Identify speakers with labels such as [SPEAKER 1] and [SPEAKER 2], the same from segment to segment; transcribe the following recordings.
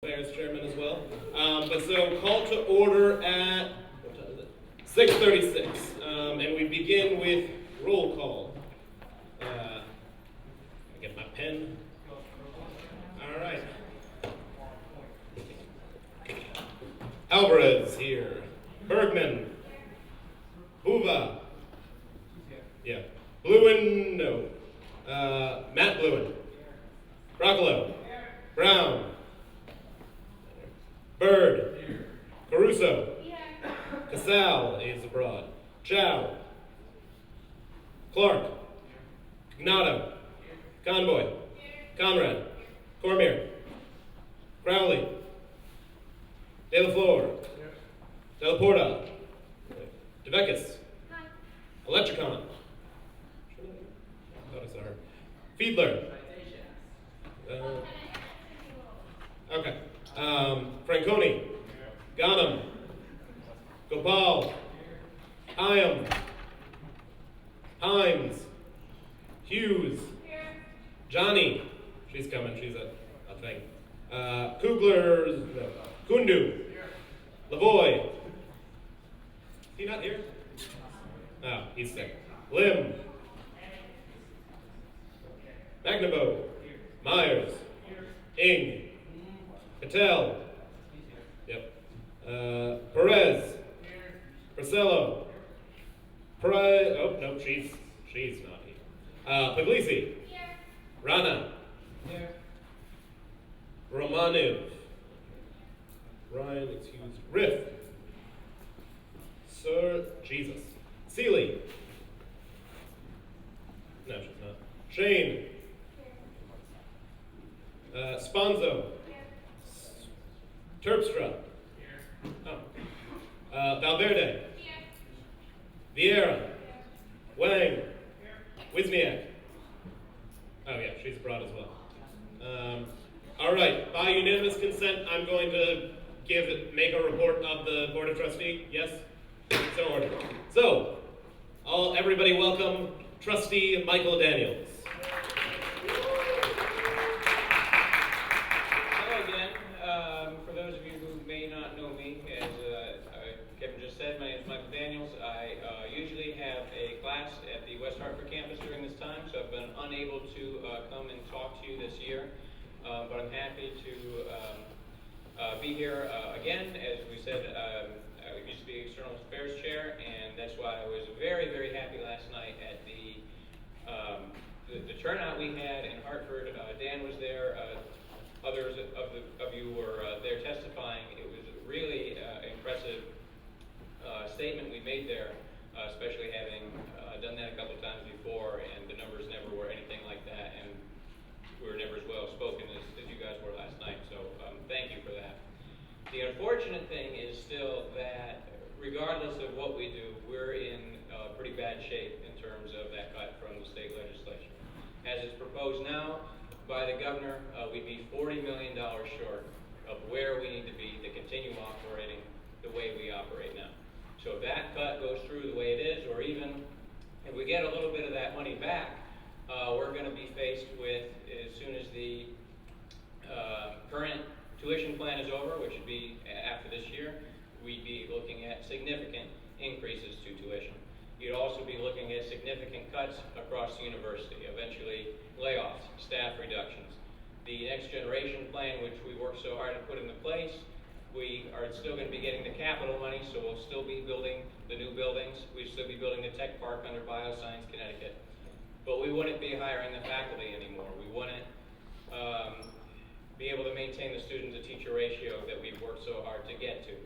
[SPEAKER 1] Affairs Chairman as well. But so call to order at, what time is it? 6:36, and we begin with roll call. I get my pen. All right. Alvarez here. Bergman. Buva. Yeah. Bluen, no. Matt Bluen. Broccolo. Brown. Bird. Caruso. Casal is abroad. Chow. Clark. Ignato. Convoy. Conrad. Cormier. Crowley. De La Flor. De La Porta. DeVecchis. Electricon. I thought I saw her. Fiedler. Okay. Franconi. Ghanem. Gopal. Hyam. Himes. Hughes. Johnny. She's coming. She's a thing. Kugler. Kundu. Lavoy. Is he not here? Oh, he's sick. Lim. Magnabo. Myers. Ing. Patel. Yep. Perez. Porcello. Perez. Oh no, she's not here. Puglisi. Rana. Romanov. Ryan, excuse. Riff. Sir Jesus. Seeley. No, she's not. Shane. Sponzo. Terpstra. Oh. Valverde. Vieira. Wang. Wisniak. Oh yeah, she's abroad as well. All right, by unanimous consent, I'm going to make a report of the Board of Trustees. Yes? So ordered. So, everybody welcome Trustee Michael Daniels.
[SPEAKER 2] Hello again. For those of you who may not know me, as Kevin just said, my name is Michael Daniels. I usually have a class at the West Hartford campus during this time, so I've been unable to come and talk to you this year. But I'm happy to be here again. As we said, I used to be External Affairs Chair, and that's why I was very, very happy last night at the turnout we had in Hartford. Dan was there. Others of you were there testifying. It was a really impressive statement we made there, especially having done that a couple of times before, and the numbers never were anything like that, and we were never as well spoken as you guys were last night, so thank you for that. The unfortunate thing is still that regardless of what we do, we're in pretty bad shape in terms of that cut from the state legislature. As it's proposed now by the governor, we'd be $40 million short of where we need to be to continue operating the way we operate now. So if that cut goes through the way it is, or even if we get a little bit of that money back, we're going to be faced with, as soon as the current tuition plan is over, which would be after this year, we'd be looking at significant increases to tuition. You'd also be looking at significant cuts across the university, eventually layoffs, staff reductions. The next generation plan, which we worked so hard to put into place, we are still going to be getting the capital money, so we'll still be building the new buildings. We'll still be building the tech park under Bioscience Connecticut. But we wouldn't be hiring the faculty anymore. We wouldn't be able to maintain the student-to-teacher ratio that we've worked so hard to get to.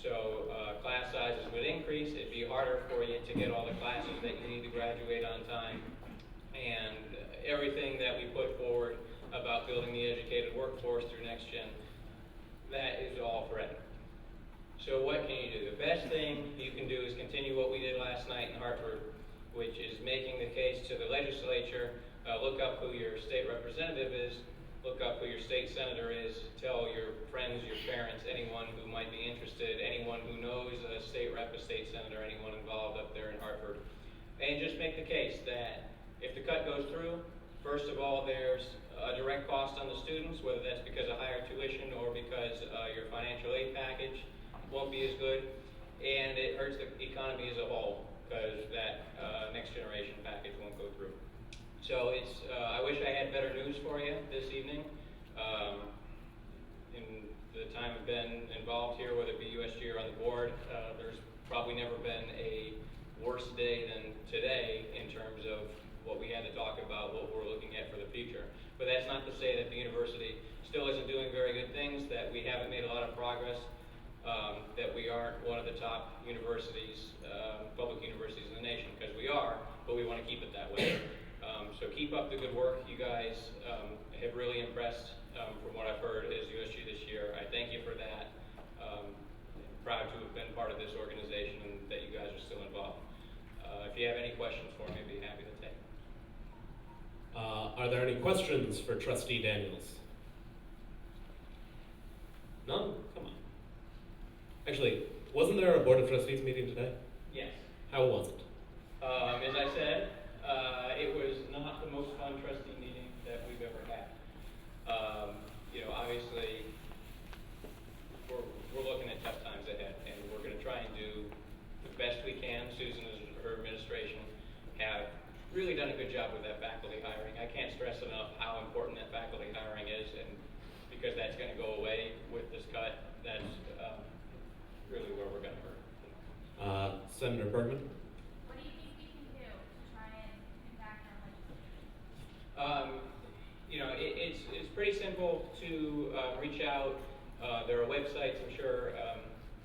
[SPEAKER 2] So class sizes would increase. It'd be harder for you to get all the classes that you need to graduate on time. And everything that we put forward about building the educated workforce through Next Gen, that is all threatened. So what can you do? The best thing you can do is continue what we did last night in Hartford, which is making the case to the legislature. Look up who your state representative is, look up who your state senator is, tell your friends, your parents, anyone who might be interested, anyone who knows a state rep, a state senator, anyone involved up there in Hartford, and just make the case that if the cut goes through, first of all, there's a direct cost on the students, whether that's because of higher tuition or because your financial aid package won't be as good. And it hurts the economy as a whole because that next generation package won't go through. So I wish I had better news for you this evening. In the time I've been involved here, whether it be USG or on the board, there's probably never been a worse day than today in terms of what we had to talk about, what we're looking at for the future. But that's not to say that the university still isn't doing very good things, that we haven't made a lot of progress, that we aren't one of the top universities, public universities in the nation, because we are, but we want to keep it that way. So keep up the good work. You guys have really impressed from what I've heard as USG this year. I thank you for that. Proud to have been part of this organization and that you guys are still involved. If you have any questions for me, I'd be happy to take.
[SPEAKER 1] Are there any questions for Trustee Daniels? None? Come on. Actually, wasn't there a Board of Trustees meeting today?
[SPEAKER 2] Yes.
[SPEAKER 1] How was it?
[SPEAKER 2] As I said, it was not the most fun trustee meeting that we've ever had. Obviously, we're looking at tough times ahead, and we're going to try and do the best we can. Susan and her administration have really done a good job with that faculty hiring. I can't stress enough how important that faculty hiring is, and because that's going to go away with this cut, that's really where we're going to hurt.
[SPEAKER 1] Senator Bergman?
[SPEAKER 3] What do you think we can do to try and impact our legislation?
[SPEAKER 2] It's pretty simple to reach out. There are websites, I'm sure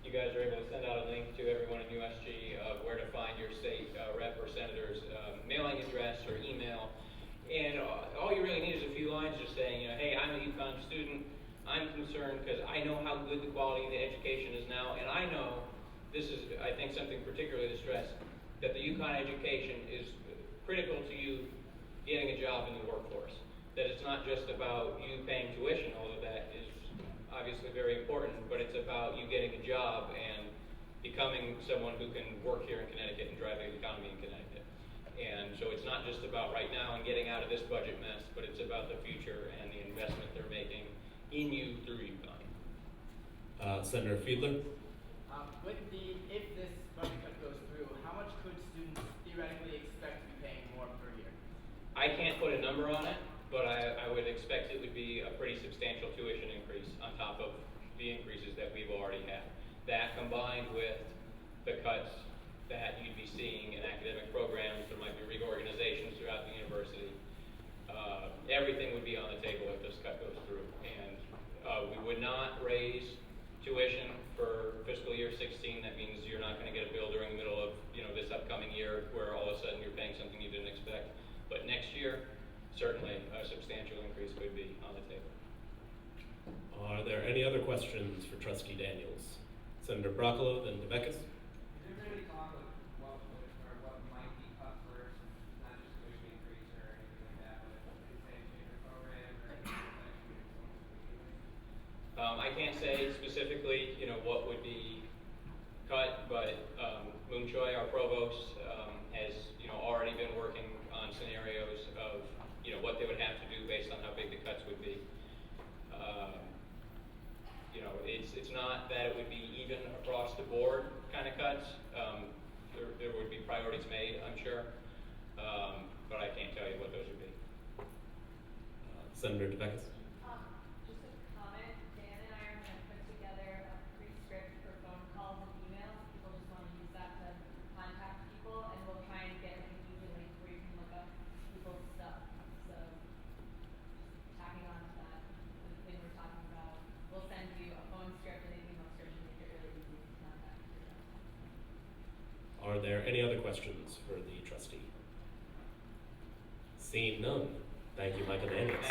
[SPEAKER 2] you guys are able to send out a link to everyone in USG of where to find your state rep or senator's mailing address or email. And all you really need is a few lines just saying, hey, I'm a UConn student. I'm concerned because I know how good the quality of the education is now, and I know this is, I think, something particularly to stress, that the UConn education is critical to you getting a job in the workforce. That it's not just about you paying tuition, although that is obviously very important, but it's about you getting a job and becoming someone who can work here in Connecticut and drive the economy in Connecticut. And so it's not just about right now and getting out of this budget mess, but it's about the future and the investment they're making in you through UConn.
[SPEAKER 1] Senator Fiedler?
[SPEAKER 4] If this budget cut goes through, how much could students theoretically expect to be paying more per year?
[SPEAKER 2] I can't put a number on it, but I would expect it would be a pretty substantial tuition increase on top of the increases that we've already had. That combined with the cuts that you'd be seeing in academic programs, there might be reorganizations throughout the university. Everything would be on the table if this cut goes through. And we would not raise tuition for fiscal year 16. That means you're not going to get a bill during the middle of this upcoming year where all of a sudden you're paying something you didn't expect. But next year, certainly a substantial increase would be on the table.
[SPEAKER 1] Are there any other questions for Trustee Daniels? Senator Broccolo, then DeBeckis.
[SPEAKER 5] Is there any talk of what might be cut first, not just tuition increase or anything like that, but exam chamber program or anything like that?
[SPEAKER 2] I can't say specifically, what would be cut, but Moon Choi, our provost, has, already been working on scenarios of, what they would have to do based on how big the cuts would be. It's not that it would be even across the board kind of cuts. There would be priorities made, I'm sure, but I can't tell you what those would be.
[SPEAKER 1] Senator DeBeckis.
[SPEAKER 3] Just a comment. Dan and I are going to put together a free script for phone calls and emails. People just want to use that to contact people, and we'll try and get an easy link where you can look up people's stuff. So, tacking on to that, the thing we're talking about, we'll send you a phone script and an email script to make it really easy to contact yourself.
[SPEAKER 1] Are there any other questions for the trustee? Seeing none. Thank you, Michael Daniels.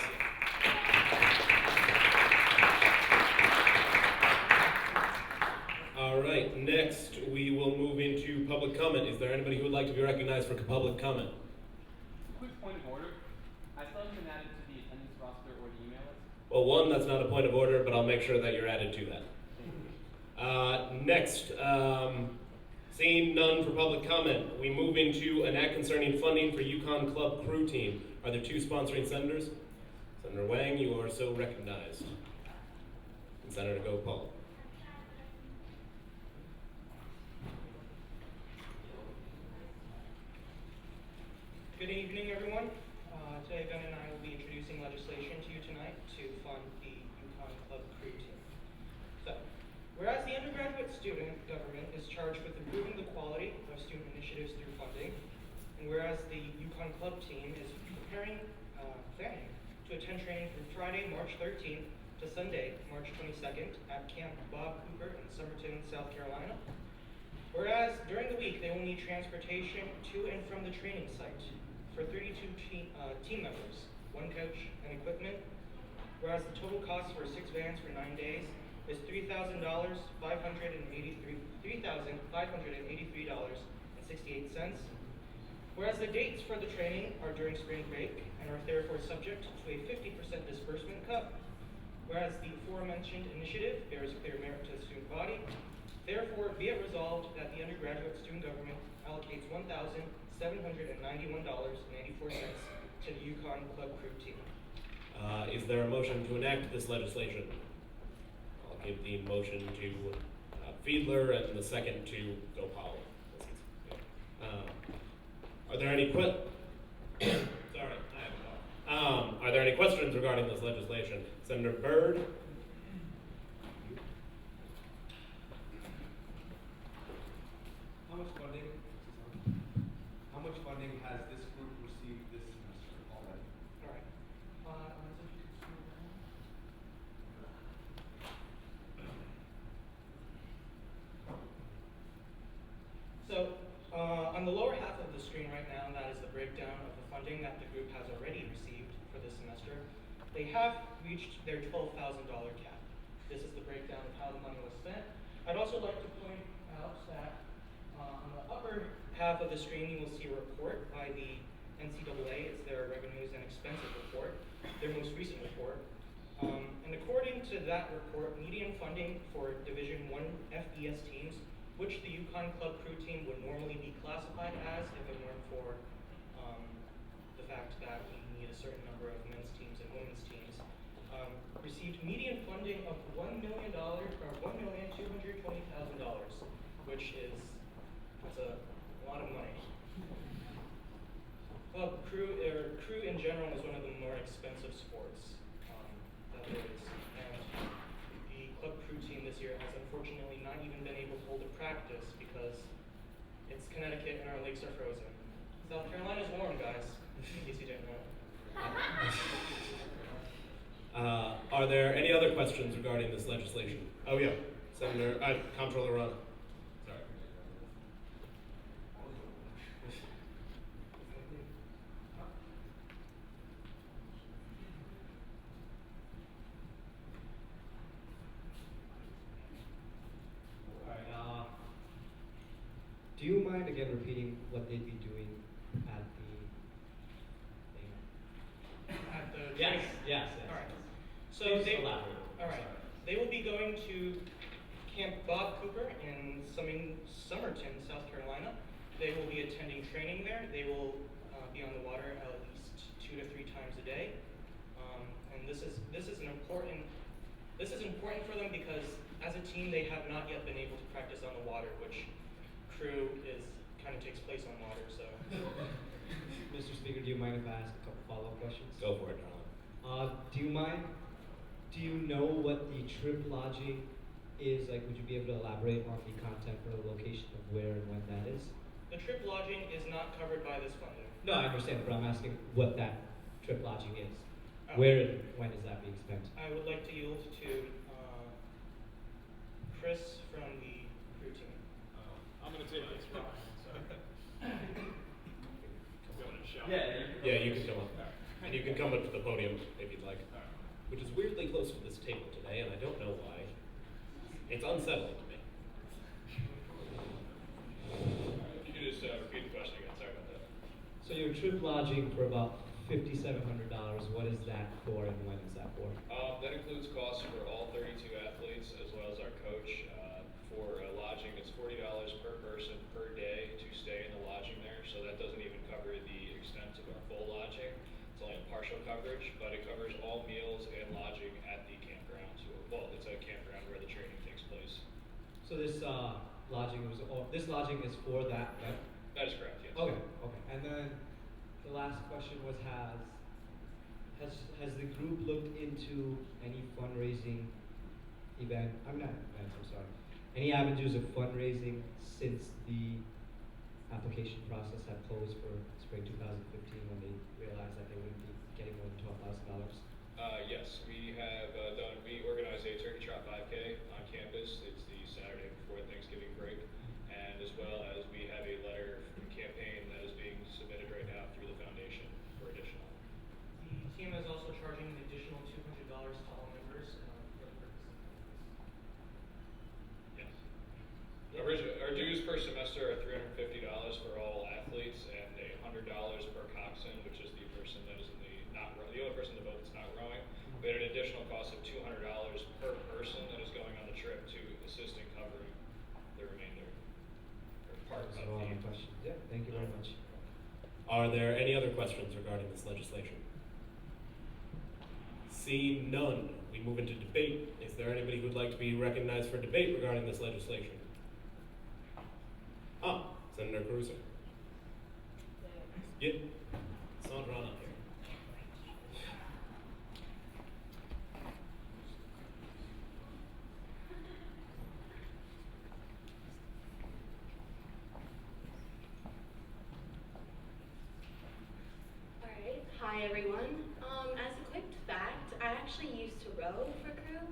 [SPEAKER 1] All right, next we will move into public comment. Is there anybody who would like to be recognized for public comment?
[SPEAKER 5] Quick point of order. I still haven't been added to the attendance roster or the email list.
[SPEAKER 1] Well, one, that's not a point of order, but I'll make sure that you're added to that. Next, seeing none for public comment, we move into an act concerning funding for UConn Club Crew Team. Are there two sponsoring senators? Senator Wang, you are so recognized. And Senator Gopal.
[SPEAKER 6] Good evening, everyone. Today, Ben and I will be introducing legislation to you tonight to fund the Yukon Club Crew team. So, whereas the undergraduate student government is charged with improving the quality of student initiatives through funding, and whereas the Yukon Club team is planning to attend training from Friday, March 13th to Sunday, March 22nd at Camp Bob Cooper in Somerton, South Carolina. Whereas during the week, they will need transportation to and from the training site for 32 team members, 1 coach, and equipment. Whereas the total cost for 6 vans for 9 days is $3,583.68. Whereas the dates for the training are during spring break and are therefore subject to a 50% disbursement cut. Whereas the aforementioned initiative bears clear merit to the student body, therefore be it resolved that the undergraduate student government allocates $1,791.94 to the Yukon Club Crew team.
[SPEAKER 1] Is there a motion to enact this legislation? I'll give the motion to Fiedler and the second to Gopal. Are there any Are there any questions regarding this legislation? Senator Byrd?
[SPEAKER 7] How much funding has this group received this semester already?
[SPEAKER 6] All right. So, on the lower half of the screen right now, that is the breakdown of the funding that the group has already received for this semester. They have reached their $12,000 cap. This is the breakdown of how the money was spent. I'd also like to point out that on the upper half of the screen, you will see a report by the NCAA. It's their revenues and expenses report, their most recent report. And according to that report, median funding for Division I FBS teams, which the Yukon Club Crew team would normally be classified as if it weren't for the fact that we need a certain number of men's teams and women's teams, received median funding of $1,220,000, which is that's a lot of money. Club crew in general is one of the more expensive sports that there is, and the club crew team this year has unfortunately not even been able to hold a practice because it's Connecticut and our lakes are frozen. South Carolina's warm, guys, in case you didn't know.
[SPEAKER 1] Are there any other questions regarding this legislation? Oh yeah, Comptroller Ron. Sorry.
[SPEAKER 8] Alright, do you mind again repeating what they'd be doing at the thing?
[SPEAKER 6] At the
[SPEAKER 8] Yes.
[SPEAKER 6] All right. So
[SPEAKER 8] Please
[SPEAKER 6] they
[SPEAKER 8] elaborate.
[SPEAKER 6] all right. They will be going to Camp Bob Cooper in Somerton, South Carolina. They will be attending training there. They will be on the water at least 2 to 3 times a day. And this is important for them because as a team they have not yet been able to practice on the water, which crew kind of takes place on water. So,
[SPEAKER 8] Mr. Speaker, do you mind if I ask a couple follow-up questions?
[SPEAKER 1] Go for it, Darla.
[SPEAKER 8] Do you know what the trip lodging is? Like, would you be able to elaborate on the content or the location of where and when that is?
[SPEAKER 6] the trip lodging is not covered by this funding.
[SPEAKER 8] No, I understand, but I'm asking what that trip lodging is.
[SPEAKER 6] Oh.
[SPEAKER 8] Where and when is that being spent?
[SPEAKER 6] I would like to yield to Chris from the crew team.
[SPEAKER 9] I'm gonna take this, Ryan, so.
[SPEAKER 1] Yeah, you can come up. And you can come up to the podium if you'd like. Which is weirdly close to this table today, and I don't know why. It's unsettling to me.
[SPEAKER 9] You can just repeat the question again, sorry about that.
[SPEAKER 8] So your trip lodging for about $5,700, what is that for and when is that for?
[SPEAKER 9] That includes costs for all 32 athletes as well as our coach. For lodging, it's $40 per person per day to stay in the lodging there, so that doesn't even cover the extent of our full lodging. It's calling it partial coverage, but it covers all meals and lodging at the campground. So, well, it's a campground where the training takes place.
[SPEAKER 8] So this this lodging is for that event?
[SPEAKER 9] That is correct, yes.
[SPEAKER 8] Okay, okay. And then the last question was has the group looked into any fundraising I'm sorry. Any avenues of fundraising since the application process had closed for spring 2015 when they realized that they wouldn't be getting more than $12,000?
[SPEAKER 9] Yes, we have we organize a turkey trot 5K on campus. It's the Saturday before Thanksgiving break. And as well as we have a letter campaign that is being submitted right now through the foundation for additional.
[SPEAKER 6] The team is also charging an additional $200 to all members for the purpose of
[SPEAKER 9] Yes. Our dues per semester are $350 for all athletes and $100 per coxswain, which is the person that is the only person in the boat that's not rowing. We had an additional cost of $200 per person that is going on the trip to assist in covering the remainder or part of
[SPEAKER 8] Those are all my
[SPEAKER 9] the.
[SPEAKER 8] questions. Yeah, thank you very much.
[SPEAKER 1] Are there any other questions regarding this legislation? Seeing none, we move into debate. Is there anybody who would like to be recognized for debate regarding this legislation? Senator Cruiser. Get Sandra on up here.
[SPEAKER 10] Alright, hi everyone. As a quick fact, I actually used to row for crew,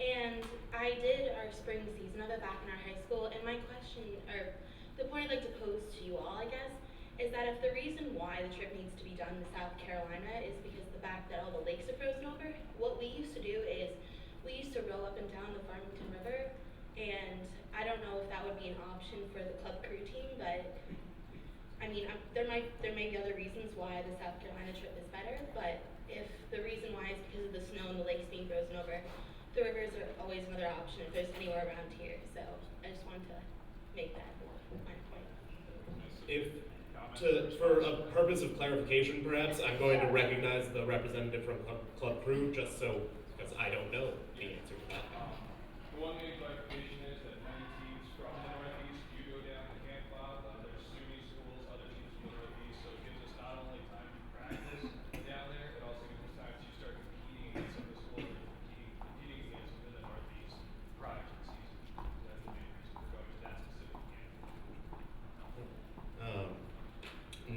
[SPEAKER 10] and I did our spring season of it back in our high school, and my question, or the point I'd like to pose to you all, I guess, is that if the reason why the trip needs to be done to South Carolina is because of the fact that all the lakes are frozen over, what we used to do is we used to row up and down the Farmington River, and I don't know if that would be an option for the club crew team, but I mean, there may be other reasons why the South Carolina trip is better, but if the reason why is because of the snow and the lakes being frozen over, the rivers are always another option if there's anywhere around here. So I just wanted to make that my point.
[SPEAKER 1] For a purpose of clarification, perhaps, I'm going to recognize the representative from Club Crew, just so, because I don't know the answer to that.
[SPEAKER 7] The one main clarification is that many teams from the Northeast do go down to Camp Bob. There's SUNY schools, other teams from the Northeast, so it gives us not only time to practice down there, it also gives us time to start competing against some of the schools that we're competing against within the Northeast prior to the season. So that's the main reason we're going to that specific camp.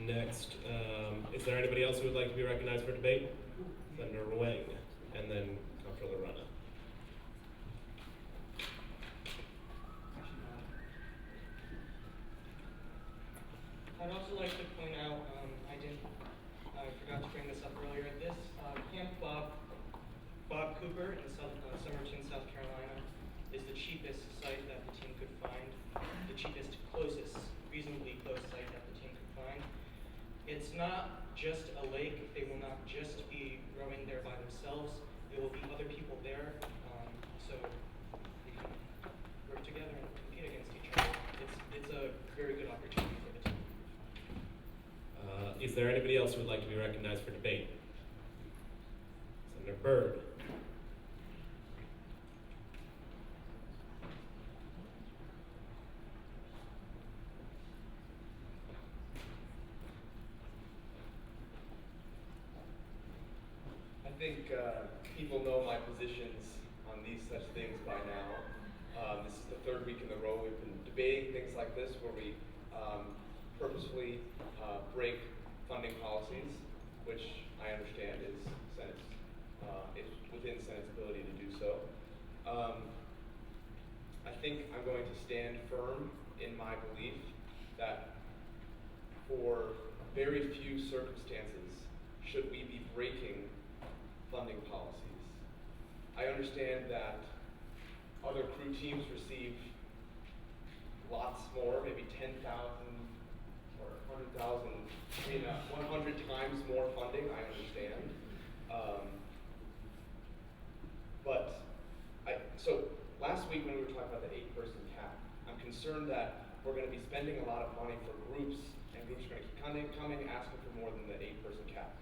[SPEAKER 1] Next, is there anybody else who would like to be recognized for debate? Senator Wang, and then Comptroller Rana.
[SPEAKER 6] I'd also like to point out, I forgot to bring this up earlier. This Camp Bob Cooper in Somerton, South Carolina, is the cheapest site that the team could find, the cheapest, closest, reasonably close site that the team could find. It's not just a lake. They will not just be rowing there by themselves. There will be other people there, so they can work together and compete against each other. It's a very good opportunity for the team.
[SPEAKER 1] Is there anybody else who would like to be recognized for debate? Senator Byrd.
[SPEAKER 11] I think people know my positions on these such things by now. This is the third week in a row we've been debating things like this, where we purposefully break funding policies, which I understand is Senate's, it's within Senate's ability to do so. I think I'm going to stand firm in my belief that for very few circumstances should we be breaking funding policies. I understand that other crew teams receive lots more, maybe 10,000 or 100,000, 100 times more funding, I understand. So last week when we were talking about the 8-person cap, I'm concerned that we're going to be spending a lot of money for groups, and groups are going to keep coming asking for more than the 8-person cap.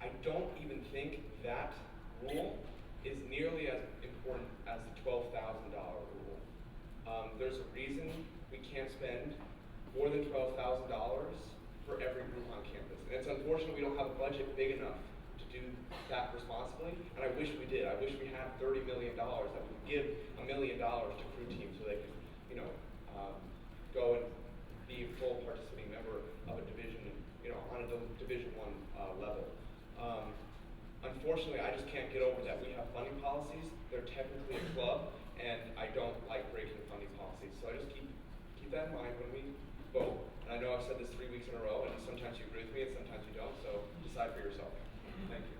[SPEAKER 11] I don't even think that rule is nearly as important as the $12,000 rule. There's a reason we can't spend more than $12,000 for every group on campus. And it's unfortunate we don't have a budget big enough to do that responsibly, and I wish we did. I wish we had $30 million that we could give $1 million to crew teams so they could, go and be a full participating member of a division, on a Division I level. Unfortunately, I just can't get over that. We have funding policies. They're technically a club, and I don't like breaking funding policies. So I just keep that in mind when we vote. And I know I've said this 3 weeks in a row, and sometimes you agree with me and sometimes you don't. So decide for yourself. Thank you.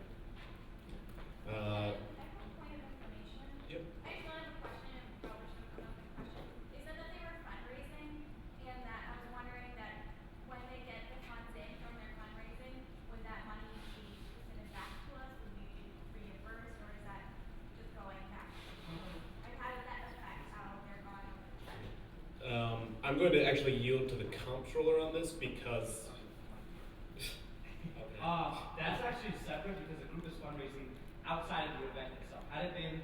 [SPEAKER 3] I have a point of information.
[SPEAKER 1] Yep.
[SPEAKER 3] I just wanted a question, and probably should have come up with a question. They said that they were fundraising, and that I was wondering that when they get the funds in from their fundraising, would that money be presented back to us? Would we be reimbursed, or is that just going back? Like, how does that affect how they're going?
[SPEAKER 1] I'm going to actually yield to the comptroller on this because. Okay.
[SPEAKER 4] That's actually separate because the group is fundraising outside of the event itself. Had it been,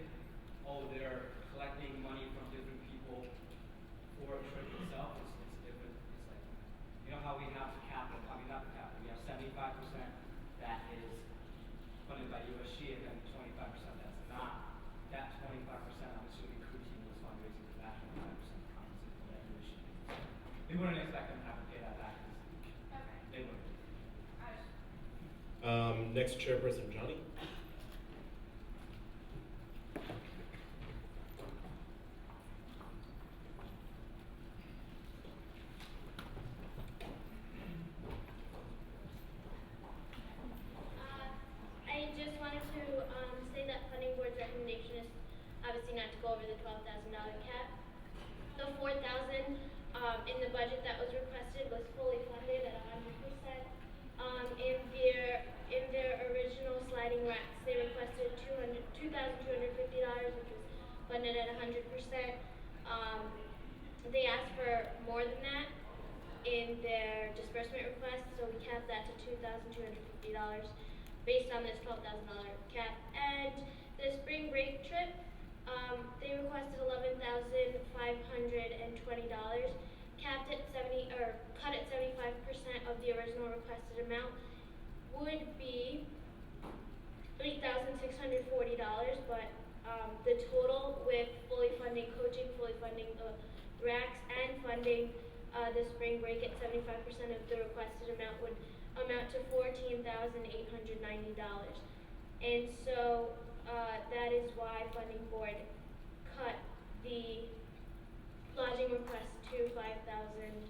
[SPEAKER 4] they're collecting money from different people for a trip itself, it's different. It's like, how we have the capital, not the capital, we have 75% that is funded by USG and then 25% that's not. That 25%, I'm assuming crew team was fundraising for that 25% compensated for that USG. They wouldn't expect them to have to pay that back.
[SPEAKER 3] Okay.
[SPEAKER 4] They wouldn't.
[SPEAKER 1] Next chairperson, Johnny.
[SPEAKER 10] I just wanted to say that funding board's recommendation is obviously not to go over the $12,000 cap. The $4,000 in the budget that was requested was fully funded at 100%. In their original sliding racks, they requested $2,250, which was funded at 100%. They asked for more than that in their disbursement request, so we capped that to $2,250 based on this $12,000 cap. And the spring break trip, they requested $11,520, capped at cut at 75% of the original requested amount would be $8,640, but the total with fully funding coaching, fully funding the racks, and funding the spring break at 75% of the requested amount would amount to $14,890. And so that is why funding board cut the lodging request to $5,750.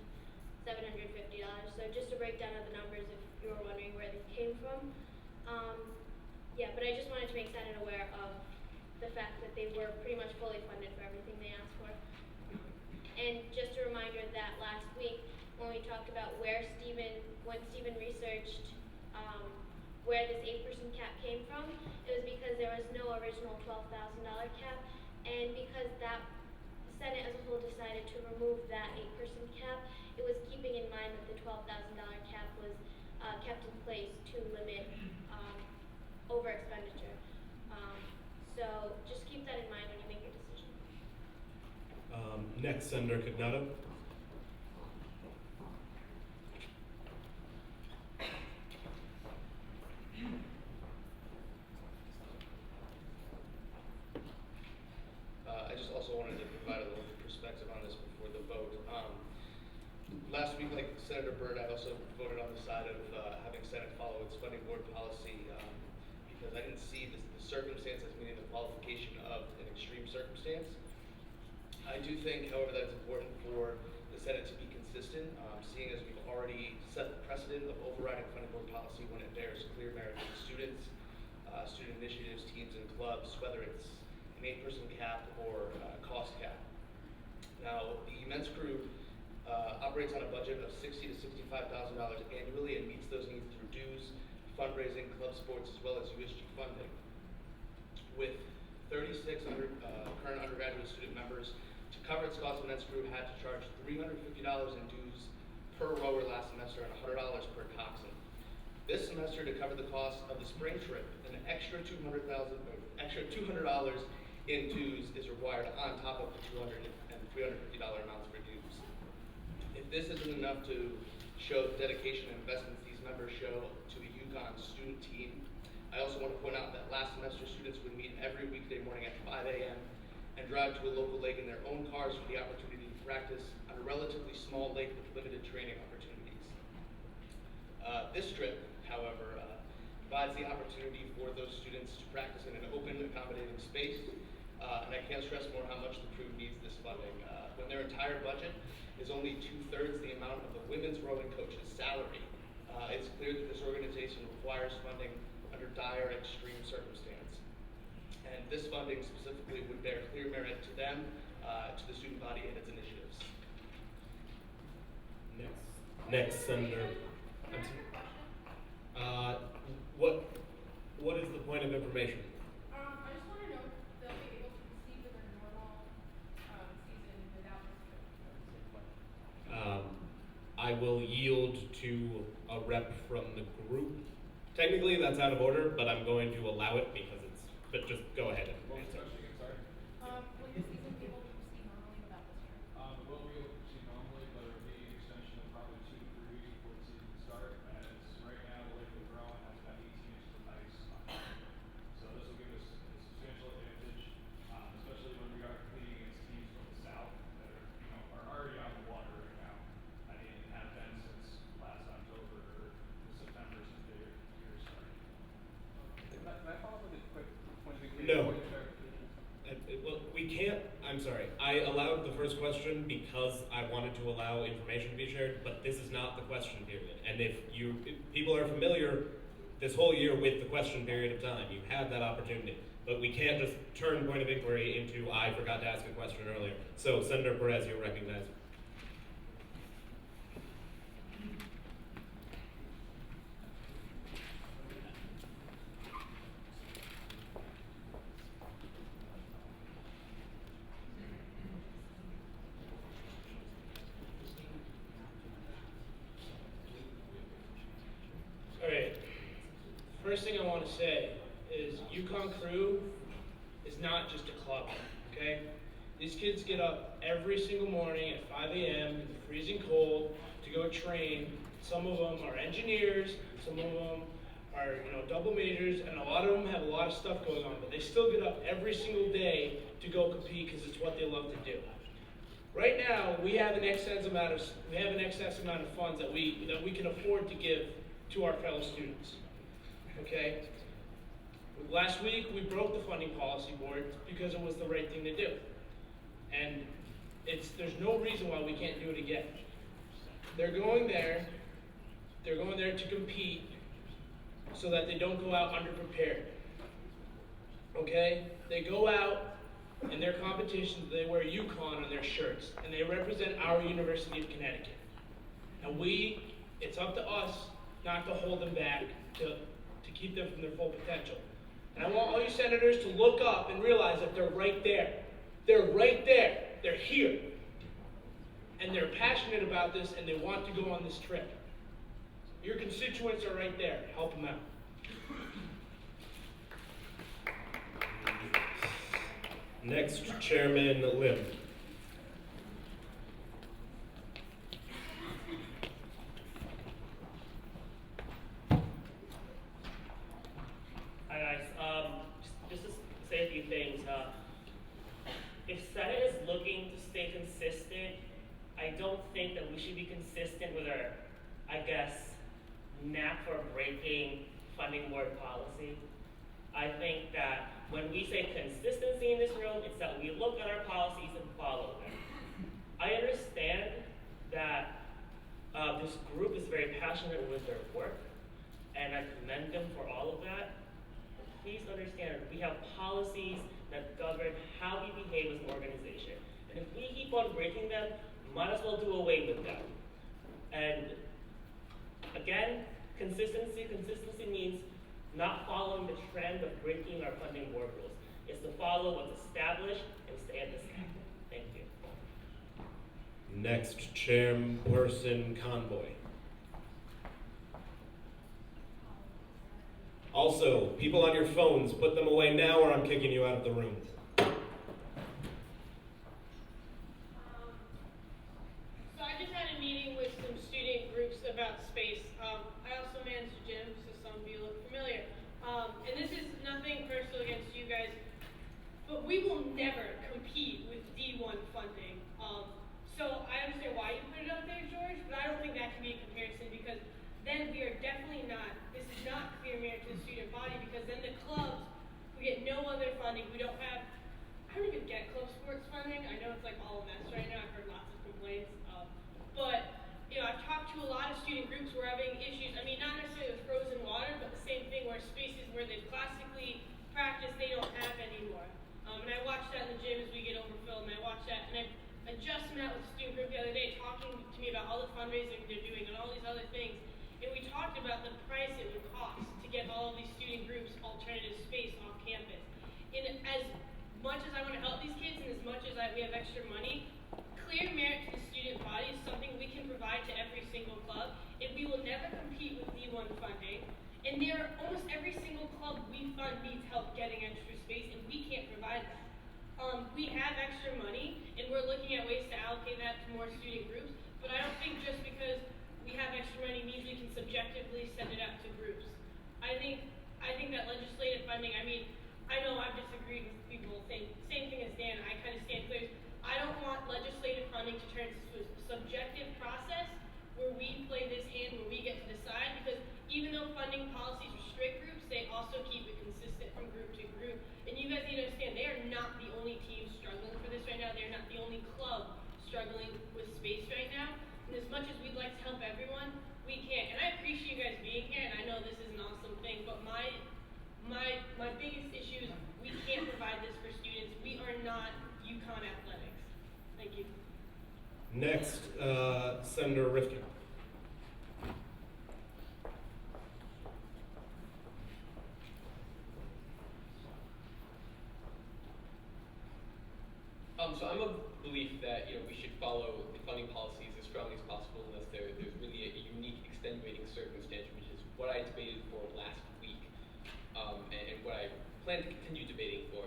[SPEAKER 10] So just a breakdown of the numbers if you were wondering where they came from. But I just wanted to make Senate aware of the fact that they were pretty much fully funded for everything they asked for. And just a reminder that last week when we talked about when Stephen researched where this 8-person cap came from, it was because there was no original $12,000 cap, and because the Senate as a whole decided to remove that 8-person cap, it was keeping in mind that the $12,000 cap was kept in place to limit over expenditure. So just keep that in mind when you make your decision.
[SPEAKER 1] Next, Senator Cognato.
[SPEAKER 12] I just also wanted to provide a little perspective on this before the vote. Last week, like Senator Byrd, I also voted on the side of having Senate follow its funding board policy because I didn't see the circumstances, meaning the qualification of an extreme circumstance. I do think, however, that it's important for the Senate to be consistent, seeing as we've already set the precedent of overriding funding board policy when it bears clear merit to students, student initiatives, teams, and clubs, whether it's an 8-person cap or cost cap. Now, the immense crew operates on a budget of $60,000 to $65,000 annually and meets those needs through dues, fundraising, club sports, as well as USG funding. With 3,600 current undergraduate student members, to cover its cost, immense crew had to charge $350 in dues per rower last semester and $100 per coxswain. This semester, to cover the cost of the spring trip, an extra $200 in dues is required on top of the $200 and $350 amounts for dues. If this isn't enough to show the dedication and investments these members show to the UConn student team, I also want to point out that last semester students would meet every weekday morning at 5 a.m. and drive to a local lake in their own cars for the opportunity to practice on a relatively small lake with limited training opportunities. This trip, however, provides the opportunity for those students to practice in an open, accommodating space, and I can't stress more how much the crew needs this funding. When their entire budget is only 2/3 the amount of the women's rowing coach's salary, it's clear that this organization requires funding under dire, extreme circumstance. And this funding specifically would bear clear merit to them, to the student body and its initiatives.
[SPEAKER 1] Next, Senator.
[SPEAKER 3] Can I ask a question?
[SPEAKER 1] What is the point of information?
[SPEAKER 3] I just want to know if they'll be able to proceed with their normal season without this trip.
[SPEAKER 1] I will yield to a rep from the group. Technically, that's out of order, but I'm going to allow it because it's. But just go ahead and
[SPEAKER 7] What was the
[SPEAKER 1] answer.
[SPEAKER 7] question again, sorry?
[SPEAKER 3] Will your season be able to proceed normally without this trip?
[SPEAKER 7] It will be able to proceed normally, but it'll be an extension of probably 2 to 3 weeks before the season can start. As right now, the lake we're growing has about 18 inches of ice on it. So this will give us a substantial advantage, especially when we are competing against teams from the south that are already on the water right now. I mean, and have been since last October or September since their year started. Can I follow up with a quick point of inquiry?
[SPEAKER 1] No.
[SPEAKER 7] Point of clarification?
[SPEAKER 1] Well, we can't. I'm sorry. I allowed the first question because I wanted to allow information to be shared, but this is not the question period. And if people are familiar this whole year with the question period of time, you have that opportunity. But we can't just turn point of inquiry into I forgot to ask a question earlier. So, Senator Perez, you're recognized.
[SPEAKER 13] All right. First thing I want to say is UConn Crew is not just a club, okay? These kids get up every single morning at 5 a.m. in the freezing cold to go train. Some of them are engineers, some of them are double majors, and a lot of them have a lot of stuff going on, but they still get up every single day to go compete because it's what they love to do. Right now, we have an excess amount of funds that we can afford to give to our fellow students. Okay? Last week, we broke the funding policy board because it was the right thing to do. And there's no reason why we can't do it again. They're going there to compete so that they don't go out underprepared. Okay? They go out in their competitions, they wear UConn on their shirts, and they represent our University of Connecticut. And it's up to us not to hold them back, to keep them from their full potential. And I want all you senators to look up and realize that they're right there. They're right there. They're here. And they're passionate about this, and they want to go on this trip. Your constituents are right there. Help them out.
[SPEAKER 1] Next, Chairman Lim.
[SPEAKER 14] Hi guys, just to say a few things. If Senate is looking to stay consistent, I don't think that we should be consistent with our, knack for breaking funding board policy. I think that when we say consistency in this room, it's that we look at our policies and follow them. I understand that this group is very passionate with their work, and I commend them for all of that. But please understand, we have policies that govern how we behave as an organization. And if we keep on breaking them, might as well do away with them. And again, consistency means not following the trend of breaking our funding board rules. It's to follow what's established and stay at the same. Thank you.
[SPEAKER 1] Next, Chairperson Conboy. Also, people on your phones, put them away now or I'm kicking you out of the room.
[SPEAKER 15] So I just had a meeting with some student groups about space. I also manage a gym, so some of you look familiar. And this is nothing personal against you guys, but we will never compete with D1 funding. So I understand why you put it up there, George, but I don't think that can be a comparison because then we are definitely not, this is not clear merit to the student body because then the clubs, we get no other funding. We don't have, I don't even get club sports funding. I know it's like all a mess right now. I've heard lots of complaints. But, you know, I've talked to a lot of student groups who are having issues. I mean, not necessarily with frozen water, but the same thing where spaces where they've classically practiced, they don't have anymore. And I watch that in the gym as we get overfilled, and I watch that, and I just met with a student group the other day talking to me about all the fundraising they're doing and all these other things. And we talked about the price it would cost to get all of these student groups alternative space off campus. And as much as I want to help these kids and as much as we have extra money, clear merit to the student body is something we can provide to every single club, and we will never compete with D1 funding. And almost every single club we fund needs help getting extra space, and we can't provide that. We have extra money, and we're looking at ways to allocate that to more student groups, but I don't think just because we have extra money means we can subjectively send it out to groups. I think that legislative funding, I mean, I know I've disagreed with people, same thing as Dan, I kind of stand clear. I don't want legislative funding to turn into a subjective process where we play this hand, where we get to decide, because even though funding policies restrict groups, they also keep it consistent from group to group. And you guys need to understand, they are not the only team struggling for this right now. They're not the only club struggling with space right now. And as much as we'd like to help everyone, we can't. And I appreciate you guys being here, and I know this is an awesome thing, but my biggest issue is we can't provide this for students. We are not UConn athletics. Thank you.
[SPEAKER 1] Next, Senator Rifkin.
[SPEAKER 2] So I'm of belief that we should follow the funding policies as strongly as possible unless there's really a unique extenuating circumstance, which is what I debated for last week, and what I plan to continue debating for.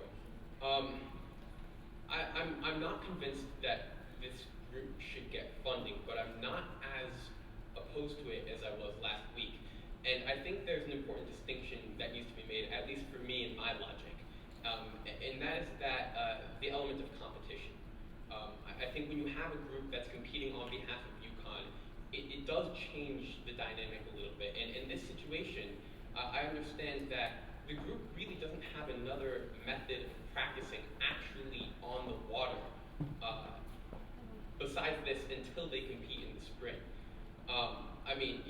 [SPEAKER 2] I'm not convinced that this group should get funding, but I'm not as opposed to it as I was last week. And I think there's an important distinction that needs to be made, at least for me in my logic, and that is that the element of competition. I think when you have a group that's competing on behalf of UConn, it does change the dynamic a little bit. And in this situation, I understand that the group really doesn't have another method of practicing actually on the water besides this until they compete in the spring. I mean,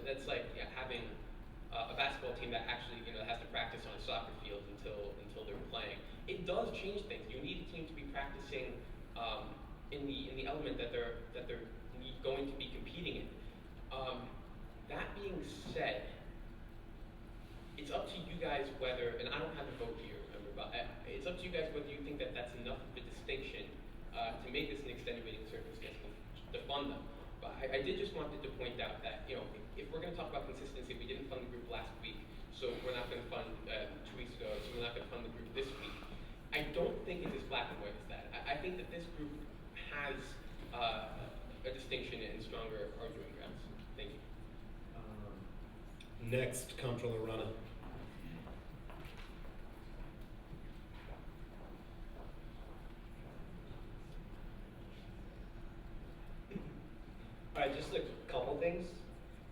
[SPEAKER 2] that's like having a basketball team that actually has to practice on a soccer field until they're playing. It does change things. You need a team to be practicing in the element that they're going to be competing in. That being said, it's up to you guys whether, and I don't have a vote here, remember, but it's up to you guys whether you think that that's enough of a distinction to make this an extenuating circumstance to fund them. But I did just wanted to point out that, if we're going to talk about consistency, we didn't fund the group last week, so we're not going to fund 2 weeks ago, so we're not going to fund the group this week. I don't think it's as black and white as that. I think that this group has a distinction and stronger arguing grounds. Thank you.
[SPEAKER 1] Next, Comptroller Rana.
[SPEAKER 8] All right, just a couple things.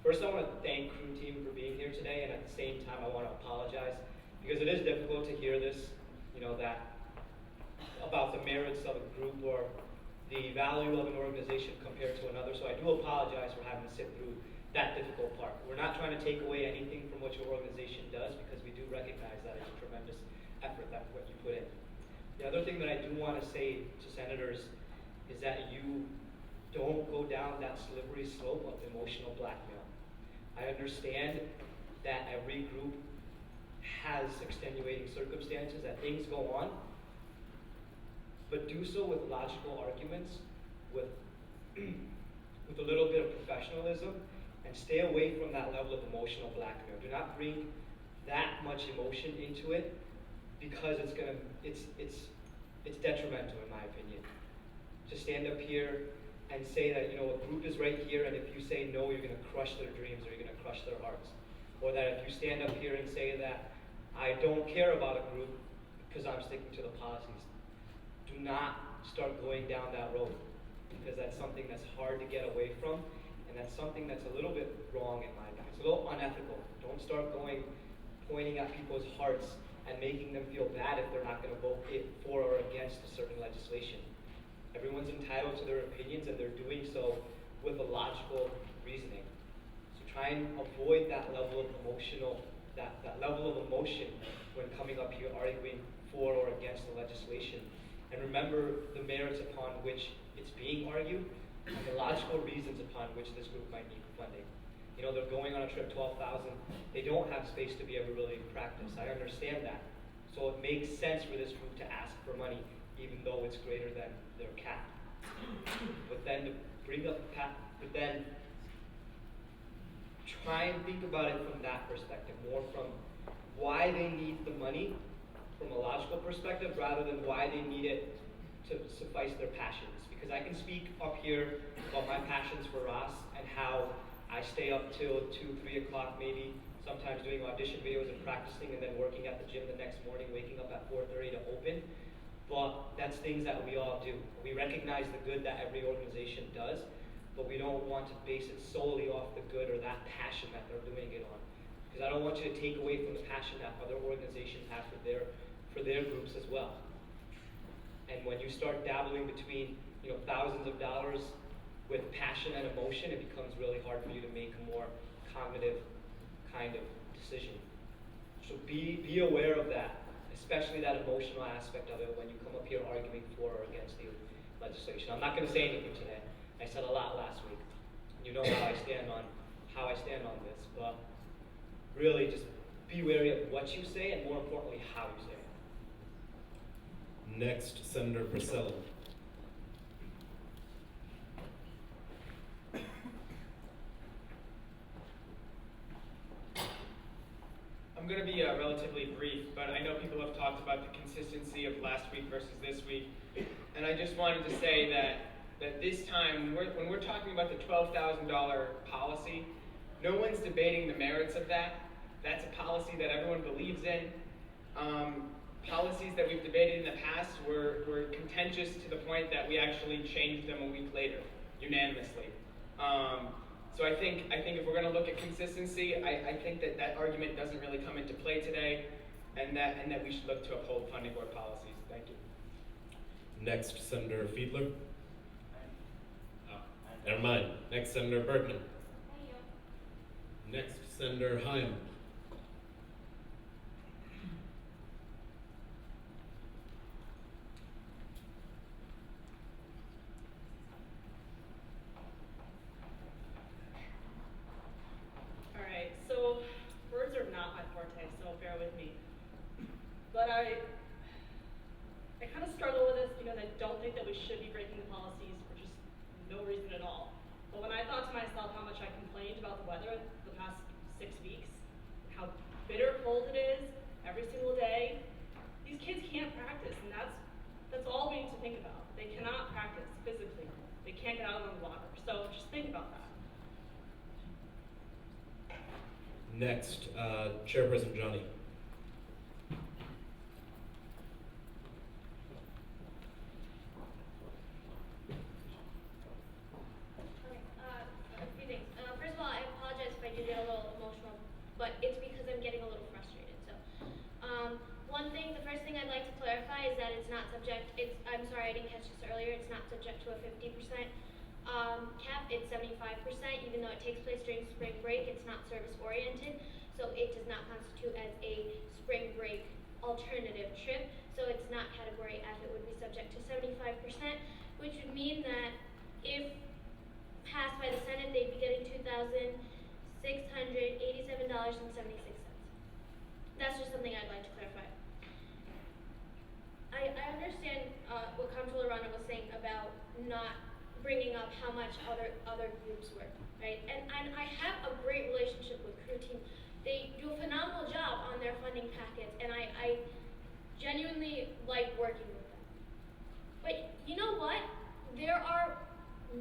[SPEAKER 8] First, I want to thank crew team for being here today, and at the same time, I want to apologize because it is difficult to hear this, that about the merits of a group or the value of an organization compared to another. So I do apologize for having to sit through that difficult part. We're not trying to take away anything from what your organization does because we do recognize that it's a tremendous effort that what you put in. The other thing that I do want to say to senators is that you don't go down that slippery slope of emotional blackmail. I understand that every group has extenuating circumstances, that things go on, but do so with logical arguments, with a little bit of professionalism, and stay away from that level of emotional blackmail. Do not bring that much emotion into it because it's detrimental in my opinion. To stand up here and say that, you know, a group is right here and if you say no, you're gonna crush their dreams or you're gonna crush their hearts. Or that if you stand up here and say that I don't care about a group because I'm sticking to the policies, do not start going down that road because that's something that's hard to get away from and that's something that's a little bit wrong in my mind. It's a little unethical. Don't start pointing at people's hearts and making them feel bad if they're not going to vote for or against a certain legislation. Everyone's entitled to their opinions and they're doing so with a logical reasoning. So try and avoid that level of that level of emotion when coming up here arguing for or against the legislation. And remember the merits upon which it's being argued and the logical reasons upon which this group might need funding. You know, they're going on a trip 12,000. They don't have space to be able to really practice. I understand that. So it makes sense for this group to ask for money, even though it's greater than their cap. But then to bring up but then try and think about it from that perspective, more from why they need the money from a logical perspective rather than why they need it to suffice their passions. Because I can speak up here about my passions for Ross and how I stay up till 2, 3 o'clock maybe, sometimes doing audition videos and practicing and then working at the gym the next morning, waking up at 4:30 to open. But that's things that we all do. We recognize the good that every organization does, but we don't want to base it solely off the good or that passion that they're doing it on. Because I don't want you to take away from the passion that other organizations have for their groups as well. And when you start dabbling between, you know, thousands of dollars with passion and emotion, it becomes really hard for you to make a more cognitive kind of decision. So be aware of that, especially that emotional aspect of it when you come up here arguing for or against the legislation. I'm not going to say anything today. I said a lot last week. You know how I stand on this, but really just be wary of what you say and more importantly how you say it.
[SPEAKER 1] Next, Senator Priscilla.
[SPEAKER 16] I'm going to be relatively brief, but I know people have talked about the consistency of last week versus this week, and I just wanted to say that this time, when we're talking about the $12,000 policy, no one's debating the merits of that. That's a policy that everyone believes in. Policies that we've debated in the past were contentious to the point that we actually changed them a week later, unanimously. So I think if we're going to look at consistency, I think that argument doesn't really come into play today, and that we should look to uphold funding board policies. Thank you.
[SPEAKER 1] Next, Senator Fiedler. Never mind. Next, Senator Bergman. Next, Senator Heim.
[SPEAKER 17] Alright, so words are not my forte, so bear with me. But I kind of struggle with this because I don't think that we should be breaking the policies for just no reason at all. But when I thought to myself how much I complained about the weather the past 6 weeks, how bitter cold it is every single day, these kids can't practice, and that's all we need to think about. They cannot practice physically. They can't get out on the water. So just think about that.
[SPEAKER 1] Next, Chairperson Johnny.
[SPEAKER 10] A few things. First of all, I apologize if I do get a little emotional, but it's because I'm getting a little frustrated. So, the first thing I'd like to clarify is that it's not subject, I'm sorry I didn't catch this earlier, it's not subject to a 50% cap, it's 75%, even though it takes place during spring break, it's not service oriented, so it does not constitute as a spring break alternative trip, so it's not category F, it would be subject to 75%, which would mean that if passed by the Senate, they'd be getting $2,687.76. That's just something I'd like to clarify. I understand what Comptroller Rana was saying about not bringing up how much other groups work, right? And I have a great relationship with crew team They do a phenomenal job on their funding packets, and I genuinely like working with them. But you know what? There are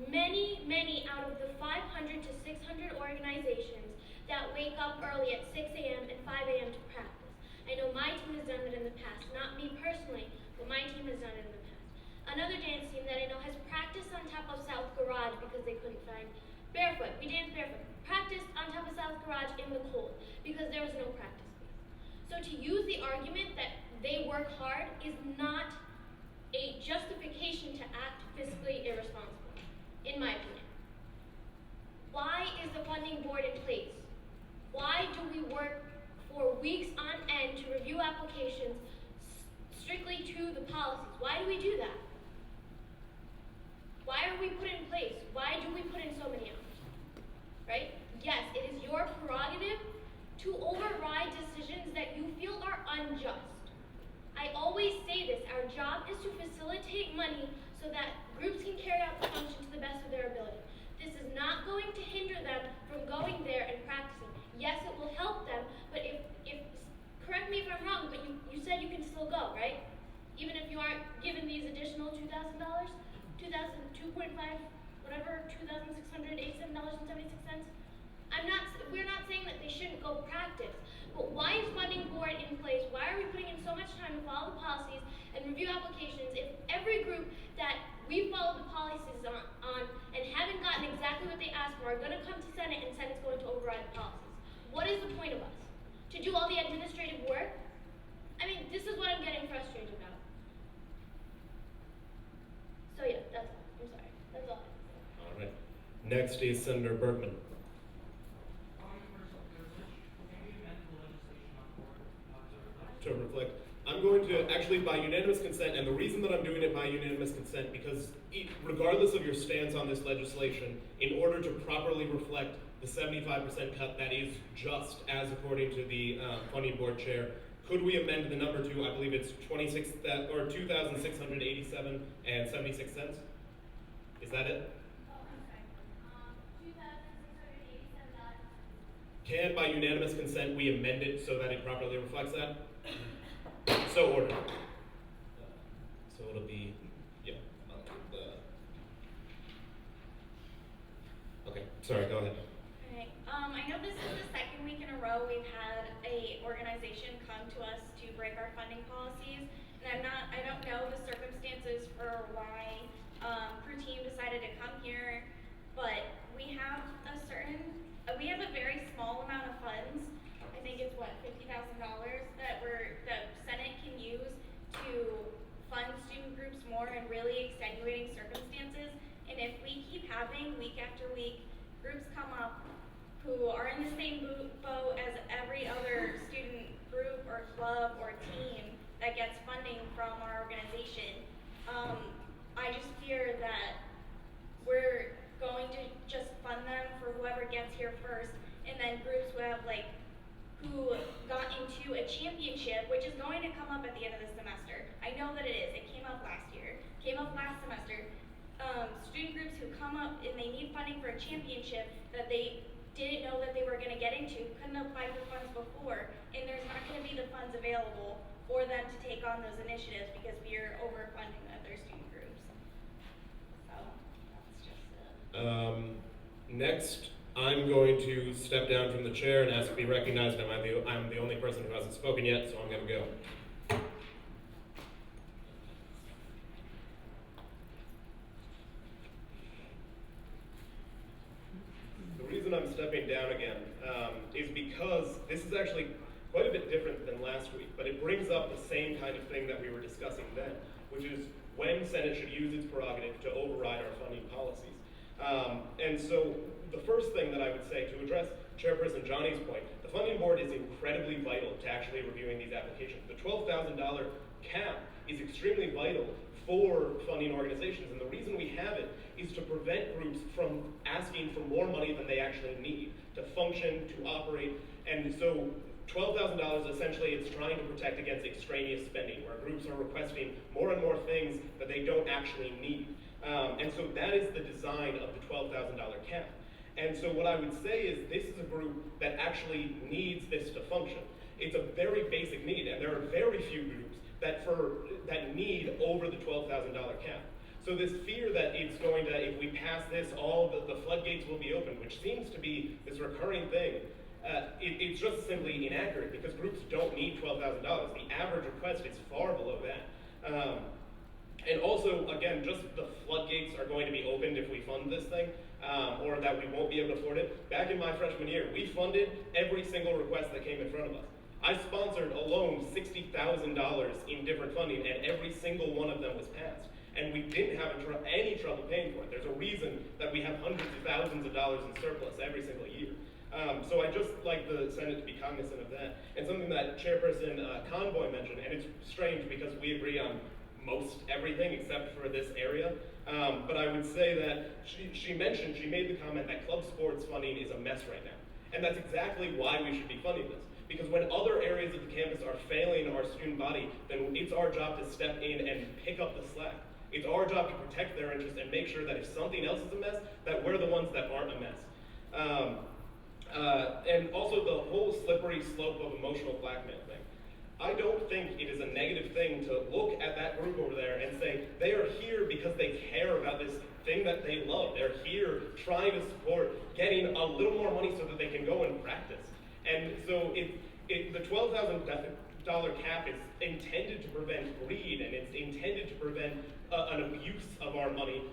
[SPEAKER 10] many out of the 500 to 600 organizations that wake up early at 6 a.m. and 5 a.m. to practice. I know my team has done it in the past, not me personally, but my team has done it in the past. Another dance team that I know has practiced on top of South Garage because they couldn't find barefoot. We danced barefoot. Practiced on top of South Garage in the cold because there was no practice space. So to use the argument that they work hard is not a justification to act fiscally irresponsible, in my opinion. Why is the funding board in place? Why do we work for weeks on end to review applications strictly to the policies? Why do we do that? Why are we put in place? Why do we put in so many hours? Right? Yes, it is your prerogative to override decisions that you feel are unjust. I always say this, our job is to facilitate money so that groups can carry out the function to the best of their ability. This is not going to hinder them from going there and practicing. Yes, it will help them, but if correct me if I'm wrong, but you said you can still go, right? Even if you aren't given these additional $2,000, $2.5, whatever, $2,687.76. We're not saying that they shouldn't go practice, but why is funding board in place? Why are we putting in so much time to follow the policies and review applications if every group that we followed the policies on and haven't gotten exactly what they asked for are going to come to Senate and Senate's going to override the policies? What is the point of us? To do all the administrative work? I mean, this is what I'm getting frustrated about. So yeah, that's all. I'm sorry. That's all.
[SPEAKER 1] All right. Next is Senator Bergman. To reflect. I'm going to actually by unanimous consent, and the reason that I'm doing it by unanimous consent because regardless of your stance on this legislation, in order to properly reflect the 75% cut that is just as according to the funding board chair, could we amend the number to, I believe it's 2,687 and 76 cents? Is that it? Can by unanimous consent we amend it so that it properly reflects that? So ordered. So it'll be, yeah. Okay, sorry, go ahead.
[SPEAKER 18] Okay. I know this is the second week in a row we've had a organization come to us to break our funding policies, and I don't know the circumstances for why Crew Team decided to come here, but we have we have a very small amount of funds. I think it's what, $50,000 that Senate can use to fund student groups more in really extenuating circumstances. And if we keep having week after week groups come up who are in the same boat as every other student group or club or team that gets funding from our organization, I just fear that we're going to just fund them for whoever gets here first, and then groups who have who got into a championship, which is going to come up at the end of the semester. I know that it is. It came up last year. Came up last semester. Student groups who come up and they need funding for a championship that they didn't know that they were going to get into, couldn't apply for funds before, and there's not going to be the funds available for them to take on those initiatives because we are overfunding other student groups. So that's just it.
[SPEAKER 1] Next, I'm going to step down from the chair and ask to be recognized. I'm the only person who hasn't spoken yet, so I'm going to go. The reason I'm stepping down again is because this is actually quite a bit different than last week, but it brings up the same kind of thing that we were discussing then, which is when Senate should use its prerogative to override our funding policies. And so the first thing that I would say to address Chairperson Johnny's point, the funding board is incredibly vital to actually reviewing these applications. The $12,000 cap is extremely vital for funding organizations, and the reason we have it is to prevent groups from asking for more money than they actually need to function, to operate, and so $12,000 essentially it's trying to protect against extraneous spending, where groups are requesting more and more things that they don't actually need. And so that is the design of the $12,000 cap. And so what I would say is this is a group that actually needs this to function. It's a very basic need, and there are very few groups that need over the $12,000 cap. So this fear that it's going to, if we pass this, all the floodgates will be open, which seems to be this recurring thing, it's just simply inaccurate because groups don't need $12,000. The average request is far below that. And also, again, just the floodgates are going to be opened if we fund this thing, or that we won't be able to afford it. Back in my freshman year, we funded every single request that came in front of us. I sponsored alone $60,000 in different funding, and every single one of them was passed. And we didn't have any trouble paying for it. There's a reason that we have hundreds of thousands of dollars in surplus every single year. So I just like the Senate to be cognizant of that. And something that Chairperson Convoy mentioned, and it's strange because we agree on most everything except for this area. But I would say that she made the comment that club sports funding is a mess right now. And that's exactly why we should be funding this. Because when other areas of the campus are failing our student body, then it's our job to step in and pick up the slack. It's our job to protect their interests and make sure that if something else is a mess, that we're the ones that aren't a mess. And also the whole slippery slope of emotional blackmail thing. I don't think it is a negative thing to look at that group over there and say, they are here because they care about this thing that they love. They're here trying to support getting a little more money so that they can go and practice. And so the $12,000 cap is intended to prevent greed, and it's intended to prevent an abuse of our money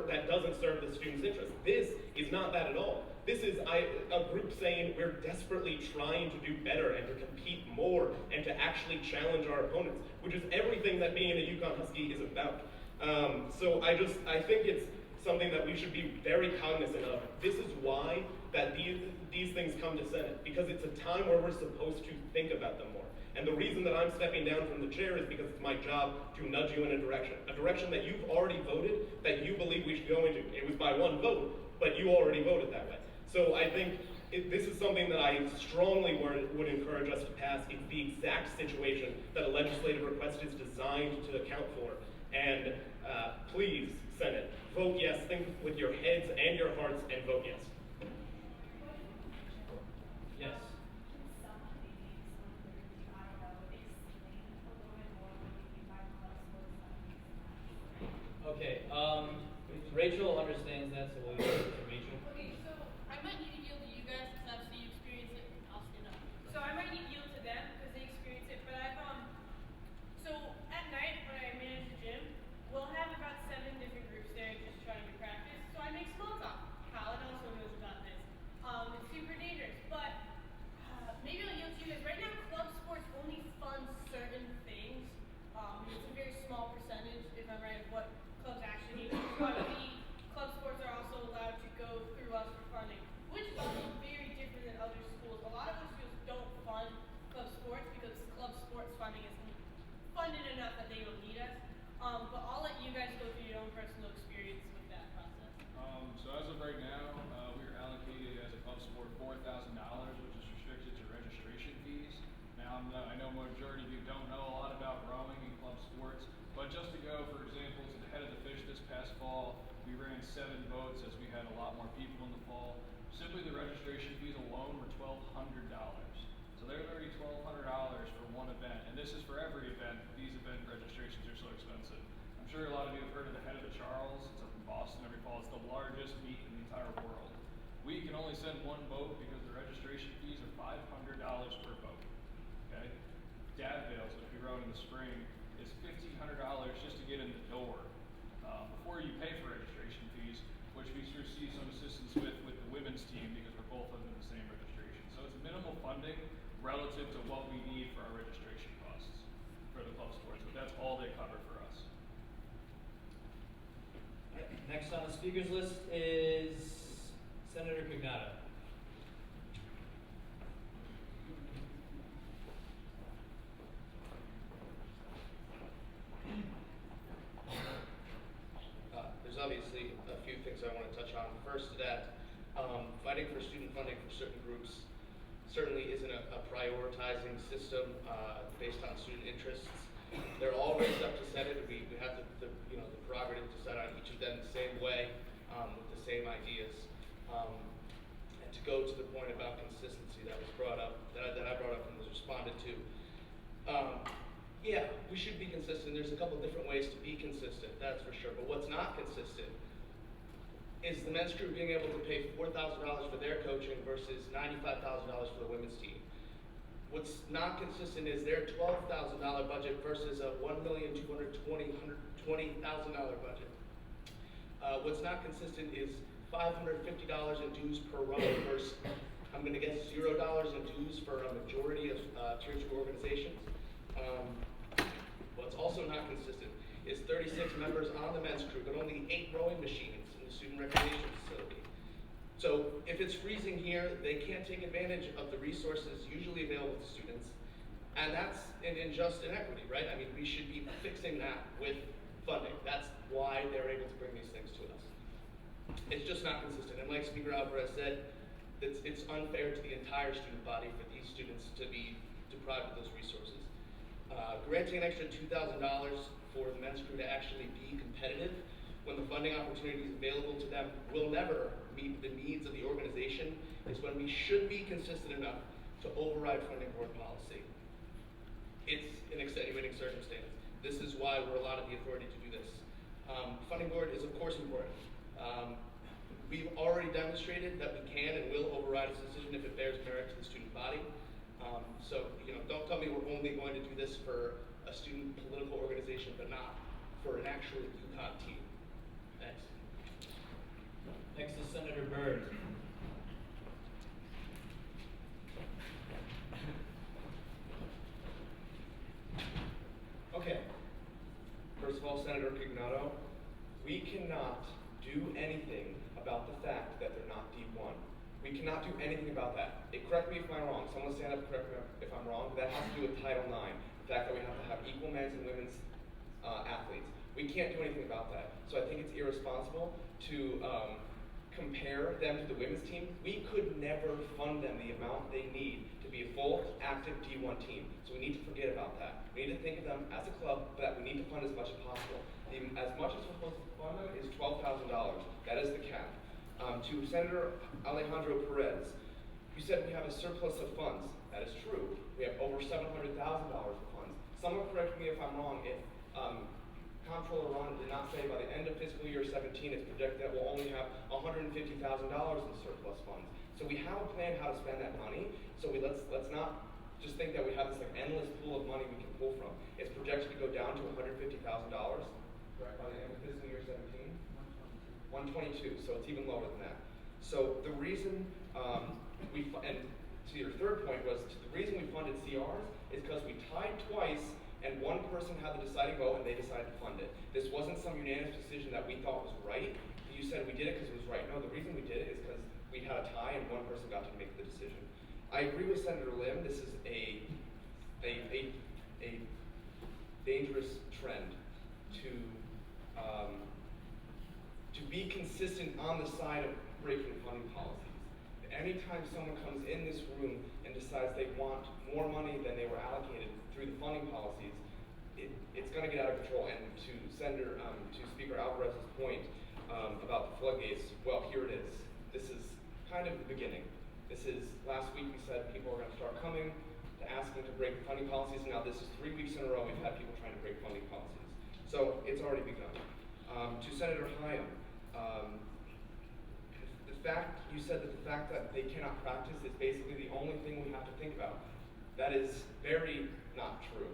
[SPEAKER 1] that doesn't serve the student's interest. This is not that at all. This is a group saying we're desperately trying to do better and to compete more and to actually challenge our opponents, which is everything that being a UConn Husky is about. So I think it's something that we should be very cognizant of. This is why that these things come to Senate, because it's a time where we're supposed to think about them more. And the reason that I'm stepping down from the chair is because it's my job to nudge you in a direction that you've already voted, that you believe we should go into. It was by one vote, but you already voted that way. So I think this is something that I strongly would encourage us to pass. It's the exact situation that a legislative request is designed to account for. And please, Senate, vote yes. Think with your heads and your hearts and vote yes.
[SPEAKER 4] Yes. Okay, Rachel understands that, so we'll go to Rachel.
[SPEAKER 15] Okay, so I might need to yield to you guys because obviously you experience it. I'll stand up. So I might need to yield to them because they experience it. But so at night when I manage the gym, we'll have about 7 different groups there just trying to practice. So I make small talk. Colin also knows about this. It's super dangerous, but maybe I'll yield to you guys. Right now, club sports only fund certain things. It's a very small percentage, if I'm right, of what clubs actually need. But club sports are also allowed to go through us for funding, which is also very different than other schools. A lot of other schools don't fund club sports because club sports funding isn't funded enough that they don't need us. But I'll let you guys go through your own personal experience with that process.
[SPEAKER 7] So as of right now, we are allocated as a club sport $4,000, which is restricted to registration fees. Now, I know majority of you don't know a lot about rowing and club sports, but just to go, for example, to the Head of the Fish this past fall, we ran 7 boats as we had a lot more people in the fall. Simply the registration fees alone were $1,200. So they're already $1,200 for one event, and this is for every event. These event registrations are so expensive. I'm sure a lot of you have heard of the Head of the Charles. It's up in Boston every fall. It's the largest meet in the entire world. We can only send one boat because the registration fees are $500 per boat. Okay? Dadville's, which we rode in the spring, is $1,500 just to get in the door. Before you pay for registration fees, which we receive some assistance with the women's team because we're both under the same registration. So it's minimal funding relative to what we need for our registration costs for the club sports, but that's all they cover for us.
[SPEAKER 4] Next on the speakers list is Senator Cagnato.
[SPEAKER 12] There's obviously a few things I want to touch on. First to that, fighting for student funding for certain groups certainly isn't a prioritizing system based on student interests. They're all raised up to Senate. We have the prerogative to set on each of them the same way with the same ideas. go to the point about consistency that was brought up, that I brought up and was responded to. Yeah, we should be consistent. There's a couple different ways to be consistent, that's for sure. But what's not consistent is the men's crew being able to pay $4,000 for their coaching versus $95,000 for the women's team. What's not consistent is their $12,000 budget versus a $1,220,000 budget. What's not consistent is $550 in dues per row versus, I'm going to guess, $0 in dues for a majority of Tier 2 organizations. What's also not consistent is 36 members on the men's crew, but only 8 rowing machines in the student recreation facility. So if it's freezing here, they can't take advantage of the resources usually available to students, and that's an unjust inequity, right? I mean, we should be fixing that with funding. That's why they're able to bring these things to us. It's just not consistent, and like Speaker Alvarez said, it's unfair to the entire student body for these students to be deprived of those resources. Granting an extra $2,000 for the men's crew to actually be competitive when the funding opportunities available to them will never meet the needs of the organization is when we should be consistent enough to override funding board policy. It's an extenuating circumstance. This is why we're allotted the authority to do this. Funding board is of course important. We've already demonstrated that we can and will override its decision if it bears merit to the student body. So, don't tell me we're only going to do this for a student political organization, but not for an actual UConn team. Thanks.
[SPEAKER 1] Next is Senator Byrd.
[SPEAKER 11] Okay. First of all, Senator Cignato, we cannot do anything about the fact that they're not D1. We cannot do anything about that. Correct me if I'm wrong. Someone stand up and correct me if I'm wrong. That has to do with Title IX, the fact that we have to have equal men's and women's athletes. We can't do anything about that. So I think it's irresponsible to compare them to the women's team. We could never fund them the amount they need to be a full, active D1 team. So we need to forget about that. We need to think of them as a club, but we need to fund as much as possible. As much as we're supposed to fund them is $12,000. That is the cap. To Senator Alejandro Perez, you said we have a surplus of funds. That is true. We have over $700,000 of funds. Someone correct me if I'm wrong. If Comptroller Ron did not say by the end of fiscal year 17, it's projected that we'll only have $150,000 in surplus funds. So we have a plan how to spend that money. So let's not just think that we have this endless pool of money we can pull from. It's projected to go down to $150,000 by the end of fiscal year 17. 122, so it's even lower than that. So the reason and to your third point was, the reason we funded CRs is because we tied twice and one person had the deciding vote and they decided to fund it. This wasn't some unanimous decision that we thought was right. You said we did it because it was right. No, the reason we did it is because we had a tie and one person got to make the decision. I agree with Senator Lim. This is a dangerous trend to be consistent on the side of breaking funding policies. Anytime someone comes in this room and decides they want more money than they were allocated through the funding policies, it's going to get out of control. And to Speaker Alvarez's point about the floodgates, well, here it is. This is kind of the beginning. Last week we said people are going to start coming to asking to break funding policies. Now this is 3 weeks in a row we've had people trying to break funding policies. So it's already begun. To Senator Hyam, you said that the fact that they cannot practice is basically the only thing we have to think about. That is very not true.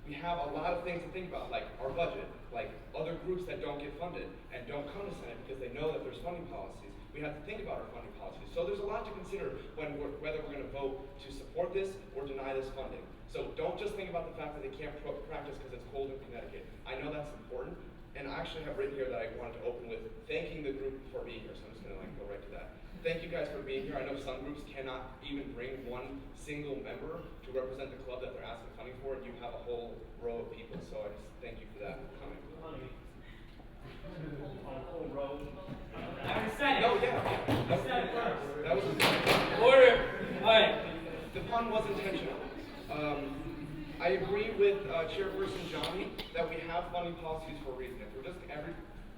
[SPEAKER 11] We have a lot of things to think about, like our budget, like other groups that don't get funded and don't come to Senate because they know that there's funding policies. We have to think about our funding policies. So there's a lot to consider whether we're going to vote to support this or deny this funding. So don't just think about the fact that they can't practice because it's cold in Connecticut. I know that's important, and I actually have written here that I wanted to open with thanking the group for being here, so I'm just going to go right to that. Thank you guys for being here. I know some groups cannot even bring one single member to represent the club that they're asking funding for, and you have a whole row of people, so I just thank you for that for coming.
[SPEAKER 4] I already said it.
[SPEAKER 11] No, yeah.
[SPEAKER 4] You said it first.
[SPEAKER 11] That was
[SPEAKER 4] Order. All right.
[SPEAKER 11] The pun was intentional. I agree with Chairperson Johnny that we have funding policies for a reason. If we're just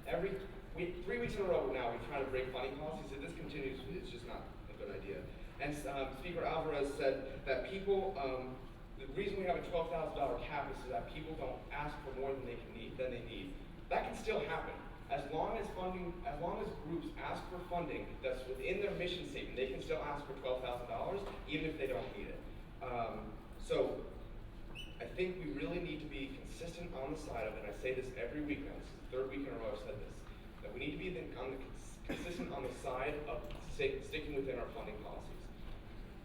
[SPEAKER 11] every 3 weeks in a row now we're trying to break funding policies, if this continues, it's just not a good idea. And Speaker Alvarez said that people, the reason we have a $12,000 cap is so that people don't ask for more than they need. That can still happen. As long as groups ask for funding that's within their mission statement, they can still ask for $12,000 even if they don't need it. So I think we really need to be consistent on the side of it. And I say this every week now. This is the third week in a row I've said this. That we need to be consistent on the side of sticking within our funding policies.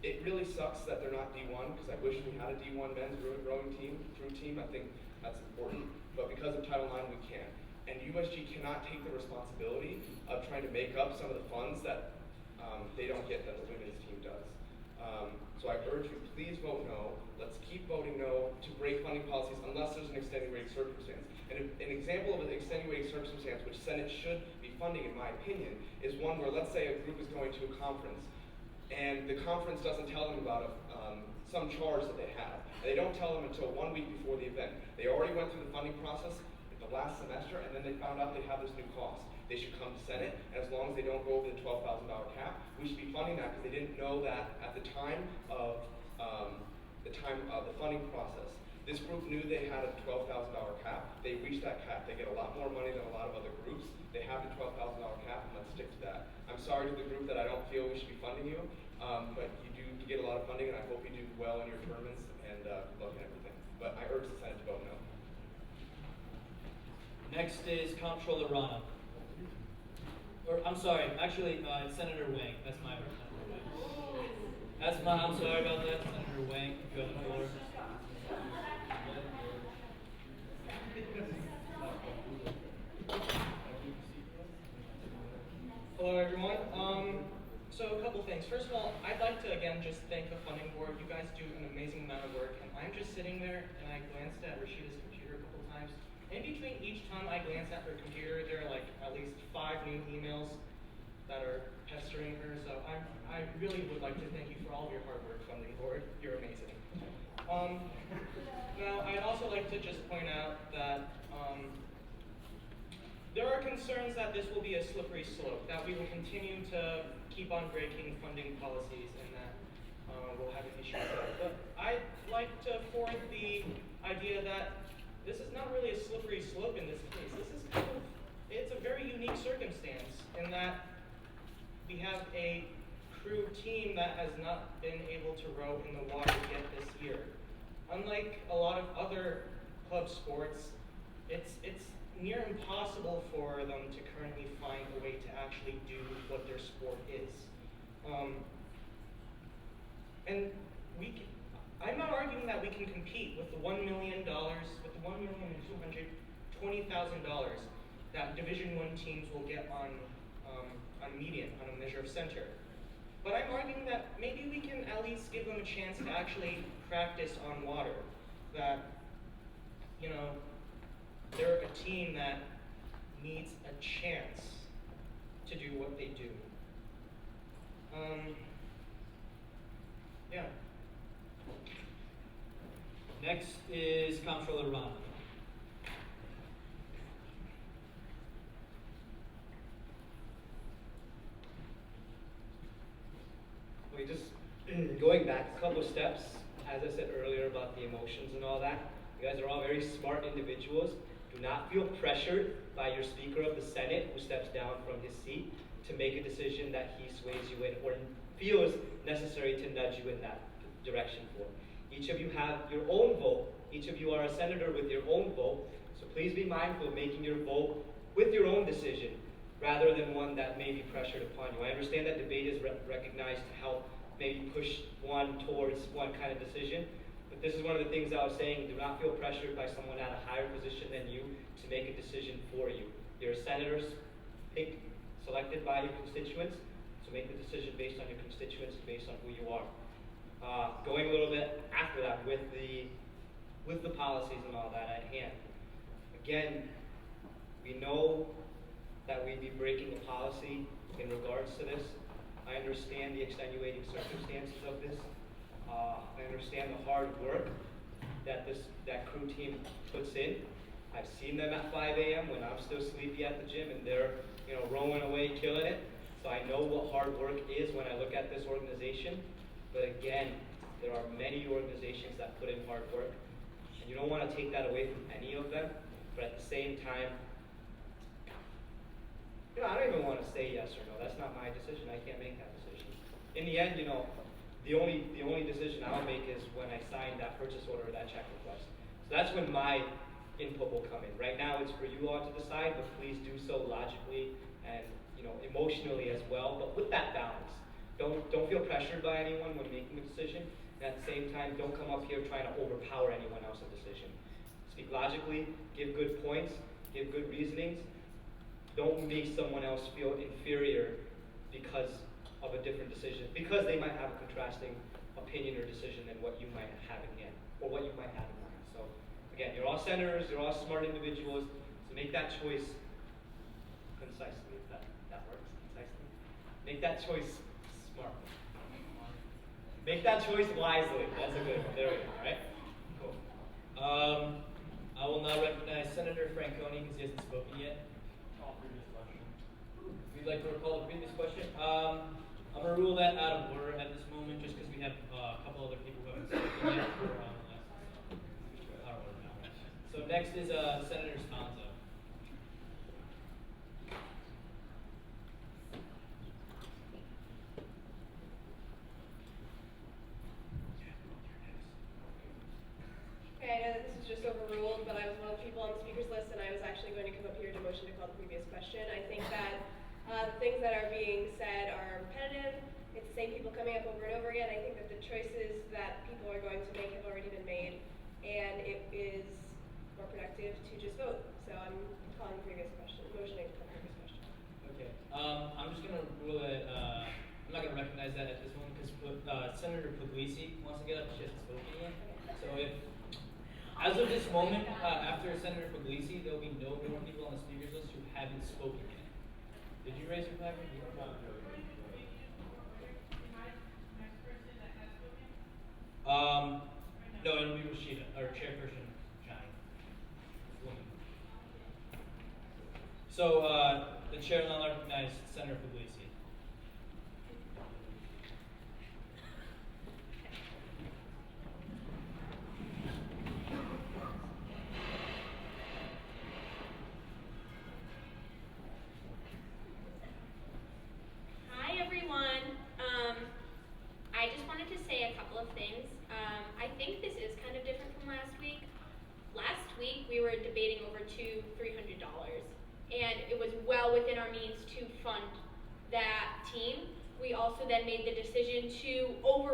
[SPEAKER 11] It really sucks that they're not D1 because I wish we had a D1 men's rowing team. I think that's important. But because of Title IX, we can't. And USG cannot take the responsibility of trying to make up some of the funds that they don't get that the women's team does. So I urge you, please vote no. Let's keep voting no to break funding policies unless there's an extenuating circumstance. And an example of an extenuating circumstance which Senate should be funding, in my opinion, is one where, let's say, a group is going to a conference and the conference doesn't tell them about some charge that they have. And they don't tell them until 1 week before the event. They already went through the funding process the last semester, and then they found out they have this new cost. They should come to Senate, and as long as they don't go over the $12,000 cap, we should be funding that because they didn't know that at the time of the funding process. This group knew they had a $12,000 cap. They reached that cap. They get a lot more money than a lot of other groups. They have the $12,000 cap, and let's stick to that. I'm sorry to the group that I don't feel we should be funding you, but you do get a lot of funding, and I hope you do well in your tournaments and good luck in everything. But I urge the Senate to vote no.
[SPEAKER 19] Next is Comptroller Rana. Or, I'm sorry, actually, it's Senator Wang. That's my I'm sorry about that. Senator Wang, you have the floor.
[SPEAKER 6] Hello, everyone. So a couple things. First of all, I'd like to, again, just thank the funding board. You guys do an amazing amount of work, and I'm just sitting there, and I glanced at Rashida's computer a couple times. In between each time I glance at her computer, there are like at least 5 new emails that are pestering her. So I really would like to thank you for all of your hard work, funding board. You're amazing. Now, I'd also like to just point out that there are concerns that this will be a slippery slope, that we will continue to keep on breaking funding policies, and that we'll have an issue with that. But I'd like to forward the idea that this is not really a slippery slope in this case. This is it's a very unique circumstance in that we have a crew team that has not been able to row in the water yet this year. Unlike a lot of other club sports, it's near impossible for them to currently find a way to actually do what their sport is. And I'm not arguing that we can compete with the $1 million, with the $1,220,000 that Division I teams will get on median, on a measure of center. But I'm arguing that maybe we can at least give them a chance to actually practice on water. That, you know, they're a team that needs a chance to do what they do. Yeah.
[SPEAKER 19] Next is Comptroller Rana.
[SPEAKER 8] Okay, just going back a couple of steps, as I said earlier about the emotions and all that, you guys are all very smart individuals. Do not feel pressured by your Speaker of the Senate, who steps down from his seat, to make a decision that he sways you in or feels necessary to nudge you in that direction for. Each of you have your own vote. Each of you are a senator with your own vote. So please be mindful of making your vote with your own decision rather than one that may be pressured upon you. I understand that debate is recognized to help maybe push one towards one kind of decision. But this is one of the things I was saying. Do not feel pressured by someone at a higher position than you to make a decision for you. You're a senator selected by your constituents, so make the decision based on your constituents, based on who you are. Going a little bit after that with the policies and all that at hand. Again, we know that we'd be breaking a policy in regards to this. I understand the extenuating circumstances of this. I understand the hard work that that crew team puts in. I've seen them at 5 a.m. when I'm still sleepy at the gym and they're rowing away, killing it. So I know what hard work is when I look at this organization, but again, there are many organizations that put in hard work, and you don't want to take that away from any of them, but at the same time, I don't even want to say yes or no. That's not my decision. I can't make that decision. In the end, the only decision I'll make is when I sign that purchase order or that check request. So that's when my input will come in. Right now, it's for you all to decide, but please do so logically and emotionally as well. But with that balance, don't feel pressured by anyone when making a decision. And at the same time, don't come up here trying to overpower anyone else's decision. Speak logically, give good points, give good reasonings. Don't make someone else feel inferior because of a different decision, because they might have a contrasting opinion or decision than what you might have in hand, or what you might have in mind. So again, you're all senators, you're all smart individuals, so make that choice concisely, if that works, concisely. Make that choice smart. Make that choice wisely. That's a good one. There we go, all right? Cool.
[SPEAKER 19] I will now recognize Senator Franconi because he hasn't spoken yet. If you'd like to recall the previous question, I'm going to rule that out of order at this moment just because we have a couple other people who haven't spoken yet. Out of order now. So next is Senator Sponzo.
[SPEAKER 20] Okay, I know that this was just overruled, but I was one of the people on the speaker's list, and I was actually going to come up here to motion to call the previous question. I think that the things that are being said are repetitive. It's the same people coming up over and over again. I think that the choices that people are going to make have already been made, and it is more productive to just vote. So I'm calling the previous question, motioning for the previous question.
[SPEAKER 19] Okay. I'm just going to rule that I'm not going to recognize that at this moment because Senator Puglisi wants to get up. She hasn't spoken yet. So if, as of this moment, after Senator Puglisi, there will be no more people on the speakers list who haven't spoken yet. Did you raise your flag? No, it'll be Rashida, or Chairperson Johnny. So, the chair will now recognize Senator Puglisi.
[SPEAKER 10] Hi everyone. I just wanted to say a couple of things. I think this is kind of different from last week. Last week we were debating over $300, and it was well within our means to fund that team. We also then made the decision to what's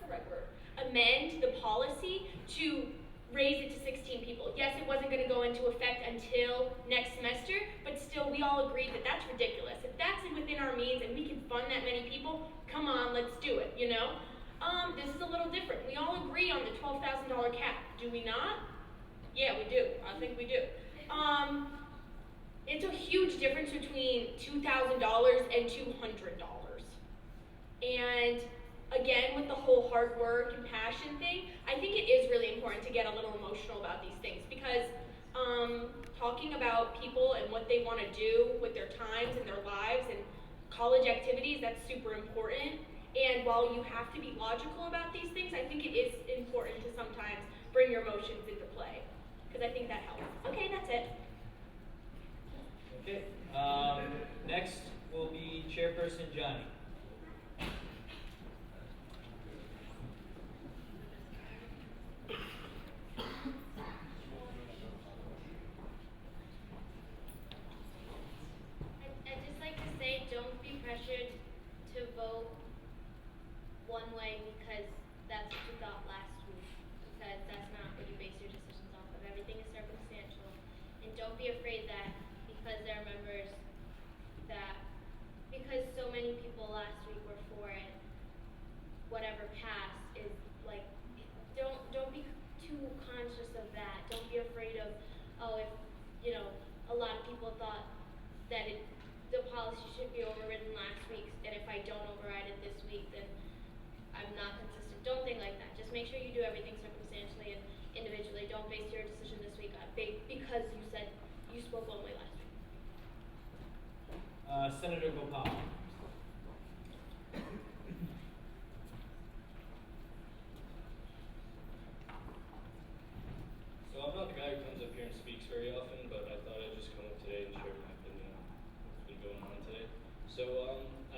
[SPEAKER 10] the right word? Amend the policy to raise it to 16 people. Yes, it wasn't going to go into effect until next semester, but still we all agreed that that's ridiculous. If that's within our means and we can fund that many people, come on, let's do it, This is a little different. We all agree on the $12,000 cap, do we not? Yeah, we do. I think we do. It's a huge difference between $2,000 and $200. And again, with the whole hard work and passion thing, I think it is really important to get a little emotional about these things because talking about people and what they want to do with their times and their lives and college activities, that's super important. And while you have to be logical about these things, I think it is important to sometimes bring your emotions into play because I think that helps. Okay, that's it.
[SPEAKER 19] Okay. Next will be Chairperson Johnny.
[SPEAKER 10] I'd just like to say, don't be pressured to vote one way because that's what you thought last week. Because that's not what you base your decisions off of. Everything is circumstantial. And don't be afraid that because there are members because so many people last week were for it, whatever passed is like, don't be too conscious of that. Don't be afraid of, if, a lot of people thought that the policy should be overridden last week, and if I don't override it this week, then I'm not consistent. Don't think like that. Just make sure you do everything circumstantially and individually. Don't base your decision this week on because you said you spoke one way last week.
[SPEAKER 19] Senator Gopal.
[SPEAKER 9] So I'm not the guy who comes up here and speaks very often, but I thought I'd just come up today and share my opinion on what's been going on today. So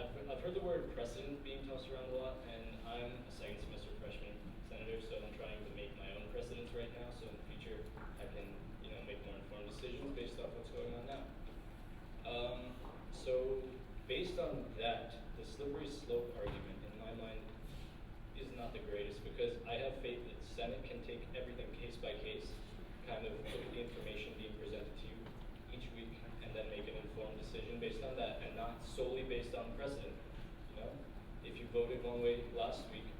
[SPEAKER 9] I've heard the word precedent being tossed around a lot, and I'm a second semester freshman senator, so I'm trying to make my own precedents right now, so in the future I can, make more informed decisions based off what's going on now. So based on that, the slippery slope argument in my mind is not the greatest, because I have faith that the Senate can take everything case by case, kind of look at the information being presented to you each week, and then make an informed decision based on that, and not solely based on precedent. If you voted one way last week,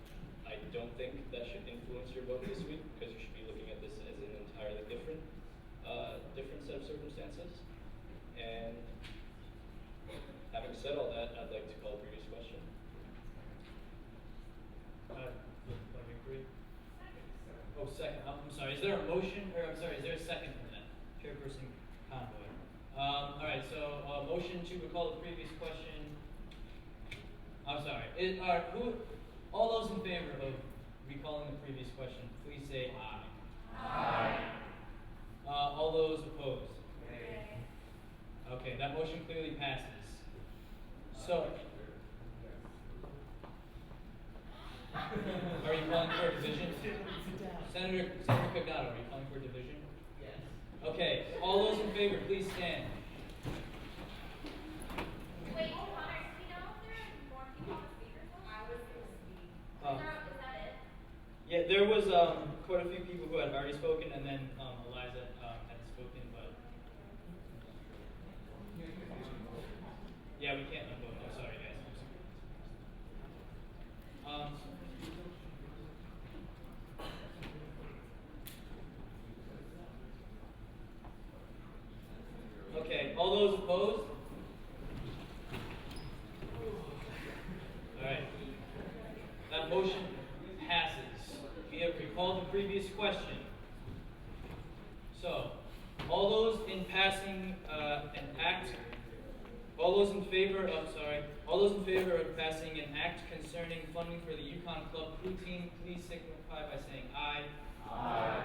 [SPEAKER 9] I don't think that should influence your vote this week, because you should be looking at this as an entirely different set of circumstances. And having said all that, I'd like to call the previous question.
[SPEAKER 19] Oh, second. I'm sorry. Is there a motion, or is there a second for that? Chairperson Convoy. All right. So, motion to recall the previous question. I'm sorry. All those in favor of recalling the previous question, please say aye. Aye. All those opposed? Nay. Okay, that motion clearly passes. So, are you calling for a division? Senator Cagado, are you calling for a division? Yes. Okay, all those in favor, please stand.
[SPEAKER 3] Wait, Connor, do we know if there are more people on the speakerphone? I was going to speak. Is that it?
[SPEAKER 19] Yeah, there was quite a few people who had already spoken, and then Eliza had spoken, but yeah, we can't unvote. I'm sorry, guys. Okay, all those opposed? All right. That motion passes. We have recalled the previous question. So, all those in passing an act, all those in favor of passing an act concerning funding for the Yukon Club crew team, please signify by saying aye. Aye.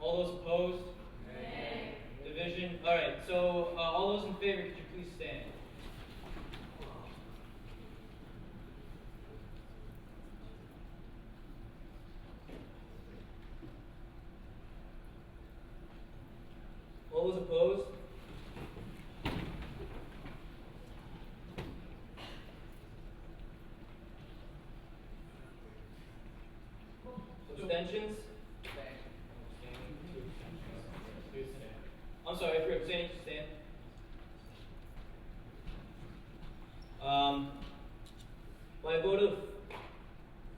[SPEAKER 19] All those opposed? Nay. Division? All right, so all those in favor, could you please stand? All those opposed? Abstentions? I'm sorry, if you're abstaining, stand. By a vote of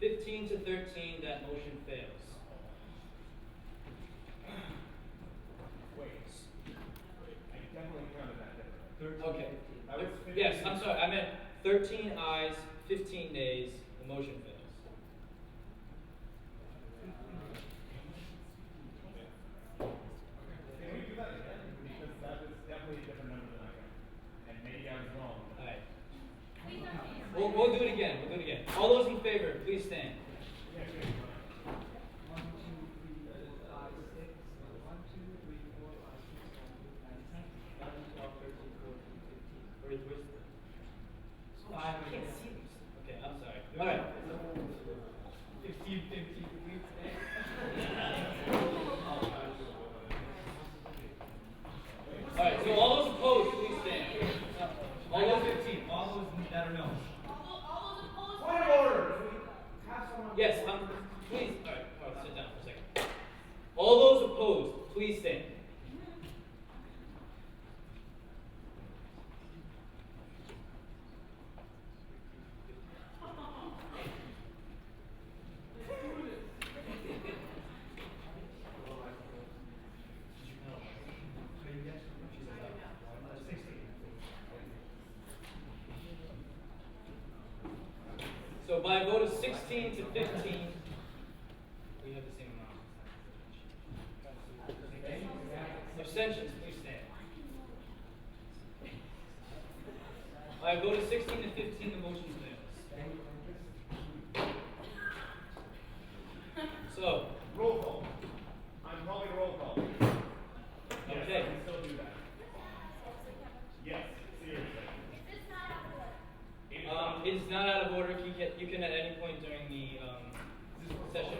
[SPEAKER 19] 15 to 13, that motion fails.
[SPEAKER 7] Wait, I definitely counted that different.
[SPEAKER 19] Okay. Yes, I'm sorry. I meant 13 ayes, 15 nays. The motion fails.
[SPEAKER 7] Can we do that again? Because that was definitely a different number than I got. And maybe I was wrong.
[SPEAKER 19] All right. We'll do it again. All those in favor, please stand.
[SPEAKER 7] Yeah, okay.
[SPEAKER 4] 1, 2, 3, 4, 5, 6. 1, 2, 3, 4, 5, 6, 7, 8, 9, 10, 11, 12, 13, 14, 15.
[SPEAKER 19] Where's
[SPEAKER 4] 5
[SPEAKER 19] I can't see them. Okay, I'm sorry. All right.
[SPEAKER 4] 15, 15.
[SPEAKER 19] All right. So all those opposed, please stand.
[SPEAKER 4] All those 15. All those that are no.
[SPEAKER 15] All those opposed?
[SPEAKER 7] Point of order. Have someone.
[SPEAKER 19] Yes. Please. All right. Sit down for a second. All those opposed, please stand. So by a vote of 16 to 15, we have the same amount. Abstentions, please stand. All By a vote of 16 to 15, the motion fails. So,
[SPEAKER 1] Roll call. I'm calling a roll call. Yes,
[SPEAKER 19] okay.
[SPEAKER 1] I can still do that. Yes, seriously.
[SPEAKER 19] It is not out of order. You can at any point during the session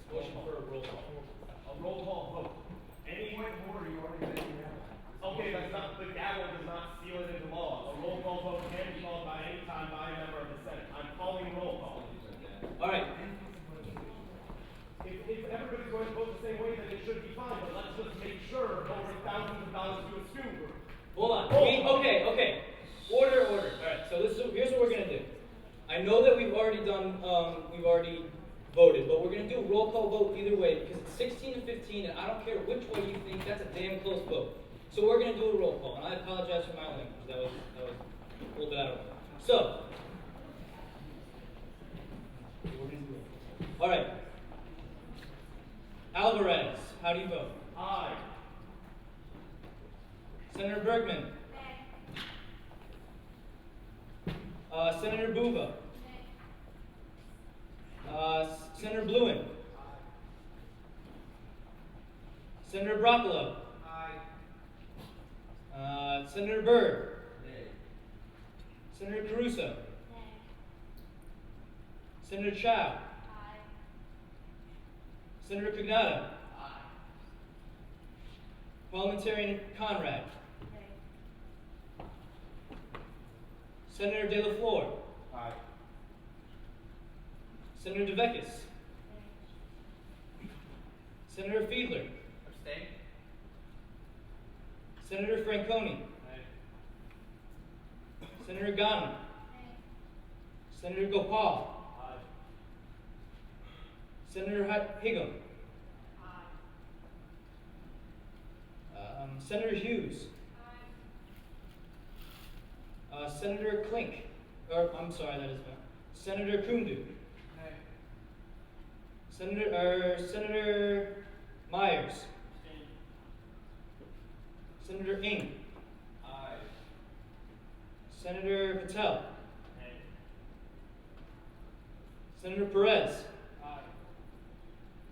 [SPEAKER 19] motion for a roll call.
[SPEAKER 1] A roll call vote. Any point of order you already mentioned that. Okay, that's not, the gavel does not seal it into law. A roll call vote can be called by any time by a member of the Senate. I'm calling roll call.
[SPEAKER 19] All right.
[SPEAKER 1] If everybody's going to vote the same way, then it should be fine, but let's just make sure over thousands of dollars to a student group.
[SPEAKER 19] Hold on. Okay. Order. All right. So here's what we're gonna do. I know that we've already voted, but we're gonna do a roll call vote either way because it's 16 to 15, and I don't care which way you think. That's a damn close vote. So we're gonna do a roll call, and I apologize for my language. That was a little bit out of order. So we're gonna do it. All right. Alvarez, how do you vote?
[SPEAKER 1] Aye.
[SPEAKER 19] Senator Bergman. Senator Buva. Senator Bluen. Senator Broccolo. Senator Byrd. Senator Caruso. Senator Chow. Senator Pignata. Parliamentarian Conrad. Senator De La Flor.
[SPEAKER 1] Aye.
[SPEAKER 19] Senator DeVecchis. Senator Fiedler.
[SPEAKER 16] Abstain?
[SPEAKER 19] Senator Franconi. Senator Ghana. Senator Gopal. Senator Higgham. Senator Hughes. Senator Klink. I'm sorry, that is not. Senator Kundu. Senator Myers. Senator Ng. Senator Patel. Senator Perez.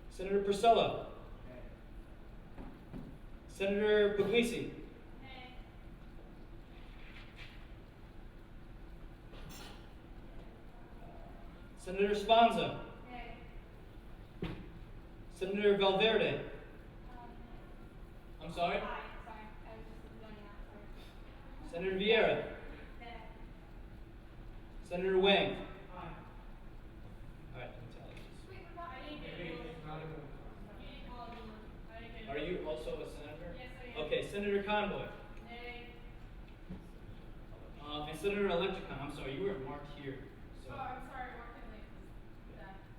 [SPEAKER 19] Senator Purcell. Senator Puglisi. Senator Sponza. Senator Valverde. I'm sorry? Senator Vieira. Senator Wang. All right, are you also a senator?
[SPEAKER 15] Yes, I am.
[SPEAKER 19] Okay, Senator Convoy.
[SPEAKER 15] Nay.
[SPEAKER 19] And Senator Electricon. I'm sorry, you weren't marked here. So.
[SPEAKER 15] Oh, I'm sorry, working late.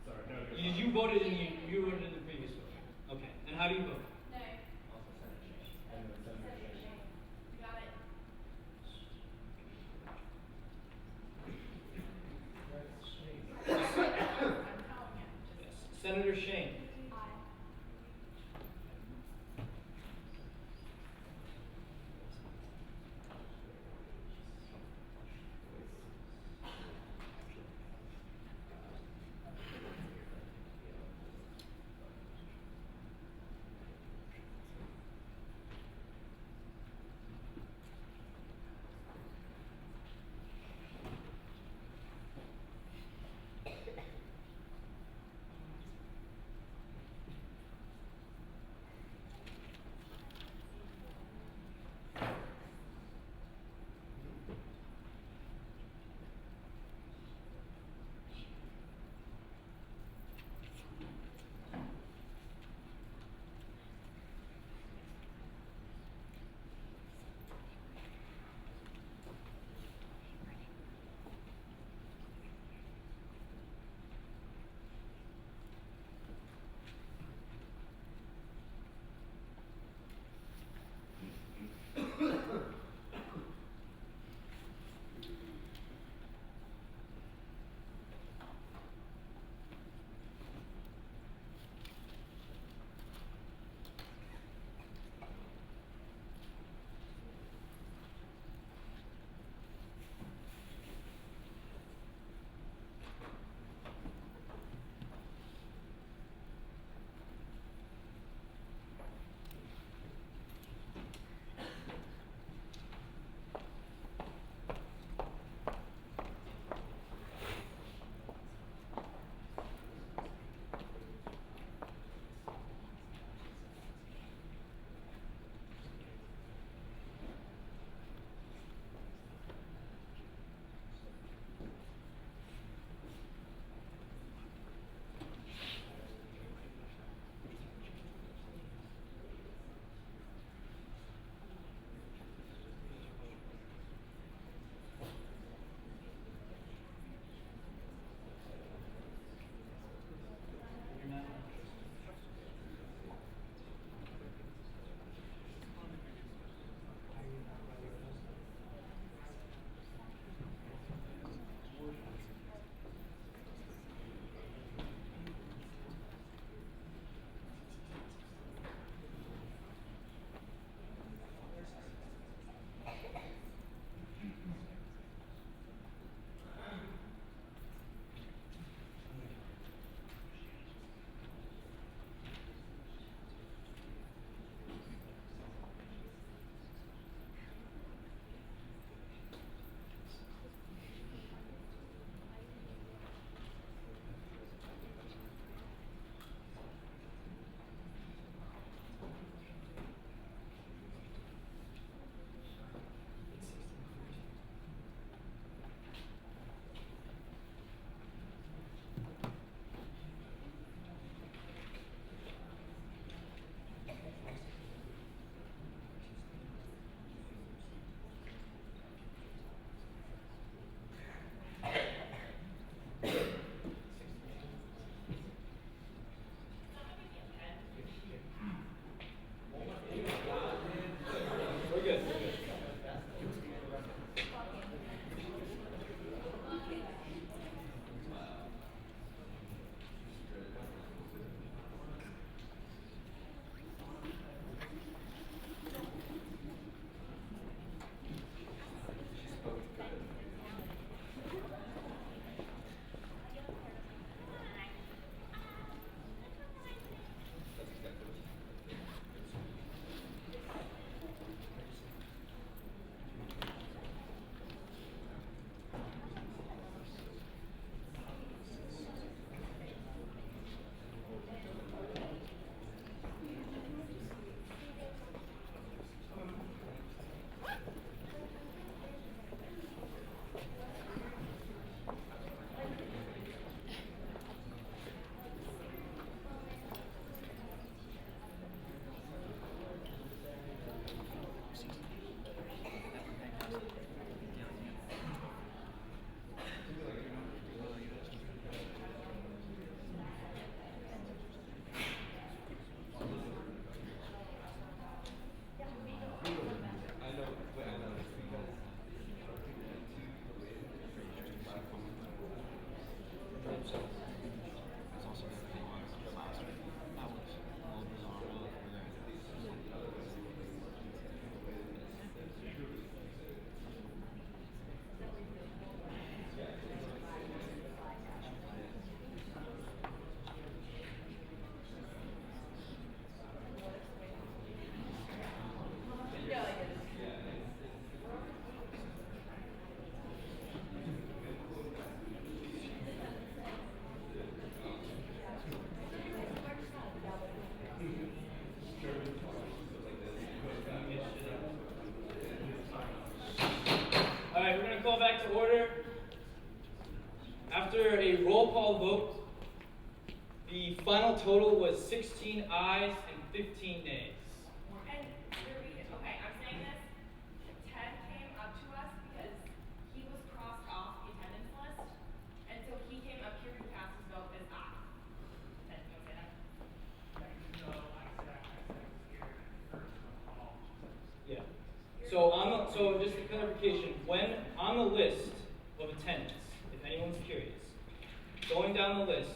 [SPEAKER 1] Sorry, no.
[SPEAKER 19] You voted in the previous vote. Okay, and how do you vote?
[SPEAKER 15] Nay. Got it.
[SPEAKER 19] Yes. Senator Shane. order. After a roll call vote, the final total was 16 ayes and 15 nays.
[SPEAKER 3] And the reason, okay, I'm saying this, Ted came up to us because he was crossed off the attendance list, and so he came up here to cast his vote as aye. Ted, you want to say that?
[SPEAKER 19] Yeah. So just a clarification, when on the list of attendance, if anyone's curious, going down the list,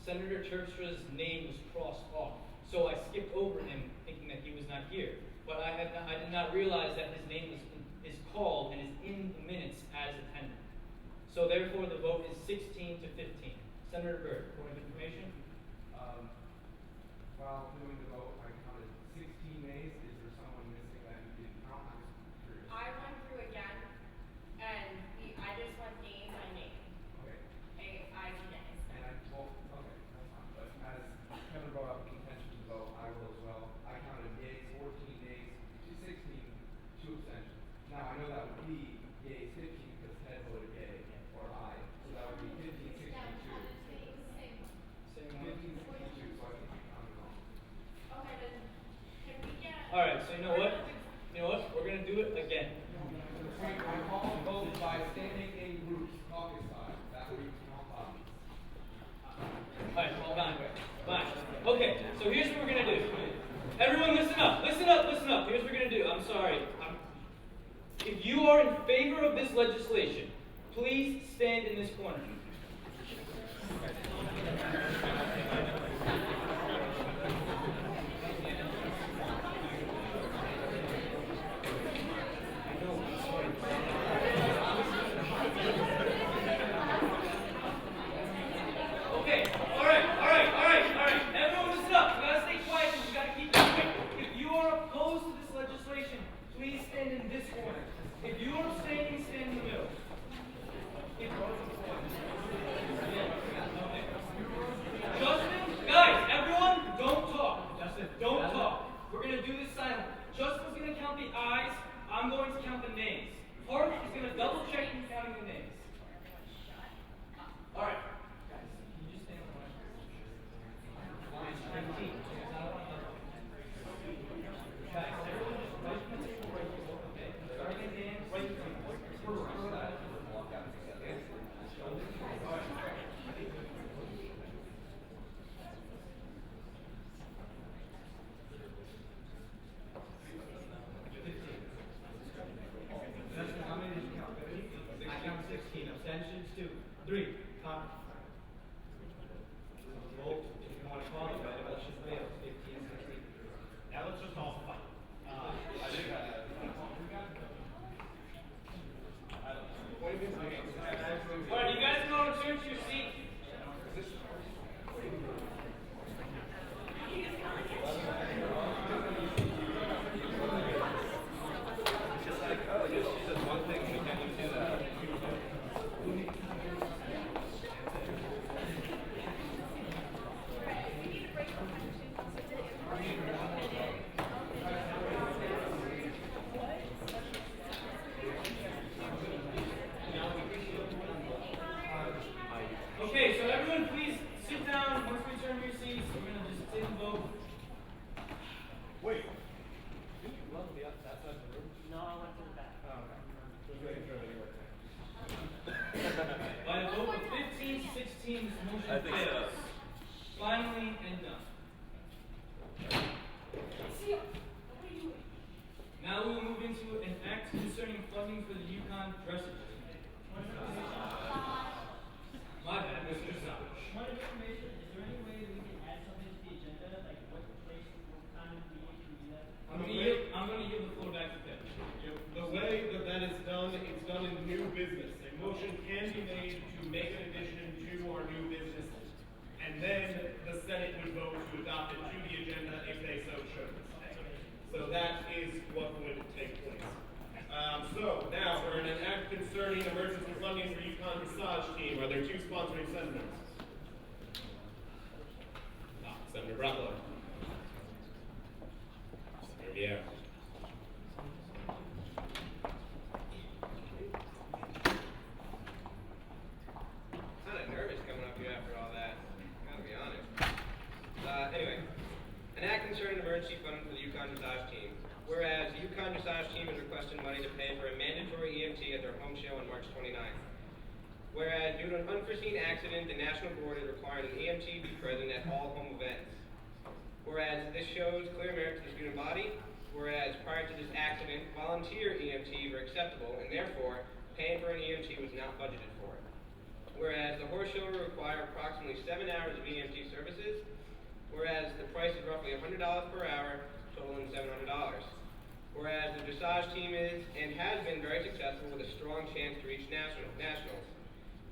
[SPEAKER 19] Senator Terpstra's name was crossed off. So I skipped over him thinking that he was not here. But I did not realize that his name is called and is in the minutes as attendant. So therefore the vote is 16 to 15. Senator Byrd, point of information.
[SPEAKER 5] While doing the vote, I counted 16 nays. Is there someone missing that you didn't count? I'm just curious.
[SPEAKER 3] I went through again, and I just went name by name.
[SPEAKER 5] Okay.
[SPEAKER 3] Ayes and nays.
[SPEAKER 5] And okay, that's fine. But as Kevin brought up intention to vote, I will as well. I counted yays, 14 nays, 16, 2 abstentions. Now I know that would be yays 15 because Ted voted yay or aye. So that would be 15, 16, 2. 15, 62, so I think we counted wrong.
[SPEAKER 3] Okay, then can we get?
[SPEAKER 19] All right, so you know what? We're going to do it again.
[SPEAKER 5] I call the vote by standing in groups, caucus style. That way you can all copies.
[SPEAKER 19] All right, fine. Okay, so here's what we're going to do. Everyone listen up. Here's what we're going to do. I'm sorry. If you are in favor of this legislation, please stand in this corner. Okay, all right. Everyone listen up. You gotta stay quiet and you gotta keep it quick. If you are opposed to this legislation, please stand in this corner. If you are abstaining, stand in the middle. Justin, guys, everyone, don't talk. Don't talk. We're gonna do this silently. Justin's gonna count the ayes. I'm going to count the nays. Parth is gonna double check who's counting the nays. All right. Guys, can you just stand on line 19. Guys, everyone just right from the table right here, okay? Starting at Dan, right from the table. All right. Justin, how many did you count? 15? I count 16. Abstentions, 2. 3. Tom. Vote, if you want to call it, but it should fail. 15, 16.
[SPEAKER 1] Now let's just all fight.
[SPEAKER 19] All right, you guys can return to your seat. Okay, so everyone please sit down. Once we return to your seats, we're going to just sit and vote.
[SPEAKER 1] Wait.
[SPEAKER 14] No, I went to the back.
[SPEAKER 19] By a vote of 15, 16, this motion fails. Finally and done. Now we will move into an act concerning funding for the Yukon dressage. My bad, Mr. Savage.
[SPEAKER 4] Point of information, is there any way that we can add something to the agenda, like what place, what time of meeting can we do that?
[SPEAKER 19] I'm going to yield the floor back to Kevin.
[SPEAKER 1] The way that is done, it's done in new business. A motion can be made to make an addition to our new business, and then the Senate would vote to adopt it to the agenda if they so chose. So that is what would take place. So now we're in an act concerning emergency funding for UConn massage team. Are there 2 sponsoring senators? Senator Brotlow. Senator Vieira.
[SPEAKER 2] UConn dressage team is requesting money to pay for a mandatory EMT at their home show on March 29th. Whereas due to an unforeseen accident, the national board is requiring an EMT be present at all home events. Whereas this shows clear merit to the student body, whereas prior to this accident, volunteer EMTs were acceptable, and therefore, paying for an EMT was not budgeted for. Whereas the horse show will require approximately 7 hours of EMT services, whereas the price is roughly $100 per hour, totaling $700. Whereas the dressage team is and has been very successful with a strong chance to reach nationals.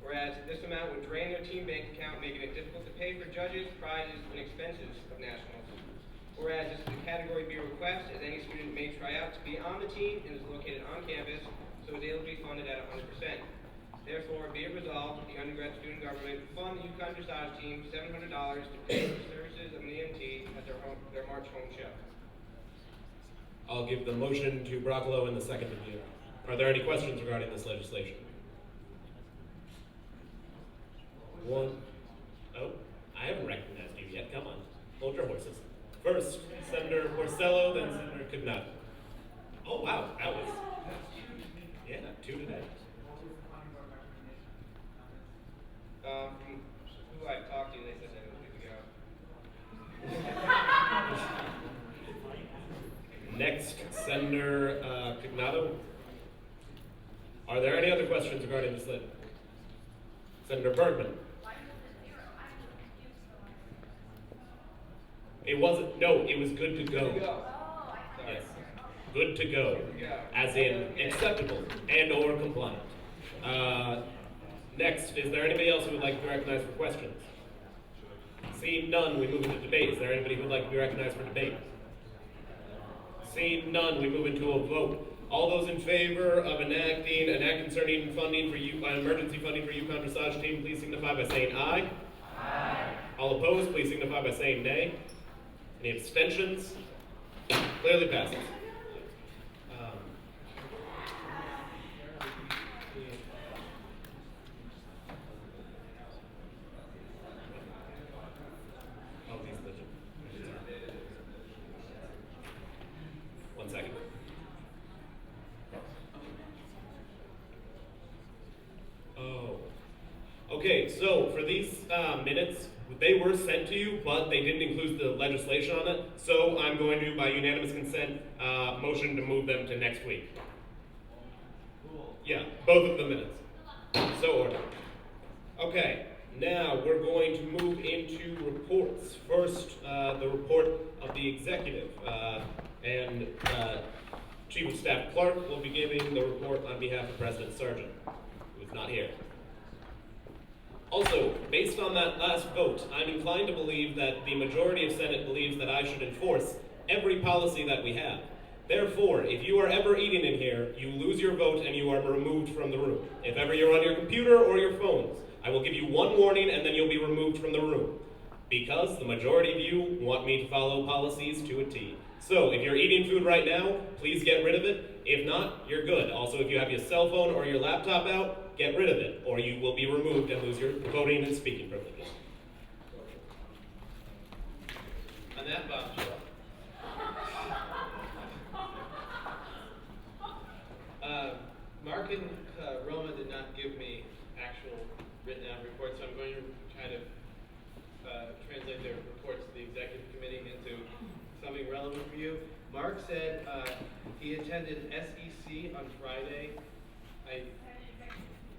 [SPEAKER 2] Whereas this amount would drain their team bank account, making it difficult to pay for judges, prizes, and expenses of nationals. Whereas this is a Category B request, as any student may try out to be on the team and is located on campus, so is able to be funded at 100%. Therefore, be it resolved that the undergrad student government fund the UConn dressage team $700 to pay for the services of an EMT at their March home show.
[SPEAKER 1] I'll give the motion to Broccolo and the second to Vieira. Are there any questions regarding this legislation? One. Oh, I haven't recognized you yet. Come on. Hold your horses. First, Senator Porcello, then Senator Cognato. Oh, wow. That was... Yeah, 2 today.
[SPEAKER 2] Who I talked to, they said they were good to go.
[SPEAKER 1] Next, Senator Cognato. Are there any other questions regarding this legislation? Senator Bergman. It wasn't, no, it was good to go. Yes. Good to go. As in acceptable and or compliant. Next, is there anybody else who would like to be recognized for questions? Seeing none, we move into debate. Is there anybody who would like to be recognized for debate? Seeing none, we move into a vote. All those in favor of enacting an act concerning funding for emergency funding for UConn dressage team, please signify by saying aye. Aye. All opposed, please signify by saying nay. Any abstentions? Clearly passes. One second. Oh. Okay, so for these minutes, they were sent to you, but they didn't include the legislation on it. So I'm going to, by unanimous consent, motion to move them to next week. Cool. Yeah, both of the minutes. So ordered. Okay, now we're going to move into reports. First, the report of the executive and Chief of Staff Clark will be giving the report on behalf of President Sargent, who is not here. Also, based on that last vote, I'm inclined to believe that the majority of Senate believes that I should enforce every policy that we have. Therefore, if you are ever eating in here, you lose your vote and you are removed from the room. If ever you're on your computer or your phones, I will give you one warning and then you'll be removed from the room. Because the majority of you want me to follow policies to a T. So, if you're eating food right now, please get rid of it. If not, you're good. Also, if you have your cell phone or your laptop out, get rid of it, or you will be removed and lose your voting and speaking privileges.
[SPEAKER 2] On that bombshell. Mark and Roma did not give me actual written out reports, so I'm going to kind of translate their reports to the executive committee into something relevant for you. Mark said he attended SEC on Friday.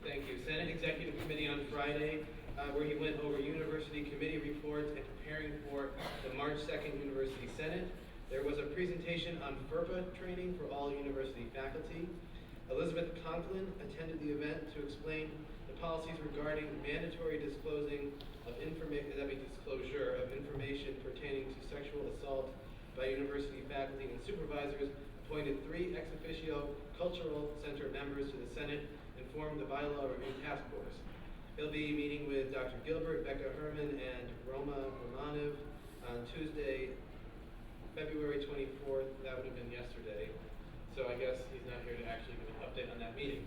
[SPEAKER 2] Thank you. Senate Executive Committee on Friday, where he went over university committee reports and preparing for the March 2nd University Senate. There was a presentation on FERPA training for all university faculty. Elizabeth Conklin attended the event to explain the policies regarding mandatory disclosure of information pertaining to sexual assault by university faculty and supervisors, appointed 3 ex officio cultural center members to the Senate, and formed the bylaw review task force. He'll be meeting with Dr. Gilbert, Becca Herman, and Roma Romanov on Tuesday, February 24th. That would have been yesterday. So I guess he's not here to actually give an update on that meeting.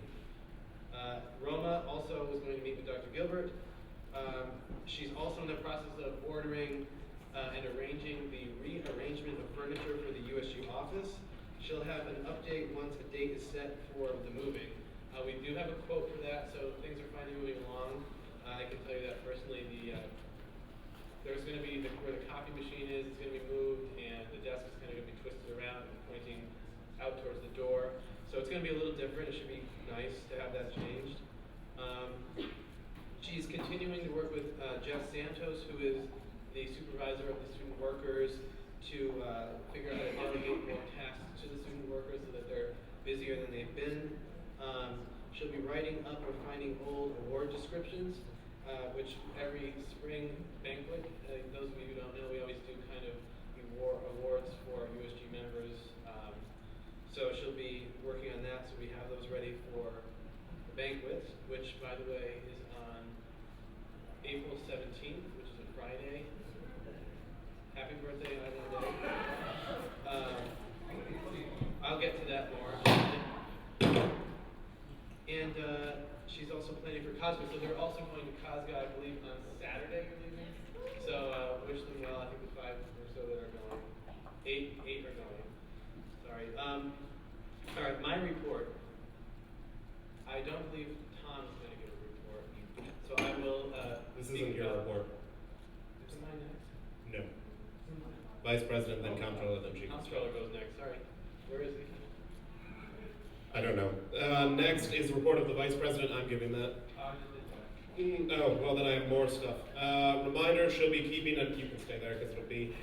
[SPEAKER 2] Roma also was going to meet with Dr. Gilbert. She's also in the process of ordering and arranging the rearrangement of furniture for the USG office.
[SPEAKER 1] She'll have an update once a date is set for the moving. We do have a quote for that, so things are finally moving along. I can tell you that personally. There's going to be where the copy machine is. It's going to be moved, and the desk is kind of going to be twisted around and pointing out towards the door. So it's going to be a little different. It should be nice to have that changed. She's continuing to work with Jeff Santos, who is the supervisor of the student workers, to figure out how to delegate more tasks to the student workers so that they're busier than they've been. She'll be writing up or finding old award descriptions, which every spring banquet, those of you who don't know, we always do kind of awards for USG members. So she'll be working on that, so we have those ready for the banquet, which, by the way, is on April 17th, which is a Friday. Happy birthday, Island Day. I'll get to that more. And she's also planning for Cosby. So they're also going to Cosga, I believe, on Saturday, you're leaving. So wish them well. I think the 5 or so that are going. 8 are going. Sorry. All right, my report. I don't believe Tom's going to give a report. So I will.
[SPEAKER 21] This isn't your report.
[SPEAKER 1] Is it mine next?
[SPEAKER 21] No. Vice President, then Comptroller, then Chief.
[SPEAKER 1] Comptroller goes next. Sorry. Where is he?
[SPEAKER 21] I don't know. Next is the report of the Vice President. I'm giving that. Oh, well, then I have more stuff. Reminder, she'll be keeping you can stay there because it'll be,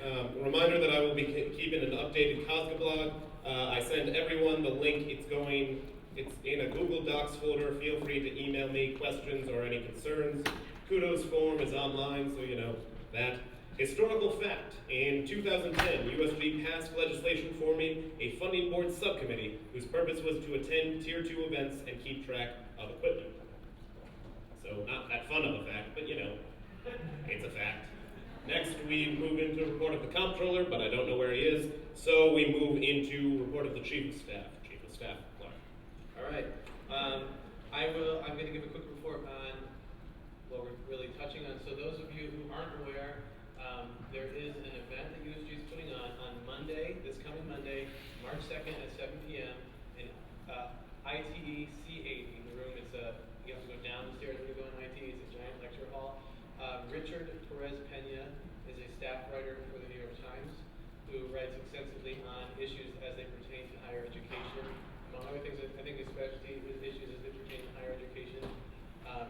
[SPEAKER 21] reminder that I will be keeping an updated Cosga blog. I send everyone the link. It's in a Google Docs folder. Feel free to email me questions or any concerns. Kudos form is online, so you know that. Historical fact, in 2010, USG passed legislation forming a funding board subcommittee whose purpose was to attend Tier 2 events and keep track of equipment. So not that fun of a fact, but you know, it's a fact. Next, we move into report of the Comptroller, but I don't know where he is. So we move into report of the Chief of Staff. Chief of Staff, Clark.
[SPEAKER 1] All right. I'm going to give a quick report on what we're really touching on. So those of you who aren't aware, there is an event that USG is putting on Monday, this coming Monday, March 2nd at 7 p.m. in ITE C80. The room is you have to go down the stairs when you go in ITE. It's a giant lecture hall. Richard Perez Pena is a staff writer for the New York Times who writes extensively on issues as they pertain to higher education. Among other things, I think especially with issues as they pertain to higher education.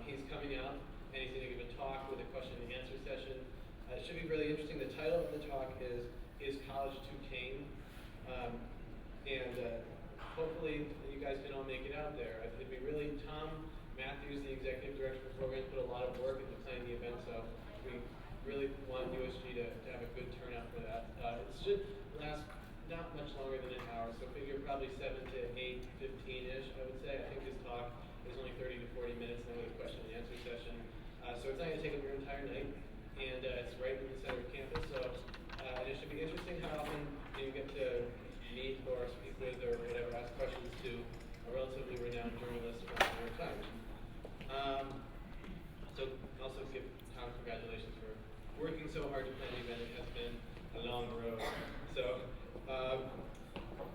[SPEAKER 1] He's coming out and he's going to give a talk with a question and answer session. It should be really interesting. The title of the talk is College to Cane? Hopefully you guys can all make it out there. It'd be really, Tom Matthews, the executive director of the program, put a lot of work into planning the event, so we really want USG to have a good turnout for that. It should last not much longer than an hour, so figure probably 7 to 8:15-ish, I would say. I think this talk is only 30 to 40 minutes, then with a question and answer session. So it's not going to take up your entire night. And it's right in the center of campus, so it should be interesting how often you get to meet or speak with or whatever, ask questions to a relatively renowned journalist from the New York Times. So also give Tom congratulations for working so hard to plan the event. It has been a long road. So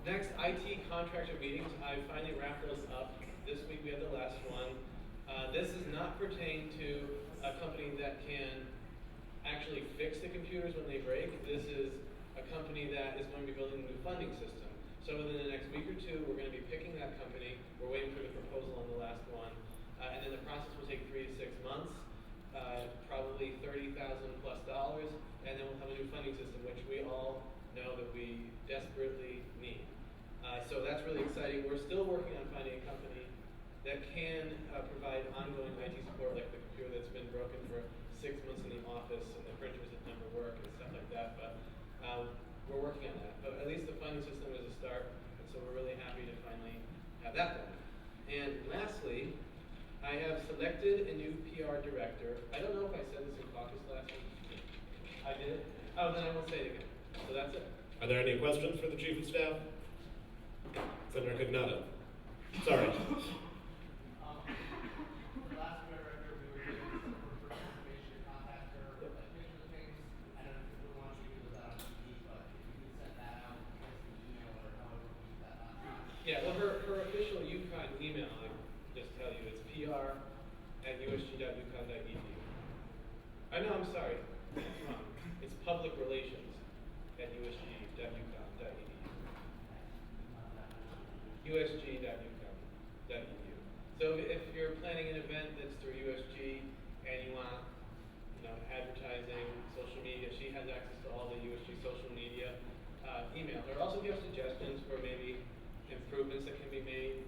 [SPEAKER 1] next, IT contractor meetings. I finally wrapped those up. This week we had the last one. This does not pertain to a company that can actually fix the computers when they break. This is a company that is going to be building a new funding system. So within the next week or two, we're going to be picking that company. We're waiting for the proposal on the last one. And then the process will take 3 to 6 months, probably $30,000 plus, and then we'll have a new funding system, which we all know that we desperately need. So that's really exciting. We're still working on finding a company that can provide ongoing IT support, like the computer that's been broken for 6 months in the office and the printers that never work and stuff like that, but we're working on that. But at least the funding system is a start, and so we're really happy to finally have that done. And lastly, I have selected a new PR director. I don't know if I said this in caucus last week. I did? Oh, then I won't say it again. So that's it.
[SPEAKER 21] Are there any questions for the Chief of Staff? Senator Cognado. Sorry.
[SPEAKER 1] email, I'll just tell you it's pr@usg.ucon.edu. No, I'm sorry, that's wrong. It's public relations at usg.ucon.edu. usg.ucon.edu. So if you're planning an event that's through USG and you want, advertising, social media, she has access to all the USG social media. Email her. Also give suggestions for maybe improvements that can be made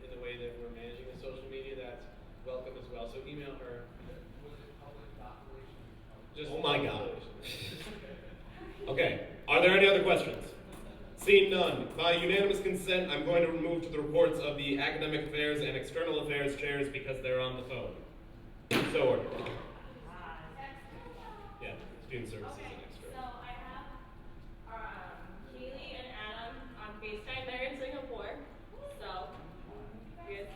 [SPEAKER 1] in the way that we're managing the social media. That's welcome as well. So email her.
[SPEAKER 5] Was it public relations?
[SPEAKER 1] Just
[SPEAKER 21] Oh my God.
[SPEAKER 1] relations. Okay. Are there any other questions? Seeing none, by unanimous consent, I'm going to remove to the reports of the academic affairs and external affairs chairs because they're on the phone. So ordered. Yeah, student services and external.
[SPEAKER 10] So I have Kaylee and Adam on FaceTime. They're in Singapore. So you guys.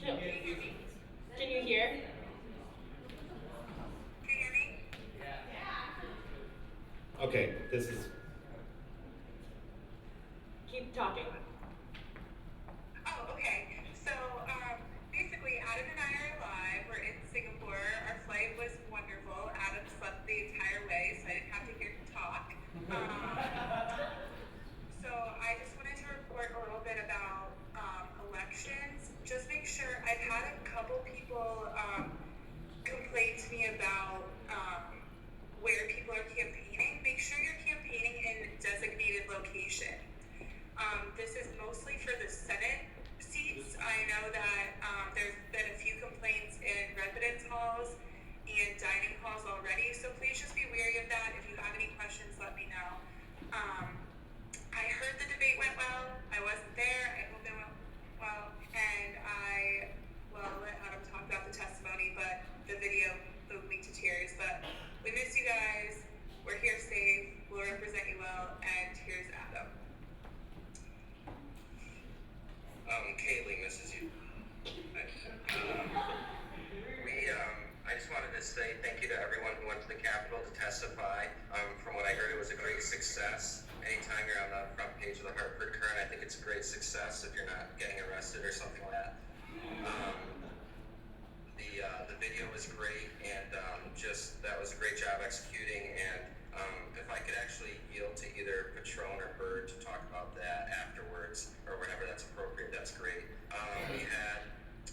[SPEAKER 10] Okay. Can you hear?
[SPEAKER 21] Okay, this is.
[SPEAKER 10] Keep talking.
[SPEAKER 13] Oh, okay. So, basically, Adam and I are live. We're in Singapore. Our flight was wonderful. Adam slept the entire way, so I didn't have to hear him talk. So, I just wanted to report a little bit about elections. Just make sure, I've had a couple people complain to me about where people are campaigning. Make sure you're campaigning in designated location. This is mostly for the Senate seats. I know that there's been a few complaints in residence halls and dining halls already, so please just be wary of that. If you have any questions, let me know. I heard the debate went well. I wasn't there. I hope it went well. And I'll let Adam talk about the testimony, but the video moved me to tears. But we miss you guys. We're here safe. We'll represent you well. And here's Adam.
[SPEAKER 22] Kaylee misses you. I just wanted to say thank you to everyone who went to the Capitol to testify. From what I heard, it was a great success. Anytime you're on the front page of the Hartford Current, I think it's a great success if you're not getting arrested or something like that. The video was great, and that was a great job executing. And if I could actually yield to either Patron or Bird to talk about that afterwards, or whenever that's appropriate, that's great. We had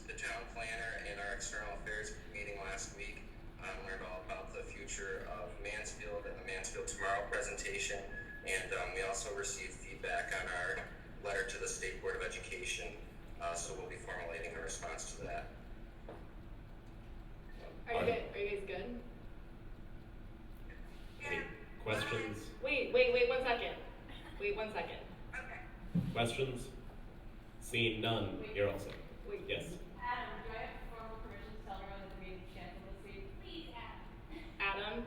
[SPEAKER 22] the town planner in our external affairs meeting last week. Learned all about the future of Mansfield and the Mansfield Tomorrow presentation. And we also received feedback on our letter to the State Board of Education. So we'll be formulating a response to that.
[SPEAKER 10] Are you guys good?
[SPEAKER 21] Any questions?
[SPEAKER 10] Wait 1 second. Wait 1 second.
[SPEAKER 21] Questions? Seeing none, you're all set. Yes.
[SPEAKER 3] Adam, do I have formal permission to tell everyone that the meeting's canceled this week? Please,
[SPEAKER 10] Adam.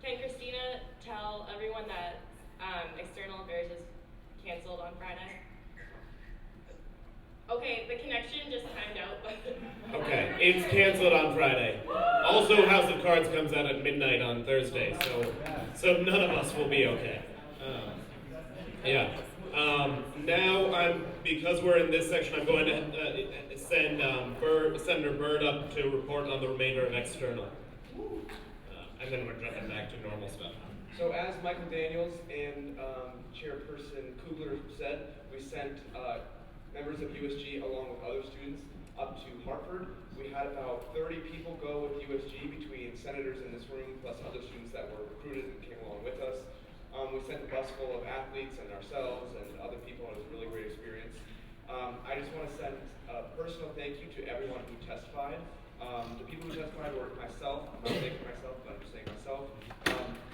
[SPEAKER 10] Can Christina tell everyone that external affairs is canceled on Friday? Okay, the connection just timed out.
[SPEAKER 21] Okay, it's canceled on Friday. Also, House of Cards comes out at midnight on Thursday, so none of us will be okay. Now because we're in this section, I'm going to send Senator Byrd up to report on the remainder of external. And then we're jumping back to normal stuff.
[SPEAKER 11] So as Michael Daniels and Chairperson Kugler said, we sent members of USG along with other students up to Hartford. We had about 30 people go with USG between senators in this room plus other students that were recruited and came along with us. We sent a bus full of athletes and ourselves and other people, and it was a really great experience. I just want to send a personal thank you to everyone who testified. The people who testified were myself, I'm not saying myself, but I'm just saying myself,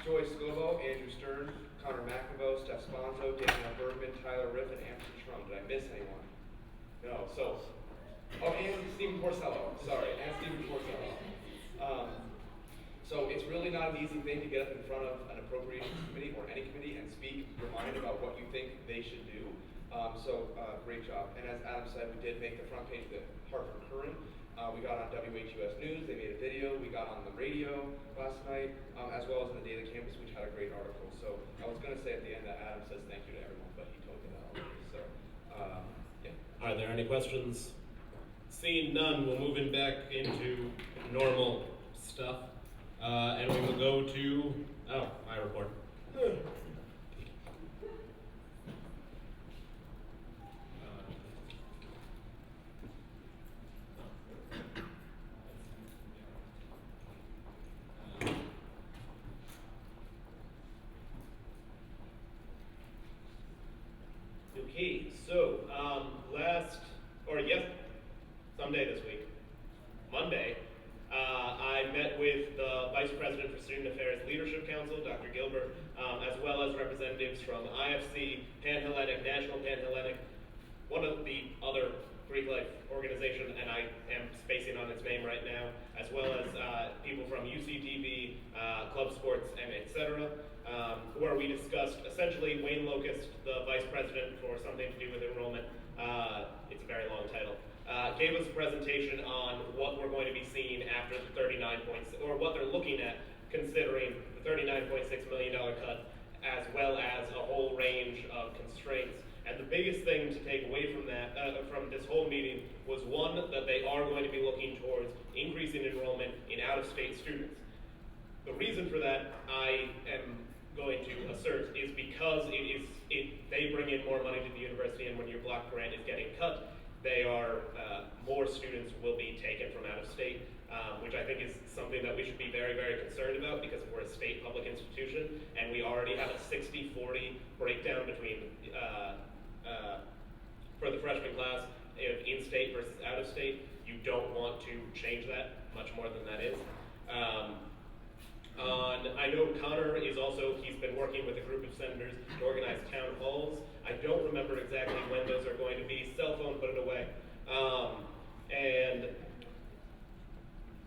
[SPEAKER 11] Joy Scobo, Andrew Stern, Connor McNamara, Steph Sponzo, Danielle Bergman, Tyler Riff, and Anthony Trump. Did I miss anyone? No, and Stephen Porcello, sorry, and Stephen Porcello. So it's really not an easy thing to get up in front of an appropriations committee or any committee and speak your mind about what you think they should do. Great job. And as Adam said, we did make the front page of the Hartford Current. We got on WHUS News, they made a video, we got got on the radio last night, as well as in the Daily Campus, which had a great article. So I was going to say at the end that Adam says thank you to everyone, but he told me that already. So, yeah.
[SPEAKER 21] Are there any questions? Seeing none, we'll move in back into normal stuff. And we will go to, my report. Okay, so someday this week, Monday, I met with the Vice President for Student Affairs Leadership Council, Dr. Gilbert, as well as representatives from IFC, Pan-Hellenic, National Pan-Hellenic, one of the other Greek life organization, and I am spacing on its name right now, as well as people from UCTV, club sports, and etc., where we discussed essentially Wayne Locust, the Vice President for something to do with enrollment, it's a very long title, gave us a presentation on what we're going to be seeing after the 39 points, or what they're looking at considering the $39.6 million cut, as well as a whole range of constraints. And the biggest thing to take away from that, from this whole meeting, was one, that they are going to be looking towards increasing enrollment in out-of-state students. The reason for that, I am going to assert, is because they bring in more money to the university, and when your block grant is getting cut, more students will be taken from out of state, which I think is something that we should be very, very concerned about, because we're a state public institution, and we already have a 60-40 breakdown between, for the freshman class, in-state versus out of state. You don't want to change that much more than that is. I know Connor is also, he's been working with a group of senators to organize town halls. I don't remember exactly when those are going to be. Cell phone, put it away.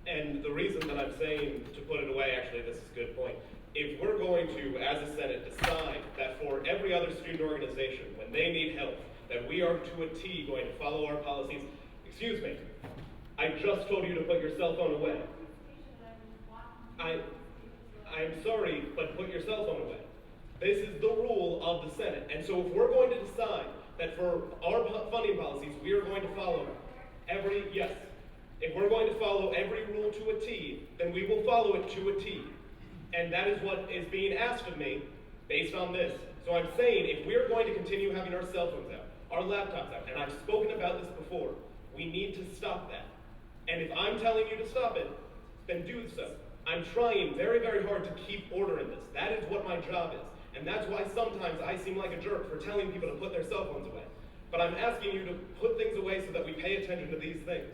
[SPEAKER 21] And the reason that I'm saying to put it away, actually, this is a good point. If we're going to, as a Senate, decide that for every other student organization, when they need help, that we are to a T going to follow our policies, excuse me, I just told you to put your cell phone away. I'm sorry, but put your cell phone away. This is the rule of the Senate. And so if we're going to decide that for our funding policies, we are going to follow if we're going to follow every rule to a T, then we will follow it to a T. And that is what is being asked of me based on this. So I'm saying, if we're going to continue having our cell phones out, our laptops out, and I've spoken about this before, we need to stop that. And if I'm telling you to stop it, then do so. I'm trying very, very hard to keep order in this. That is what my job is. And that's why sometimes I seem like a jerk for telling people to put their cell phones away. But I'm asking you to put things away so that we pay attention to these things.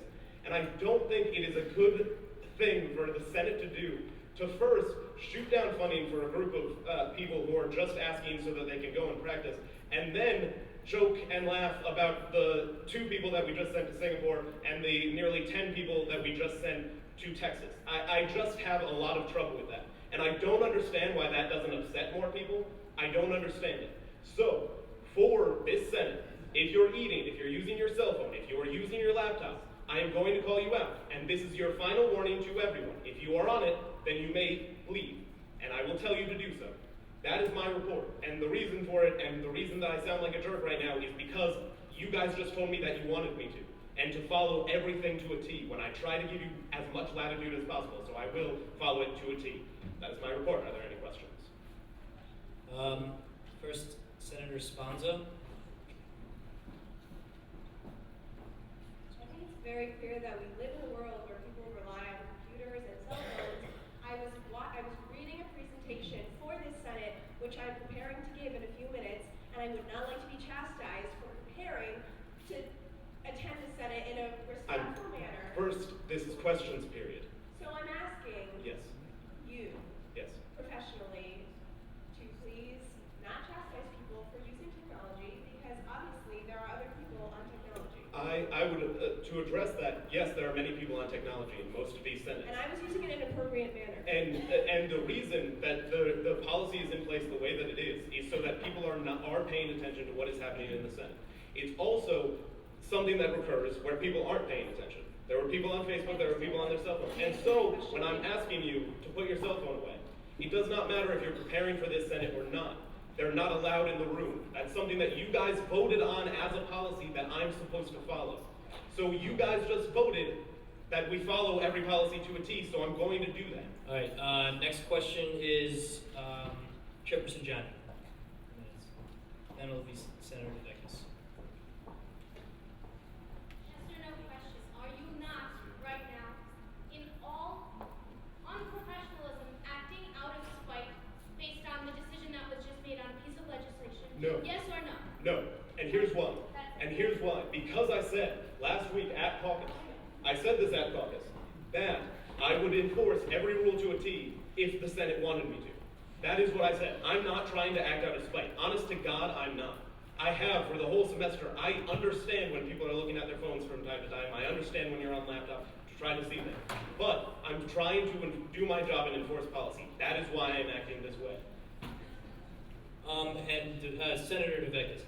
[SPEAKER 21] And I don't think it is a good thing for the Senate to do, to first shoot down funding for a group of people who are just asking so that they can go and practice, and then joke and laugh about the 2 people that we just sent to Singapore and the nearly 10 people that we just sent to Texas. I just have a lot of trouble with that. And I don't understand why that doesn't upset more people. I don't understand it. So, for this Senate, if you're eating, if you're using your cell phone, if you are using your laptop, I am going to call you out. And this is your final warning to everyone. If you are on it, then you may leave. And I will tell you to do so. That is my report. And the reason for it, and the reason that I sound like a jerk right now, is because you guys just told me that you wanted me to. And to follow everything to a T, when I try to give you as much latitude as possible. So I will follow it to a T. That is my report. Are there any questions?
[SPEAKER 19] First, Senator Sponza.
[SPEAKER 20] I think it's very clear that we live in a world where people rely on computers and cell phones. I was reading a presentation for this Senate, which I'm preparing to give in a few minutes, and I would not like to be chastised for preparing to attend the Senate in a respectful manner.
[SPEAKER 21] First, this is questions period.
[SPEAKER 20] So I'm asking
[SPEAKER 21] Yes.
[SPEAKER 20] you,
[SPEAKER 21] Yes.
[SPEAKER 20] professionally, to please not chastise people for using technology, because obviously there are other people on technology.
[SPEAKER 21] I would, to address that, yes, there are many people on technology in most of these Senates.
[SPEAKER 20] And I was using it in an appropriate manner.
[SPEAKER 21] And the reason that the policy is in place the way that it is so that people are paying attention to what is happening in the Senate. It's also something that recurs where people aren't paying attention.
[SPEAKER 1] There were people on Facebook, there were people on their cell phone. And so, when I'm asking you to put your cell phone away, it does not matter if you're preparing for this Senate or not. They're not allowed in the room. That's something that you guys voted on as a policy that I'm supposed to follow. So you guys just voted that we follow every policy to a T, so I'm going to do that.
[SPEAKER 17] All right, next question is Chairperson Johnny. Then it'll be Senator DeVecchis.
[SPEAKER 18] Yes or no question. Are you not, right now, in all unprofessionalism, acting out of spite based on the decision that was just made on a piece of legislation?
[SPEAKER 1] No.
[SPEAKER 18] Yes or no?
[SPEAKER 1] No. And here's why. And here's why. Because I said last week at caucus, I said this at caucus, that I would enforce every rule to a T if the Senate wanted me to. That is what I said. I'm not trying to act out of spite. Honest to God, I'm not. I have for the whole semester. I understand when people are looking at their phones from time to time. I understand when you're on laptop to try to see them. But I'm trying to do my job and enforce policy. That is why I'm acting this way.
[SPEAKER 17] Senator DeVecchis.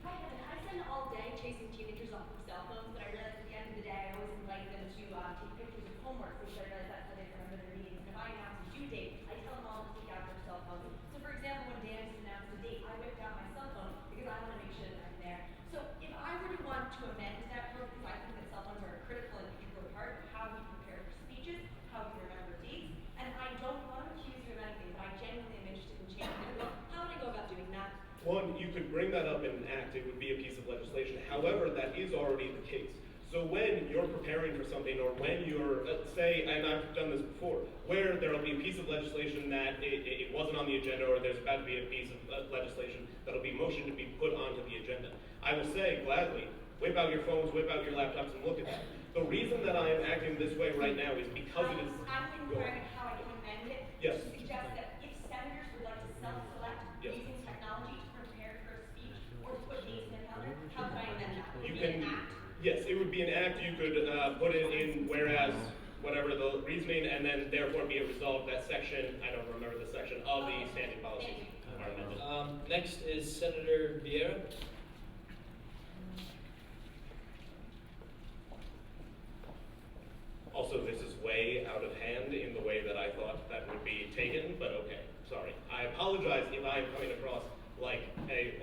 [SPEAKER 23] Hi, Kevin. I spend all day chasing teenagers off of cell phones, but I realize at the end of the day, I always invite them to take pictures of homework, because I realize that's how they remember their meetings. And if I announce a due date, I tell them all to take out their cell phones. So, for example, when Dan just announced a date, I whipped out my cell phone because I want to make sure that I'm there. So, if I were to want to amend that rule, because I think that cell phones are a critical and integral part of how we prepare for speeches, how we remember dates, and I don't want to accuse you of anything, but I genuinely am interested in changing the rule. How would I go about doing that?
[SPEAKER 1] One, you could bring that up in an act. It would be a piece of legislation. However, that is already the case. So when you're preparing for something, or when you're, say, and I've done this before, where there will be a piece of legislation that it wasn't on the agenda, or there's about to be a piece of legislation that'll be motioned to be put onto the agenda, I will say, gladly, whip out your phones, whip out your laptops, and look at that. The reason that I am acting this way right now is because it is...
[SPEAKER 23] I'm inquiring how I can amend it.
[SPEAKER 1] Yes.
[SPEAKER 23] To suggest that if senators would like to self-select using technology to prepare for a speech or to put dates in the calendar, how could I amend that? Would it be an act?
[SPEAKER 1] Yes, it would be an act. You could put it in whereas, whatever the reasoning, and then therefore be a result that section, I don't remember the section, of the standing policies are amended.
[SPEAKER 17] Next is Senator Vieira.
[SPEAKER 1] Also, this is way out of hand in the way that I thought that would be taken, but okay, sorry. I apologize if I am coming across like a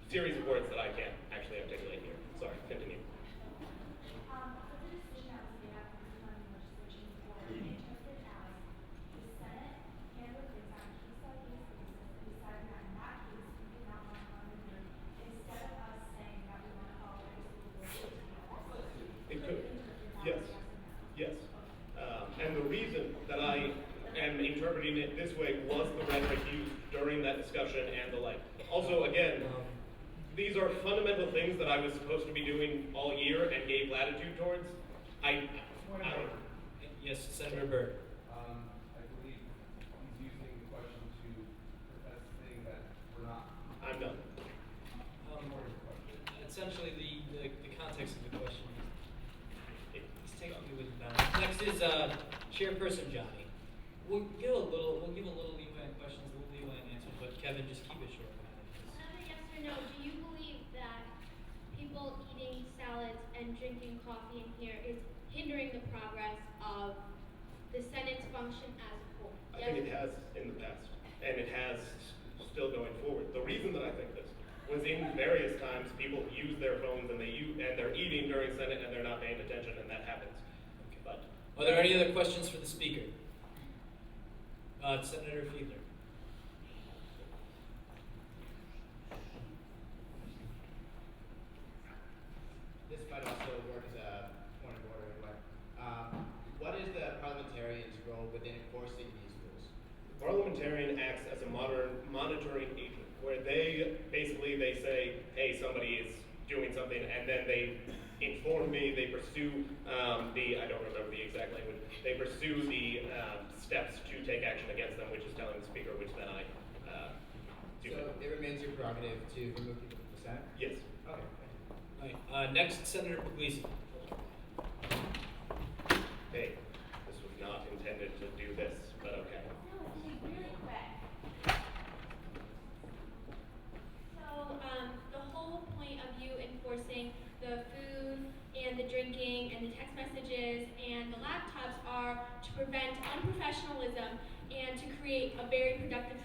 [SPEAKER 1] series of words that I can't actually articulate here. Sorry, continue.
[SPEAKER 23] For the decision that was made after this funding legislation before, we interpreted as the Senate handled things on a case-by-case basis and decided that in that case, we did not want to fund the group, instead of us saying that we want to follow every single rule.
[SPEAKER 1] It could. Yes. Yes. And the reason that I am interpreting it this way was the rhetoric used during that discussion and the like. Also, again, these are fundamental things that I was supposed to be doing all year and gave latitude towards.
[SPEAKER 17] Yes, Senator Byrd.
[SPEAKER 5] I believe he's using the question to profess saying that we're not.
[SPEAKER 1] I'm done.
[SPEAKER 17] Essentially, the context of the question is taking me with the Next is Chairperson Johnny. We'll give a little leeway in questions, a little leeway in answers, but Kevin, just keep it short.
[SPEAKER 18] Another yes or no. Do you believe that people eating salads and drinking coffee in here is hindering the progress of the Senate's function as a whole?
[SPEAKER 1] I think it has in the past, and it has still going forward. The reason that I think this was in various times people use their phones and they're eating during Senate and they're not paying attention, and that happens.
[SPEAKER 17] Okay. But are there any other questions for the speaker? Senator Fiedler.
[SPEAKER 24] This might also work as a point of order, but what is the parliamentarian's role within enforcing these rules?
[SPEAKER 1] The parliamentarian acts as a monitoring agent, where they say, hey, somebody is doing something, and then they inform me, they pursue I don't remember the exact language, they pursue the steps to take action against them, which is telling the speaker, which then I do.
[SPEAKER 24] So it remains your prerogative to remove people from the Senate?
[SPEAKER 1] Yes.
[SPEAKER 24] Okay.
[SPEAKER 17] All right, next, Senator Puglisi.
[SPEAKER 1] Hey, this was not intended to do this, but okay.
[SPEAKER 23] Really quick.
[SPEAKER 10] So, the whole point of you enforcing the food
[SPEAKER 18] text messages and the laptops are to prevent unprofessionalism and to create a very productive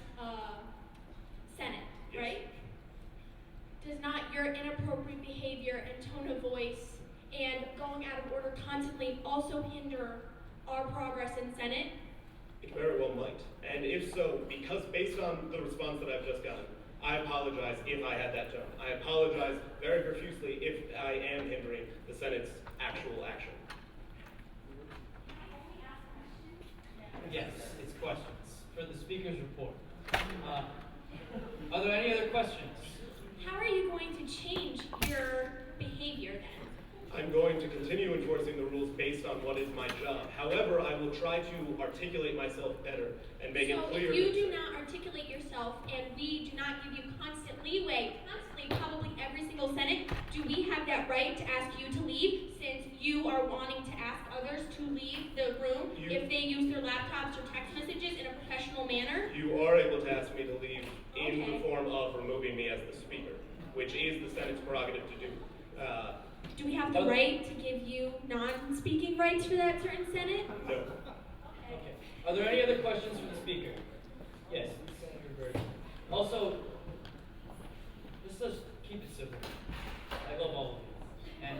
[SPEAKER 18] Senate,
[SPEAKER 1] Yes.
[SPEAKER 18] right? Does not your inappropriate behavior and tone of voice and going out of order constantly also hinder our progress in Senate?
[SPEAKER 1] It very well might. And if so, because based on the response that I've just gotten, I apologize if I had that tone. I apologize very profusely if I am hindering the Senate's actual action.
[SPEAKER 17] Yes, it's questions for the speaker's report. Are there any other questions?
[SPEAKER 18] How are you going to change your behavior then?
[SPEAKER 1] I'm going to continue enforcing the rules based on what is my job. However, I will try to articulate myself better and make it clear.
[SPEAKER 18] So if you do not articulate yourself and we do not give you constant leeway, constantly, probably every single Senate, do we have that right to ask you to leave since you are wanting to ask others to leave the room if they use their laptops or text messages in a professional manner?
[SPEAKER 1] You are able to ask me to leave in the form of removing me as the speaker, which is the Senate's prerogative to do.
[SPEAKER 18] Do we have the right to give you non-speaking rights for that certain Senate?
[SPEAKER 1] No.
[SPEAKER 17] Okay. Are there any other questions for the speaker? Yes, Senator Bird. Also, let's just keep it simple. I love all of you. And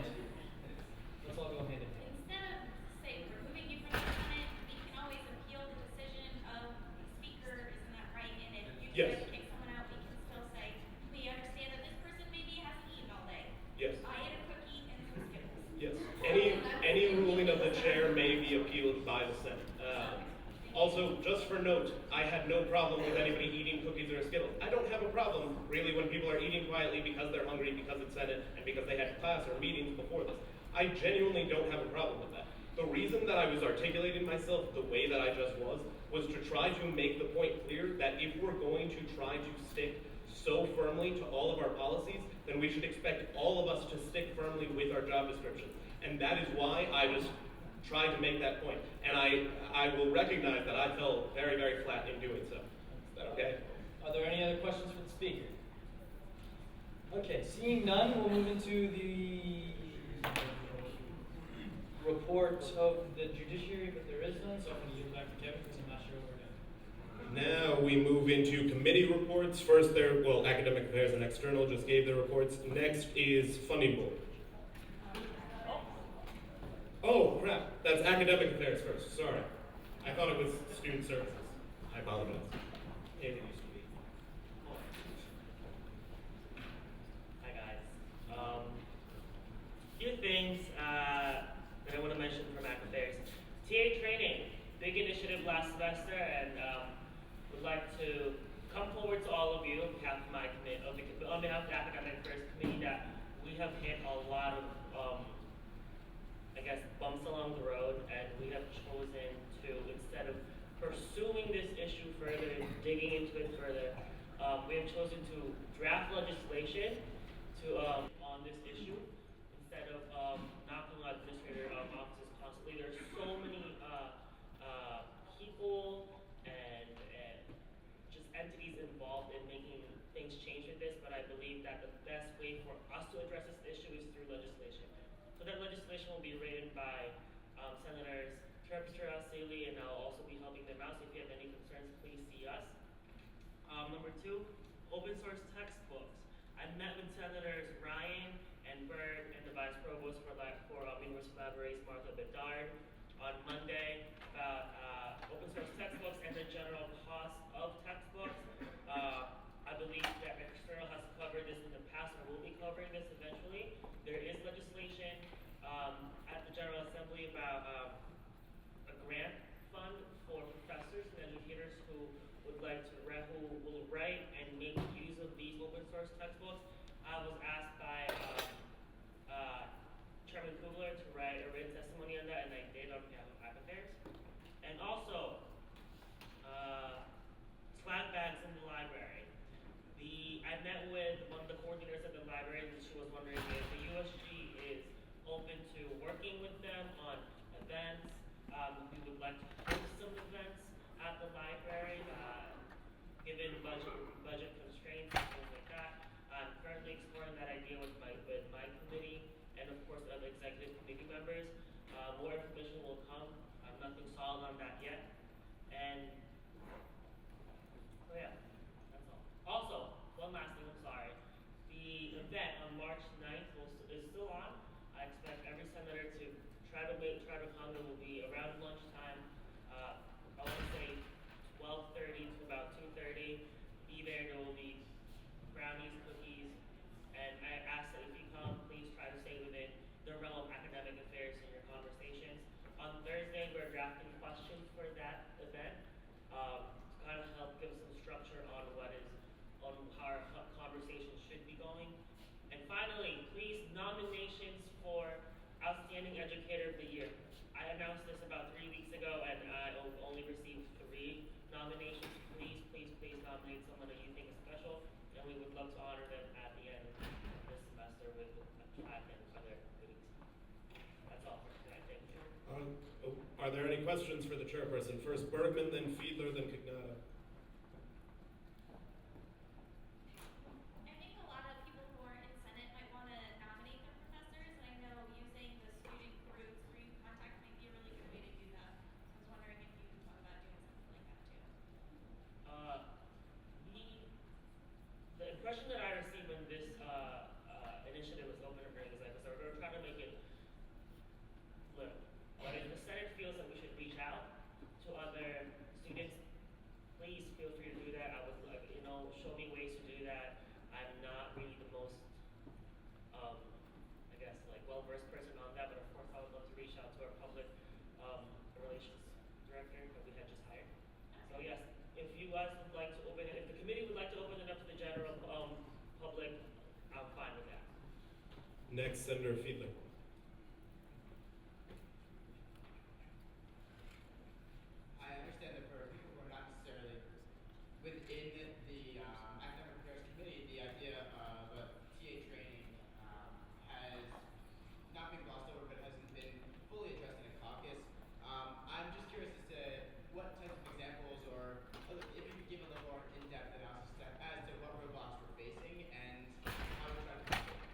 [SPEAKER 17] let's all go hand in hand.
[SPEAKER 6] Instead of, say, removing you from the Senate, we can always appeal the decision of the speaker, isn't that right? And if you try to kick someone out, we can still say, we understand that this person maybe hasn't eaten all day.
[SPEAKER 1] Yes.
[SPEAKER 6] I ate a cookie and some Skittles.
[SPEAKER 1] Yes. Any ruling of the chair may be appealed by the Senate. Also, just for note, I had no problem with anybody eating cookies or Skittles. I don't have a problem, really, when people are eating quietly because they're hungry, because it's Senate, and because they had class or meetings before this. I genuinely don't have a problem with that. The reason that I was articulating myself the way that I just was to try to make the point clear that if we're going to try to stick so firmly to all of our policies, then we should expect all of us to stick firmly with our job descriptions. And that is why I was trying to make that point. And I will recognize that I fell very, very flat in doing so. Is that okay?
[SPEAKER 17] Are there any other questions for the speaker? Okay, seeing none, we'll move into the report of the judiciary, but there is none, so I'm going to yield back to Kevin because I'm not sure what we're doing.
[SPEAKER 1] Now we move into committee reports. First, Academic Affairs and External just gave their reports. Next is Funding Board. Oh, crap. That's Academic Affairs first. Sorry. I thought it was Student Services. I apologize. It used to be.
[SPEAKER 14] Hi guys. Few things that I want to mention from Ac Affairs. TA training, big initiative last semester, and would like to come forward to all of you on behalf of my committee, on behalf of the Academic Affairs Committee, that we have hit a lot of bumps along the road, and we have chosen to, instead of pursuing this issue further, digging into it further, we have chosen to draft legislation on this issue instead of knocking on administrator offices constantly. There are so many people and just entities involved in making things change with this, but I believe that the best way for us to address this issue is through legislation. So that legislation will be written by Senators Terpstra, Seeley, and I'll also be helping them out. So if you have any concerns, please see us. Number 2, open source textbooks. I met with Senators Ryan and Byrd and the Vice Provost for University Libraries, Martha Bedard, on Monday about open source textbooks and the general cost of textbooks. I believe that External has covered this in the past and will be covering this eventually. There is legislation at the General Assembly about a grant fund for professors and educators who would like to who will write and make use of these open source textbooks. I was asked by Chairman Kugler to write a written testimony on that, and I did on behalf of Ac Affairs. And also, swag bags in the library. I met with one of the coordinators at the library, and she was wondering if the USG is open to working with them on events. We would like to host some events at the library, given budget constraints and things like that. I'm currently exploring that idea with my committee and of course other executive committee members. More information will come. Nothing solid on that yet. And oh yeah, that's all. Also, one last thing, I'm sorry. The event on March 9th is still on. I expect every senator to try to come. It will be around lunchtime. I want to say 12:30 to about 2:30. Be there. There will be brownies, cookies, and I ask that if you come, please try to stay within the realm of academic affairs in your conversations. On Thursday, we're drafting questions for that event to kind of help give some structure on how our conversation should be going. And finally, please, nominations for Outstanding Educator of the Year. I announced this about 3 weeks ago, and I only received 3 nominations. Please, please, please nominate someone that you think is special, and we would love to honor them at the end of this semester with a plaque and other goodies. That's all for tonight. Thank you.
[SPEAKER 21] Are there any questions for the chairperson? First Bergman, then Fiedler, then Cagnata.
[SPEAKER 6] I think a lot of people who are in Senate might want to nominate their professors, and I know using the student groups where you contact might be a really good way to do that. So I was wondering if you thought about doing something like that too.
[SPEAKER 14] The impression that I received when this initiative was open and is like, so we're trying to make it little. But if the Senate feels that we should reach out to other students, please feel free to do that. I would like, show me ways to do that. I'm not really the most, I guess, like well-versed person on that, but of course I would love to reach out to our public relations director that we had just hired. So yes, if you guys would like to open it, if the committee would like to open it up to the general public, I'm fine with that.
[SPEAKER 21] Next, Senator Fiedler.
[SPEAKER 24] I understand that for people who are not necessarily within the academic affairs committee, the idea of TA training has not been glossed over, but hasn't been fully addressed in a caucus. I'm just curious as to what types of examples, or if you could give a little more in-depth analysis as to what roadblocks we're facing and how we're trying to tackle them.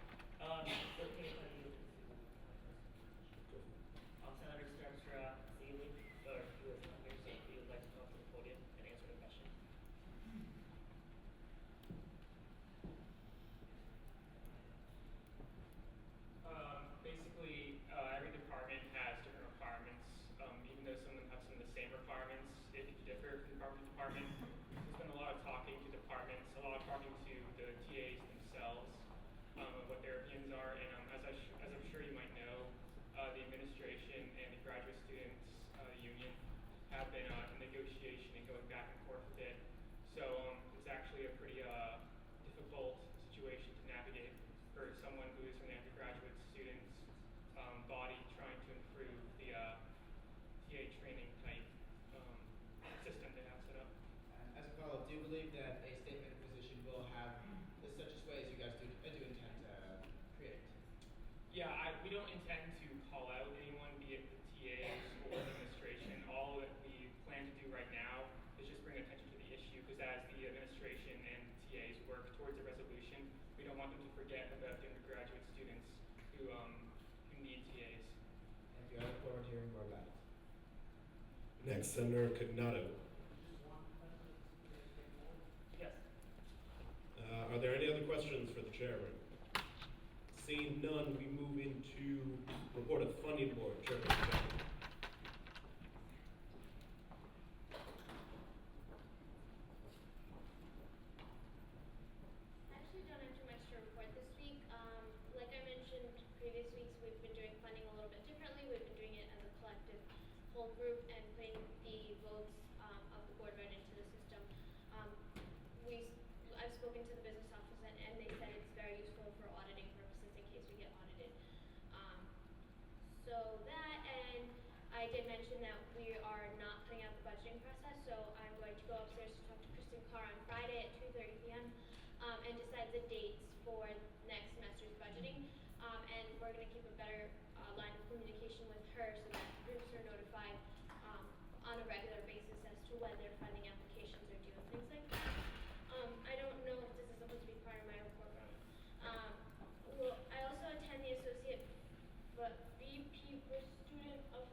[SPEAKER 14] Senator Sturmstra, Seeley, or who is not here, so if you would like to come to the podium and answer the question.
[SPEAKER 7] Basically, every department has different requirements. Even though some of them have some of the same requirements, it can differ from department to department. There's been a lot of talking to departments, a lot of talking to the TAs themselves, of what their opinions are. And as I'm sure you might know, the administration and the graduate students union have been in negotiation and going back and forth with it. So it's actually a pretty difficult situation to navigate for someone who is from the undergraduate students body trying to improve the TA training type system they have set up.
[SPEAKER 24] As a follow-up, do you believe that a statement of position will have such a sway as you guys do intend to create?
[SPEAKER 7] Yeah, we don't intend to call out anyone, be it the TAs or the administration. All that we plan to do right now is just bring attention to the issue, because as the administration and TAs work towards a resolution, we don't want them to forget about the undergraduate students who need TAs.
[SPEAKER 24] Thank you. I look forward to hearing more about it.
[SPEAKER 21] Next, Senator Cagnata.
[SPEAKER 14] Yes.
[SPEAKER 21] Are there any other questions for the chairman? Seeing none, we move into report of funding board. Chairperson Johnson.
[SPEAKER 10] I actually don't have too much to report this week. Like I mentioned previous weeks, we've been doing funding a little bit differently. We've been doing it as a collective whole group and putting the votes of the board right into the system. I've spoken to the business office and they said it's very useful for auditing purposes in case we get audited. So that, and I did mention that we are not putting out the budgeting process, so I'm going to go upstairs to talk to Kristen Carr on Friday at 2:30 p.m. And decide the dates for next semester's budgeting. And we're going to keep a better line of communication with her so that groups are notified on a regular basis as to when their funding applications are due and things like that. I don't know if this is supposed to be part of my report, I also attend the Associate VP for Student of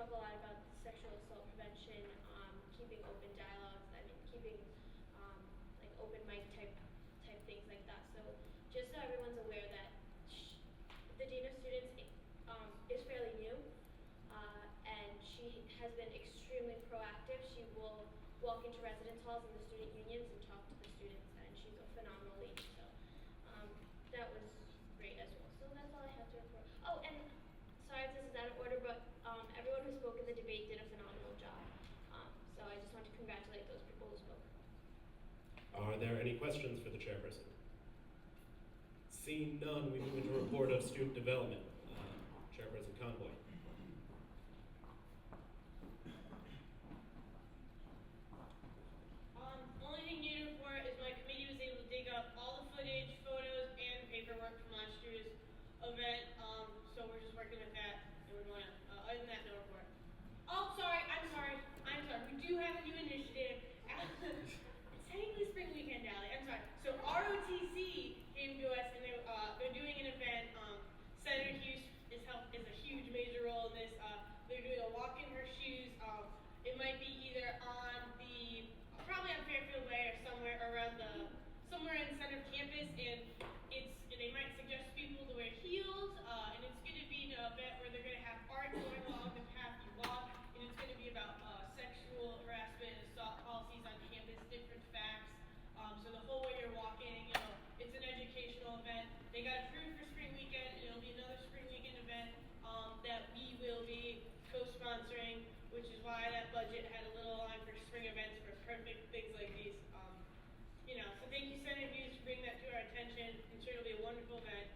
[SPEAKER 10] talk a lot about sexual assault prevention, keeping open dialogues, keeping like open mic type things like that. So just so everyone's aware that the Dean of Students is fairly new, and she has been extremely proactive. She will walk into residence halls and the student unions and talk to the students, and she's a phenomenal lead. So that was great as well. So that's all I have to report. Oh, and sorry if this is out of order, but everyone who spoke in the debate did a phenomenal job. So I just want to congratulate those people who spoke.
[SPEAKER 21] Are there any questions for the chairperson? Seeing none, we move into a report of student development. Chairperson Convoy.
[SPEAKER 15] Only thing new to report is my committee was able to dig up all the footage, photos, and paperwork from last year's event. So we're just working with that, and we're going to, other than that, no report. Oh, I'm sorry. We do have a new initiative. It's technically Spring Weekend Alley. I'm sorry. So ROTC came to us, and they're doing an event. Senator Hughes is a huge major role in this. They're doing a walk in her shoes. It might be either probably on Fairfield Way or somewhere in center of campus, and they might suggest people to wear heels, and it's going to be an event where they're going to have art going along the path you walk, and it's going to be about sexual harassment and assault policies on campus, different facts. So the whole way you're walking, it's an educational event. They got approved for Spring Weekend, and it'll be another Spring Weekend event that we will be co-sponsoring, which is why that budget had a little line for spring events for perfect things like these. So thank you, Senator Hughes, for bringing that to our attention. I'm sure it'll be a wonderful event.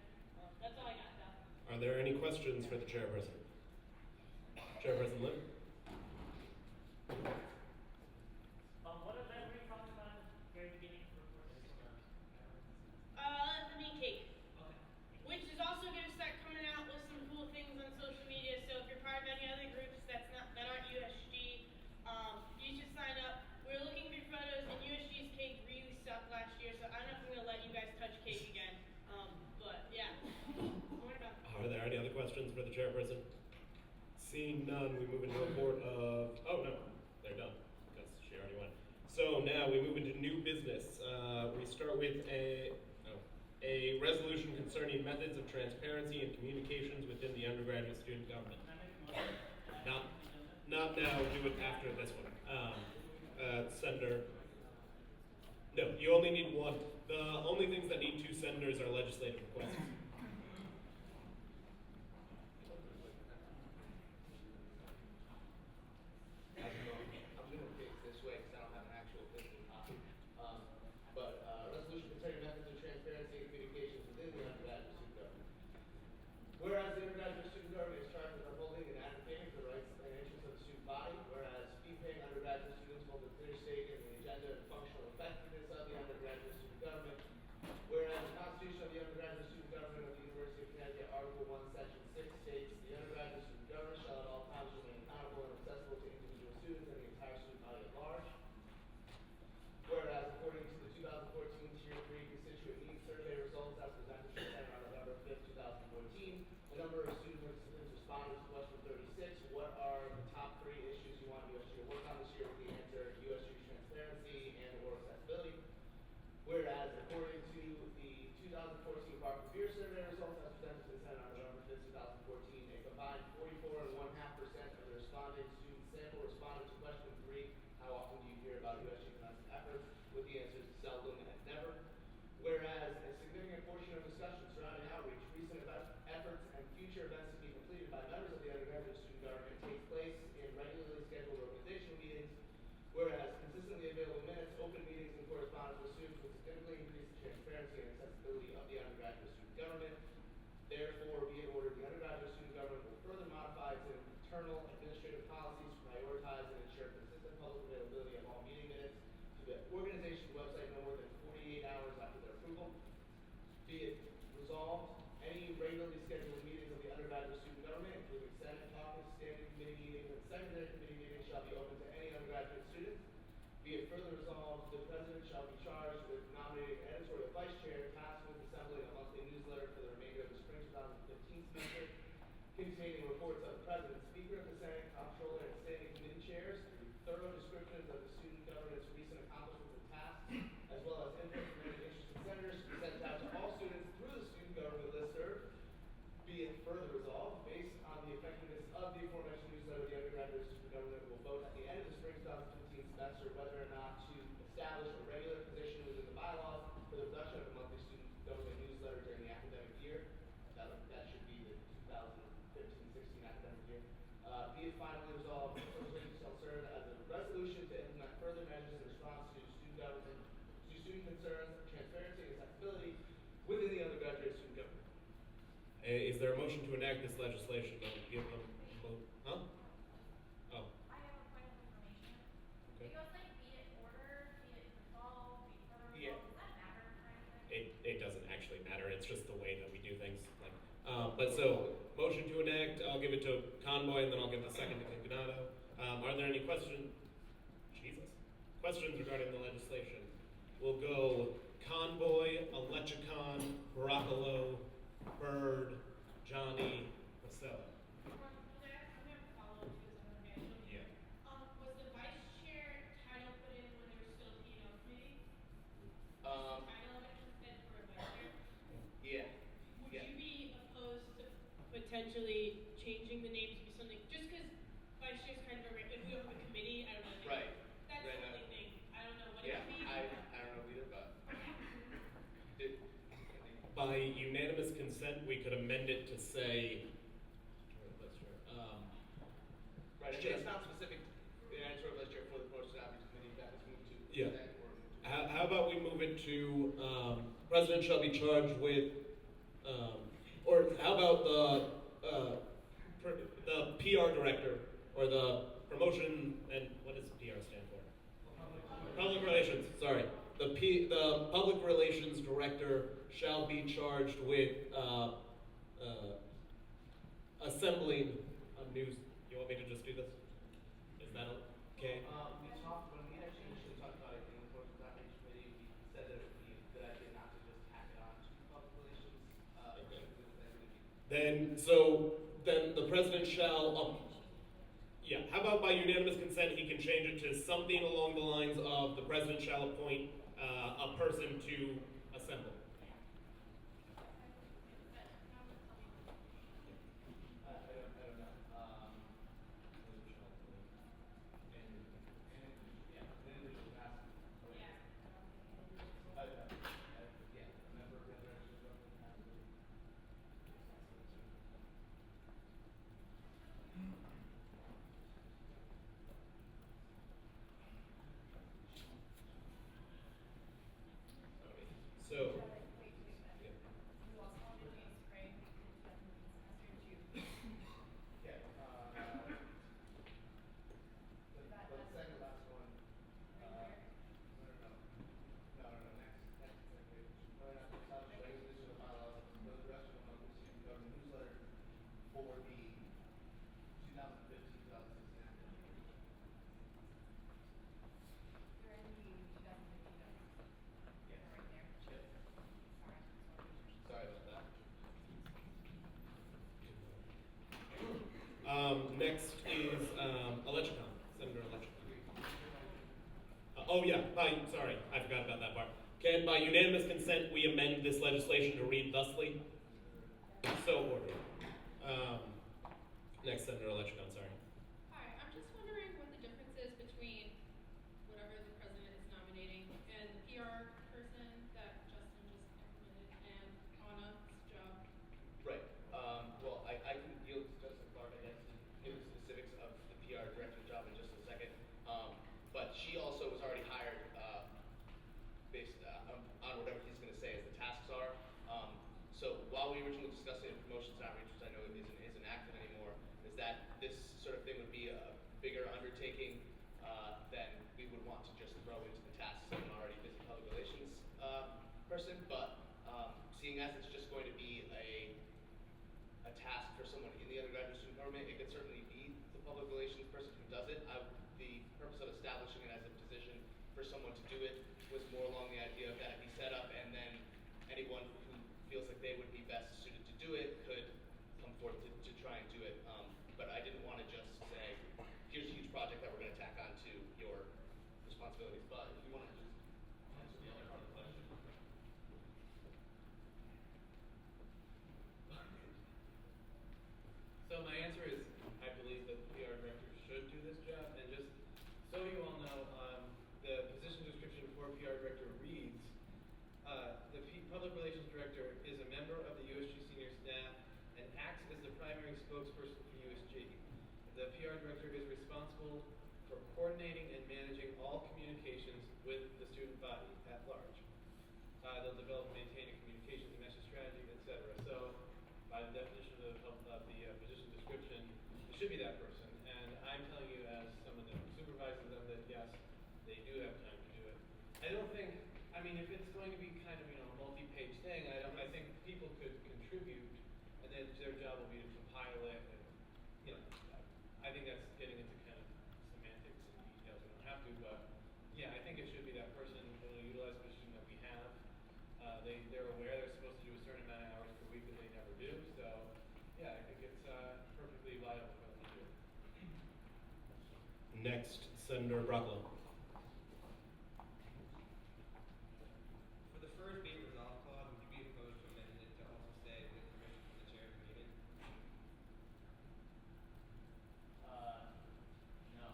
[SPEAKER 15] That's all I got, though.
[SPEAKER 21] Are there any questions for the chairperson? Chairperson Lim?
[SPEAKER 14] What event were you talking about at the very beginning of the report?
[SPEAKER 15] The meat cake. Okay. Which is also going to start coming out with some cool things on social media. So if you're part of any other groups that aren't USG, you should sign up. We're looking through photos, and USG's cake really sucked last year, so I don't know if I'm going to let you guys touch cake again. But yeah.
[SPEAKER 21] Are there any other questions for the chairperson? Seeing none, we move into a report of. Oh no, they're done because she already went. So now we move into new business. We start with a resolution concerning methods of transparency and communications within the undergraduate student government. Not now. Do it after this one. Senator. No, you only need one. The only things that need two senators are legislative requests.
[SPEAKER 11] I'm going to fix this way because I don't have an actual physical copy. Resolution concerning methods of transparency and communications within the undergraduate student government. Whereas the undergraduate student government is charged with upholding and advocating for the rights and interests of the student body, whereas fee-paying undergraduate students hold a clear stake in the agenda and functional effectiveness of the undergraduate student government, whereas the Constitution of the undergraduate student government of the University of Connecticut, Article 1, Section 6 states, the undergraduate student government shall at all times remain accountable and accessible to individual students and the entire student body at large. Whereas, according to the 2014 Tier 3 Constituent Needs Survey results as presented to the Senate on November 5th, 2014, the number of student participants responded to question 36. What are the top 3 issues you want USG to work on this year? With the answer, USG transparency and or accessibility. Whereas, according to the 2014 Barker Beer Survey results as presented to the Senate on November 5th, 2014, a combined 44.5% of the responding student sample responded to question 3. How often do you hear about USG domestic efforts? With the answers seldom and never. Whereas a significant portion of discussion surrounding outreach, recent efforts, and future events to be completed by members of the undergraduate student government takes place in regularly scheduled organizational meetings. Whereas consistently available minutes, open meetings, and correspondence with students will significantly increase the transparency and accessibility of the undergraduate student government. Therefore, be it ordered, the undergraduate student government will further modify its internal administrative policies to prioritize and ensure consistent public availability of all meeting minutes to the organization's website no more than 48 hours after their approval. Be it resolved, any regularly scheduled meetings of the undergraduate student government, including Senate caucus, standing committee meetings, and secondary committee meetings, shall be open to any undergraduate student. Be it further resolved, the president shall be charged with nominating an editorial vice chair tasked with assembling a monthly newsletter for the remainder of the spring 2015 semester, containing reports of the president, speaker of the Senate, comptroller
[SPEAKER 24] be it finally resolved, this resolution shall serve as a resolution to implement further measures in response to student government, to student concerns, transparency, and accessibility within the undergraduate student government.
[SPEAKER 1] Is there a motion to enact this legislation? I'll give them both. Huh? Oh.
[SPEAKER 6] I have a point of information.
[SPEAKER 1] Okay.
[SPEAKER 6] It goes like, be it ordered, be it resolved, be it further
[SPEAKER 1] Yeah.
[SPEAKER 6] resolved. Does that matter for anything?
[SPEAKER 1] It doesn't actually matter. It's just the way that we do things. But so, motion to enact, I'll give it to Conboy, and then I'll give the second to Canado. Are there any questions? Jesus. Questions regarding the legislation? We'll go Conboy, Alechicon, Baracalo, Bird, Johnny, Marcella.
[SPEAKER 15] I'm gonna follow up to this other man.
[SPEAKER 1] Yeah.
[SPEAKER 15] Was the vice chair title put in when there was still a P&L committee?
[SPEAKER 24] Um,
[SPEAKER 15] Just the title of it instead for a vice chair?
[SPEAKER 24] Yeah.
[SPEAKER 15] Would
[SPEAKER 24] Yeah.
[SPEAKER 15] you be opposed to potentially changing the name to be something, just because vice chair's kind of a, if we don't have a committee, I don't know.
[SPEAKER 24] Right.
[SPEAKER 15] That's
[SPEAKER 24] Right,
[SPEAKER 15] the only thing. I don't know what
[SPEAKER 24] Yeah,
[SPEAKER 15] it would be.
[SPEAKER 24] I don't know either, but
[SPEAKER 1] By unanimous consent, we could amend it to say,
[SPEAKER 24] right, I mean, it's not specific, and sort of as chair for the Promotion Outreach Committee, that was moved to.
[SPEAKER 1] yeah.
[SPEAKER 24] consent or-
[SPEAKER 1] How about we move it to, President shall be charged with, or how about the PR director, or the promotion, and what does PR stand for? Public relations, sorry. The public relations director shall be charged with, assembling a news, you want me to just do this? Is that okay?
[SPEAKER 24] We talked, when we actually initially talked about it in the Promotion Outreach Committee, we said that it would be a good idea not to just tack it on to public relations,
[SPEAKER 1] Then the president shall, yeah, how about by unanimous consent, he can change it to something along the lines of the president shall appoint a person to assemble.
[SPEAKER 24] I don't know. An individual has to. Yeah, a member of the undergraduate government has to.
[SPEAKER 1] So,
[SPEAKER 3] You also want to do spring semester too.
[SPEAKER 24] Yeah, the second last one, no, next page. Probably not to establish a resolution of bylaws, no direction on the student government newsletter for the 2015-2016 academic year.
[SPEAKER 3] You're in the 2015 notes.
[SPEAKER 24] Yes.
[SPEAKER 3] Right there.
[SPEAKER 24] Yep.
[SPEAKER 3] Sorry.
[SPEAKER 24] Sorry about that.
[SPEAKER 1] Next is Alechicon, Senator Alechicon. Sorry, I forgot about that part. Can, by unanimous consent, we amend this legislation to read thusly? So ordered. Next, Senator Alechicon, sorry.
[SPEAKER 8] Hi, I'm just wondering what the difference is between whatever the president is nominating and the PR person that Justin just implemented and Anna's job.
[SPEAKER 24] Right. Well, I can yield to Justin Clark, I guess, to give the specifics of the PR director job in just a second. But she also was already hired based on whatever he's going to say as the tasks are. So while we originally discussed it in promotions outreach, which I know isn't active anymore, is that this sort of thing would be a bigger undertaking than we would want to just throw into the tasks of an already busy public relations person. But seeing as it's just going to be a task for someone in the undergraduate student government, it could certainly be the public relations person who does it. The purpose of establishing it as a position for someone to do it was more along the idea of that it be set up, and then anyone who feels like they would be best suited to do it could come forth to try and do it. But I didn't want to just say, here's a huge project that we're going to tack onto your responsibilities. But if you want to just answer the other part of the question.
[SPEAKER 9] So my answer is, I believe that the PR director should do this job, and just so you all know, the position description for PR director reads, the public relations director is a member of the USG senior staff and acts as the primary spokesperson for USG. The PR PR director is responsible for coordinating and managing all communications with the student body at large. They'll develop and maintain a communications and message strategy, etc. So, by the definition of the position description, it should be that person. And I'm telling you, as someone that supervises them, that yes, they do have time to do it. I don't think. I mean, if it's going to be kind of a multi-page thing, I think people could contribute, and then their job will be to compile it. And I think that's getting into kind of semantics and details. We don't have to, but yeah, I think it should be that person who will utilize the position that we have. They're aware they're supposed to do a certain amount of hours per week that they never do. So yeah, I think it's perfectly viable for them to do.
[SPEAKER 1] Next, Senator Brockwell.
[SPEAKER 2] For the first be it resolved clause, would you be opposed to amending it to also say with permission from the chair of the meeting?
[SPEAKER 14] No.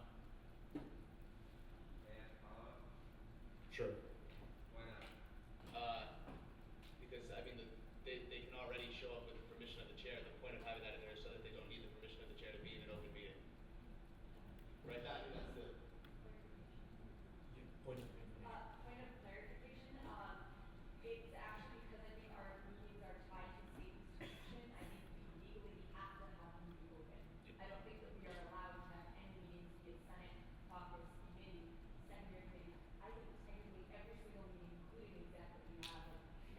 [SPEAKER 2] May I ask a follow-up?
[SPEAKER 1] Sure.
[SPEAKER 2] Why not?
[SPEAKER 11] Because I mean, they can already show up with the permission of the chair. The point of having that in there is so that they don't need the permission of the chair to be in an open meeting. Right? That's the
[SPEAKER 1] Point of
[SPEAKER 3] Point of clarification, it's actually because I think our meetings are tied to state institution. I think we legally have to have them be open. I don't think that we are allowed to have any meetings, be it Senate, caucus, committee, secondary committee. I think technically every single meeting, including the exec that we have,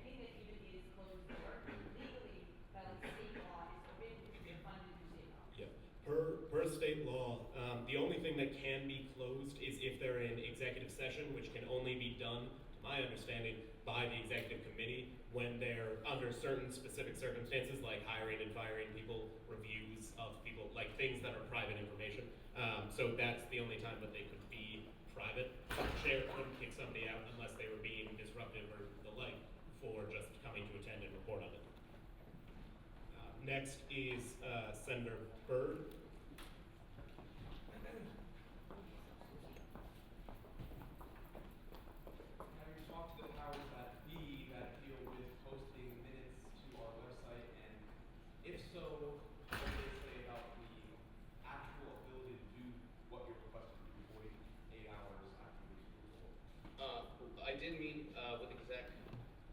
[SPEAKER 3] anything that even is closed door, legally, by the state law, is open because we're funded through state law.
[SPEAKER 1] Yeah. Per state law, the only thing that can be closed is if they're in executive session, which can only be done, to my understanding, by the executive committee when they're under certain specific circumstances, like hiring and firing people, reviews of people, like things that are private information. So that's the only time that they could be private. The chair couldn't kick somebody out unless they were being disruptive or the like for just coming to attend and report on it. Next is Senator Byrd.
[SPEAKER 5] Have you talked to the powers that be that deal with posting minutes to our website? And if so, what do they say about the actual ability to do what you're requesting in 48 hours after the approval?
[SPEAKER 11] I did meet with exec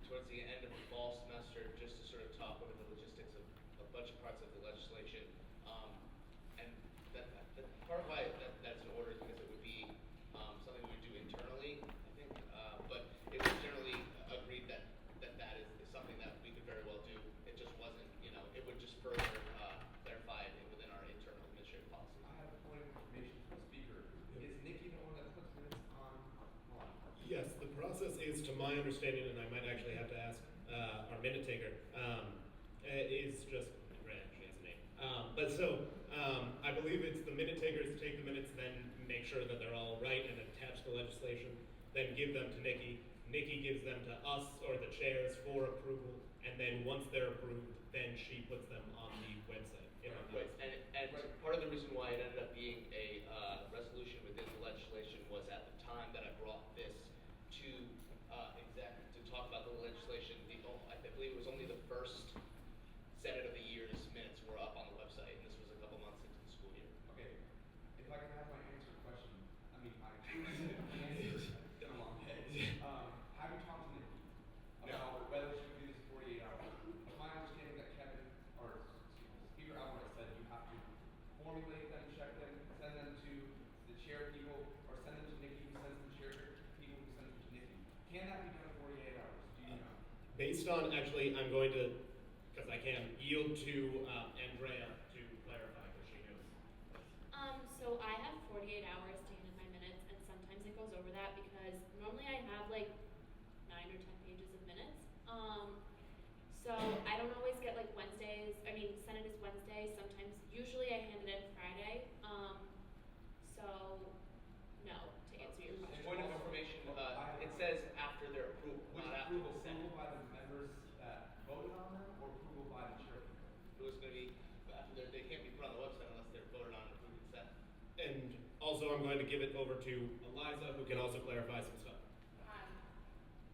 [SPEAKER 11] towards the end of the fall semester just to sort of talk over the logistics of a bunch of parts of the legislation. And that part of why that's in order is because it would be something we would do internally, I think. But it was generally agreed that is something that we could very well do. It just wasn't, it would just further clarify it within our internal administrative policy.
[SPEAKER 5] I have a point of information from the speaker. Is Nikki the one that puts minutes on?
[SPEAKER 1] Yes, the process is, to my understanding, and I might actually have to ask our minute taker, is just, she has a name. I believe it's the minute takers take the minutes, then make sure that they're all right and attach the legislation, then give them to Nikki. Nikki gives them to us or the chairs for approval, and then once they're approved, then she puts them on the website.
[SPEAKER 11] Right, and part of the reason why it ended up being a resolution within the legislation was at the time that I brought this to exec to talk about the legislation. I believe it was only the first Senate of the Year's minutes were up on the website, and this was a couple months into the school year.
[SPEAKER 5] Okay, if I can have my answer question, it's been a long day. Have you talked to Nikki about whether she can do this in 48 hours? It's my understanding that Speaker Alvarez said you have to formulate them, check them, send them to the chair people, or send them to Nikki, who sends them to chair people, who sends them to Nikki. Can that be done in 48 hours? Do you know?
[SPEAKER 1] Based on, actually, I'm going to, because I can, yield to Andrea to clarify, because she knows.
[SPEAKER 10] So I have 48 hours to hand in my minutes, and sometimes it goes over that because normally I have like 9 or 10 pages of minutes. So I don't always get like Wednesdays. I mean, Senate is Wednesday. Sometimes, usually I hand it in Friday. So no, to answer your question.
[SPEAKER 11] Point of information, it says after their approval, not after the Senate.
[SPEAKER 5] Approval by the members that voted on them, or approval by the chair?
[SPEAKER 11] It was going to be after they can't be put on the website unless they're voted on and approved in Senate.
[SPEAKER 1] And also, I'm going to give it over to Eliza, who can also clarify some stuff.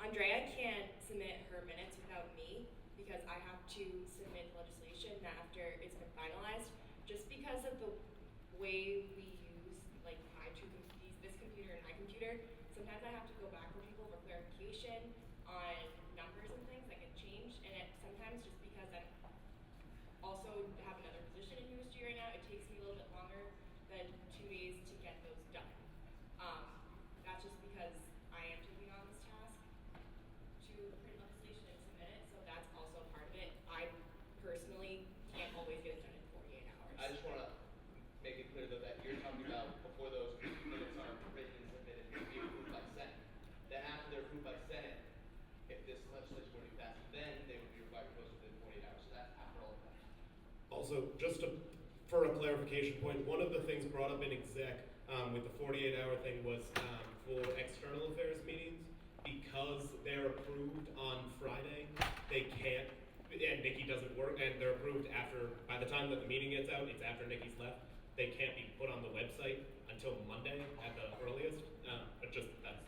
[SPEAKER 4] Andrea can't submit her minutes without me because I have to submit the legislation after it's been finalized. Just because of the way we use like this computer and my computer, sometimes I have to go back for people for clarification on numbers and things that get changed, and it sometimes just because I'm also have another position in USG right now, it takes me a little bit longer than 2 days to get those done. That's just because I am taking on this task to print legislation and submit it, so that's also part of it. I personally can't always get it done in 48 hours.
[SPEAKER 11] I just want to make it clear though that you're talking about before those minutes are written and submitted, to be approved by Senate. Then after they're approved by Senate, if this legislation were to be passed, then they would be required to post within 48 hours. So that's after all of that.
[SPEAKER 21] Also, for a clarification point, one of the things brought up in exec with the 48-hour thing was for external affairs meetings, because they're approved on Friday, they can't, and Nikki doesn't work, and they're approved by the time that the meeting gets out, it's after Nikki's left, they can't be put on the website until Monday at the earliest, but just that's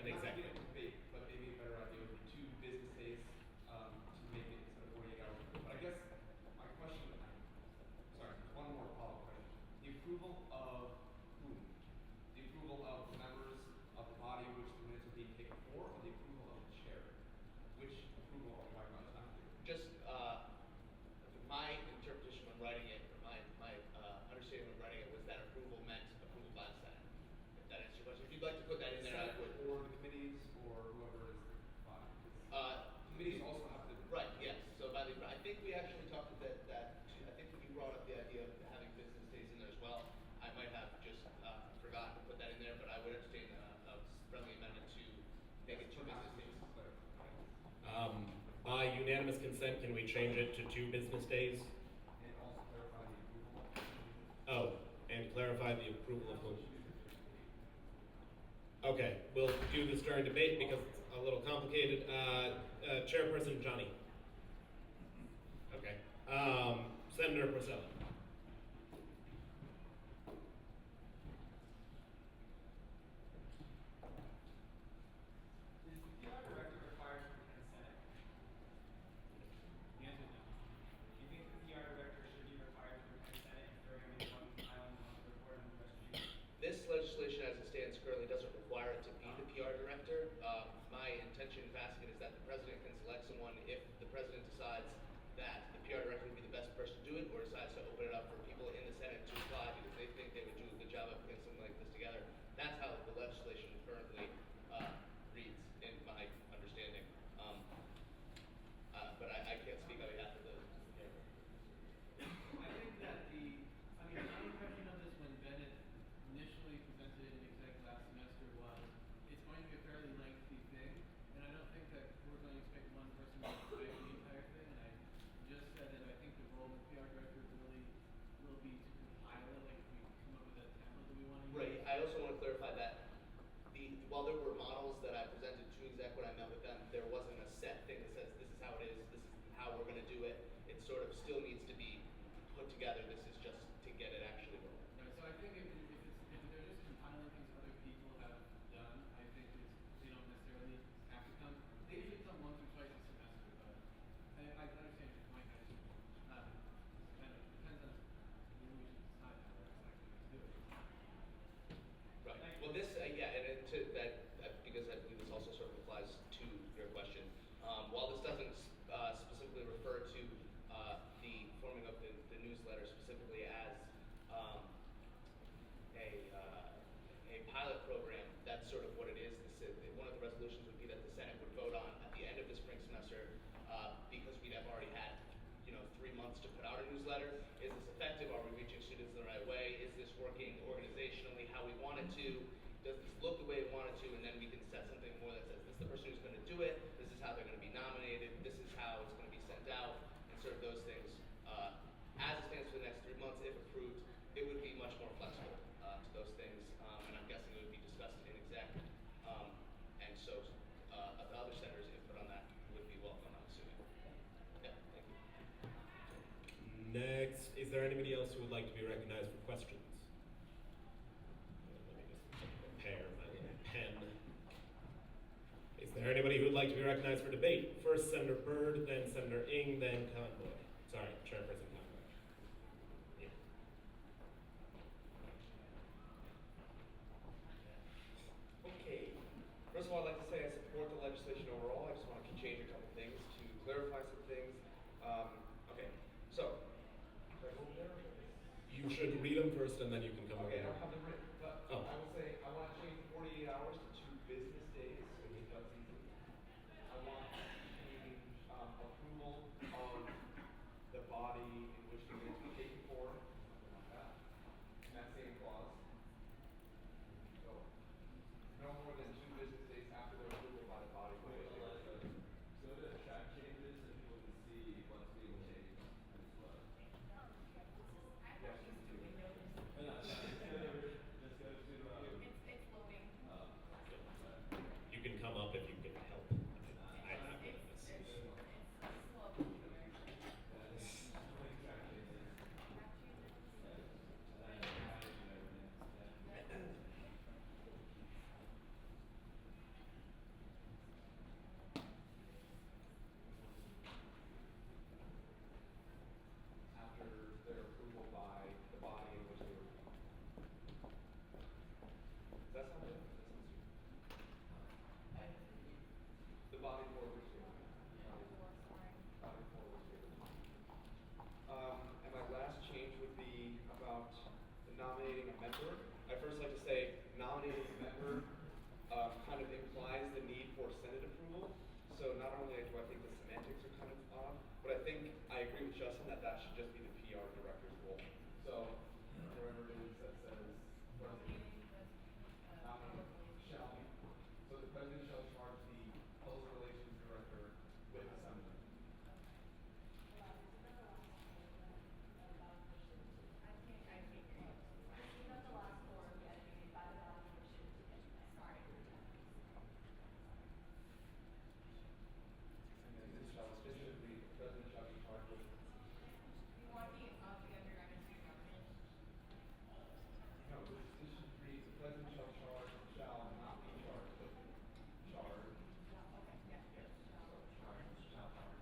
[SPEAKER 21] an exec thing.
[SPEAKER 5] But maybe a better idea would be 2 business days to make it instead of 48 hours. But I guess my question, sorry, one more follow-up question. The approval of whom? The approval of the members of the body which the minutes are being taken for, or the approval of the chair? Which approval are we talking about? It's not clear.
[SPEAKER 11] Just my interpretation when writing it, or my understanding when writing it was that approval meant approval by the Senate. If that answers your question. If you'd like to put that in there, I would.
[SPEAKER 5] Or the committees, or whoever is the body. Committees also have to.
[SPEAKER 11] Right. Yes. So I think we actually talked about that. I think when you brought up the idea of having business days in there as well, I might have just forgotten to put that in there, but I would entertain a friendly amendment to make it 2 business days.
[SPEAKER 21] By unanimous consent, can we change it to 2 business days?
[SPEAKER 5] And also clarify the approval.
[SPEAKER 21] Oh, and clarify the approval of whom? Okay, we'll do this during debate because it's a little complicated. Chairperson Johnny. Okay. Senator Porcello.
[SPEAKER 2] Is the PR director required to attend Senate? The answer is no. Do you think the PR director should be required to attend Senate if they're going to be one filing on the report on the registry?
[SPEAKER 11] This legislation as it stands currently doesn't require it to be the PR director. My intention of asking is that the president can select someone if the president decides that the PR director would be the best person to do it, or decides to open it up for people in the Senate to apply because they think they would do a good job of putting something like this together. That's how the legislation currently reads, in my understanding. But I can't speak on behalf of the.
[SPEAKER 9] I think that my impression of this when Bennett initially presented it in exec last semester was it's going to be a fairly lengthy thing, and I don't think that we're going to expect one person to write the entire thing. And I just said that I think the role of the PR director really will be to compile it, like if we come up with a template that we want to use.
[SPEAKER 11] Right. I also want to clarify that while there were models that I presented to exec when I met with them, there wasn't a set thing that says this is how it is, this is how we're going to do it. It sort of still needs to be put together. This is just to get it actually rolling.
[SPEAKER 9] Right. So I think if they're just compiling things other people have done, I think they don't necessarily have to come. They usually come once or twice a semester, but I understand your point. I just kind of depends on when we should decide how we're exactly going to do it.
[SPEAKER 11] Right. Well, this, because I believe this also sort of applies to your question. While this doesn't specifically refer to the forming of the newsletter specifically as a pilot program, that's sort of what it is. One of the resolutions would be that the Senate would vote on at the end of the spring semester because we'd have already had 3 months to put out a newsletter. Is this effective? Are we reaching students in the right way? Is this working organizationally how we want it to? Does this look the way we want it to? And then we can set something more that says, this is the person who's going to do it. This is how they're going to be nominated. This is how it's going to be sent out. And sort of those things. As it stands for the next 3 months, if approved, it would be much more flexible to those things. And I'm guessing it would be discussed in exec. And so the other senators' input on that would be welcome, I'm assuming. Yeah, thank you.
[SPEAKER 21] Next, is there anybody else who would like to be recognized for questions? Let me just prepare my little pen. Is there anybody who would like to be recognized for debate? First, Senator Byrd, then Senator Ng, then Convoy. Sorry, Chairperson Convoy. Yeah. should read them first, and then you can come over.
[SPEAKER 5] Okay, I don't have them written, but
[SPEAKER 21] Oh.
[SPEAKER 5] I will say, I want to change the 48 hours to 2 business days, if that's easy. I want to change approval of the body in which the minutes were taken for, something like that, in that same clause. So, no more than 2 business days after their approval by the body.
[SPEAKER 12] So to track changes and people can see what's being changed as well.
[SPEAKER 5] Yes, you do.
[SPEAKER 12] Just go to
[SPEAKER 4] It's loading.
[SPEAKER 21] You can come up if you can help. I'm not good at this.
[SPEAKER 4] Slow computer.
[SPEAKER 5] After their approval by the body in which they were. Does that sound good? The body for which they were. Body for which they were. And my last change would be about nominating a member. I'd first like to say nominating a member kind of implies the need for Senate approval. So not only do I think the semantics are kind of odd, but I think I agree with Justin that that should just be the PR director's role. So wherever it is that says president, shall be. So the president shall charge the public relations director with the senator. Specifically, the president shall be charged with.
[SPEAKER 4] You want the underwriter to be government?
[SPEAKER 5] No, this should read, the president shall not be charged, but charge.
[SPEAKER 4] Okay, yeah.
[SPEAKER 5] Yes, so charge, shall charge.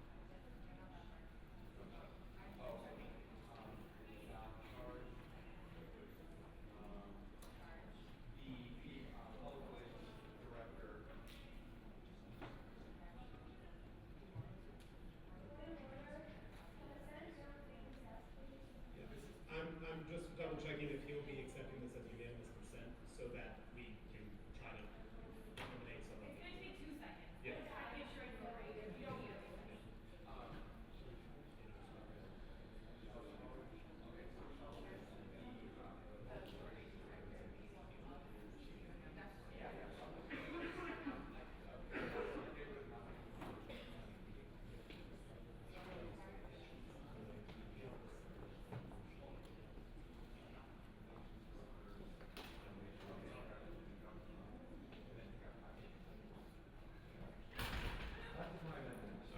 [SPEAKER 5] Oh, okay. Shall charge. The public relations director.
[SPEAKER 21] Yeah, I'm just double checking if he'll be accepting this as unanimous consent so that we can try to eliminate some of
[SPEAKER 3] It's gonna take 2 seconds.
[SPEAKER 21] Yeah.
[SPEAKER 3] I'll make sure you're ready. You don't need it.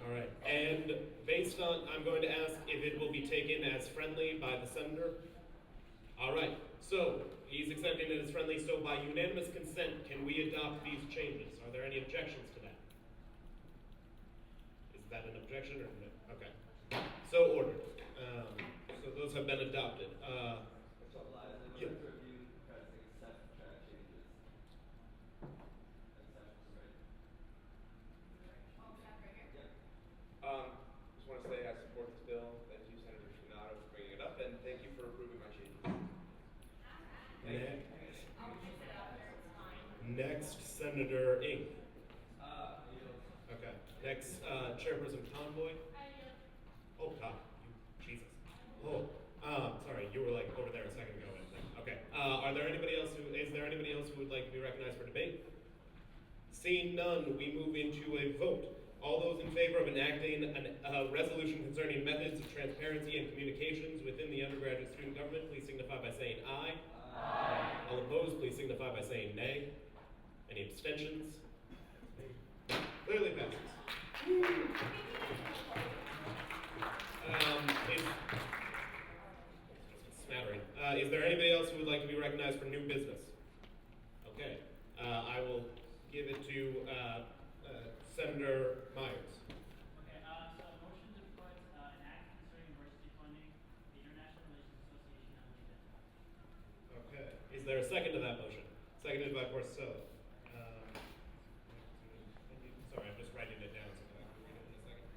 [SPEAKER 21] All right, and based on, I'm going to ask if it will be taken as friendly by the senator. All right, so he's accepting it as friendly, so by unanimous consent, can we adopt these changes? Are there any objections to that? Is that an objection or no? Okay, so ordered. So those have been adopted.
[SPEAKER 12] So Eliza, in
[SPEAKER 21] Yeah.
[SPEAKER 12] order to review president set track changes. That's right.
[SPEAKER 4] Oh, is that right here?
[SPEAKER 12] Yep.
[SPEAKER 11] Just want to say I support this bill. Thank you, Senator Funato, for bringing it up, and thank you for approving my changes. Thank you.
[SPEAKER 4] I'll fix it up there, it's fine.
[SPEAKER 21] Next, Senator Ng.
[SPEAKER 12] Yield.
[SPEAKER 21] Okay, next, Chairperson Convoy.
[SPEAKER 15] I yield.
[SPEAKER 21] Oh, God, Jesus. Oh, sorry, you were like over there a second ago. Okay, is there anybody else who would like to be recognized for debate? Seeing none, we move into a vote. All those in favor of enacting a resolution concerning methods of transparency and communications within the undergraduate student government, please signify by saying aye. Aye. All opposed, please signify by saying nay. Any abstentions? Clearly passes. Smattering. Is there anybody else who would like to be recognized for new business? Okay, I will give it to Senator Myers.
[SPEAKER 13] Okay, so motion to put an act concerning emergency funding, the International Relations Association on the agenda.
[SPEAKER 21] Okay, is there a second to that motion? Seconded by Porcello. Sorry, I'm just writing it down so that I can read it in a second.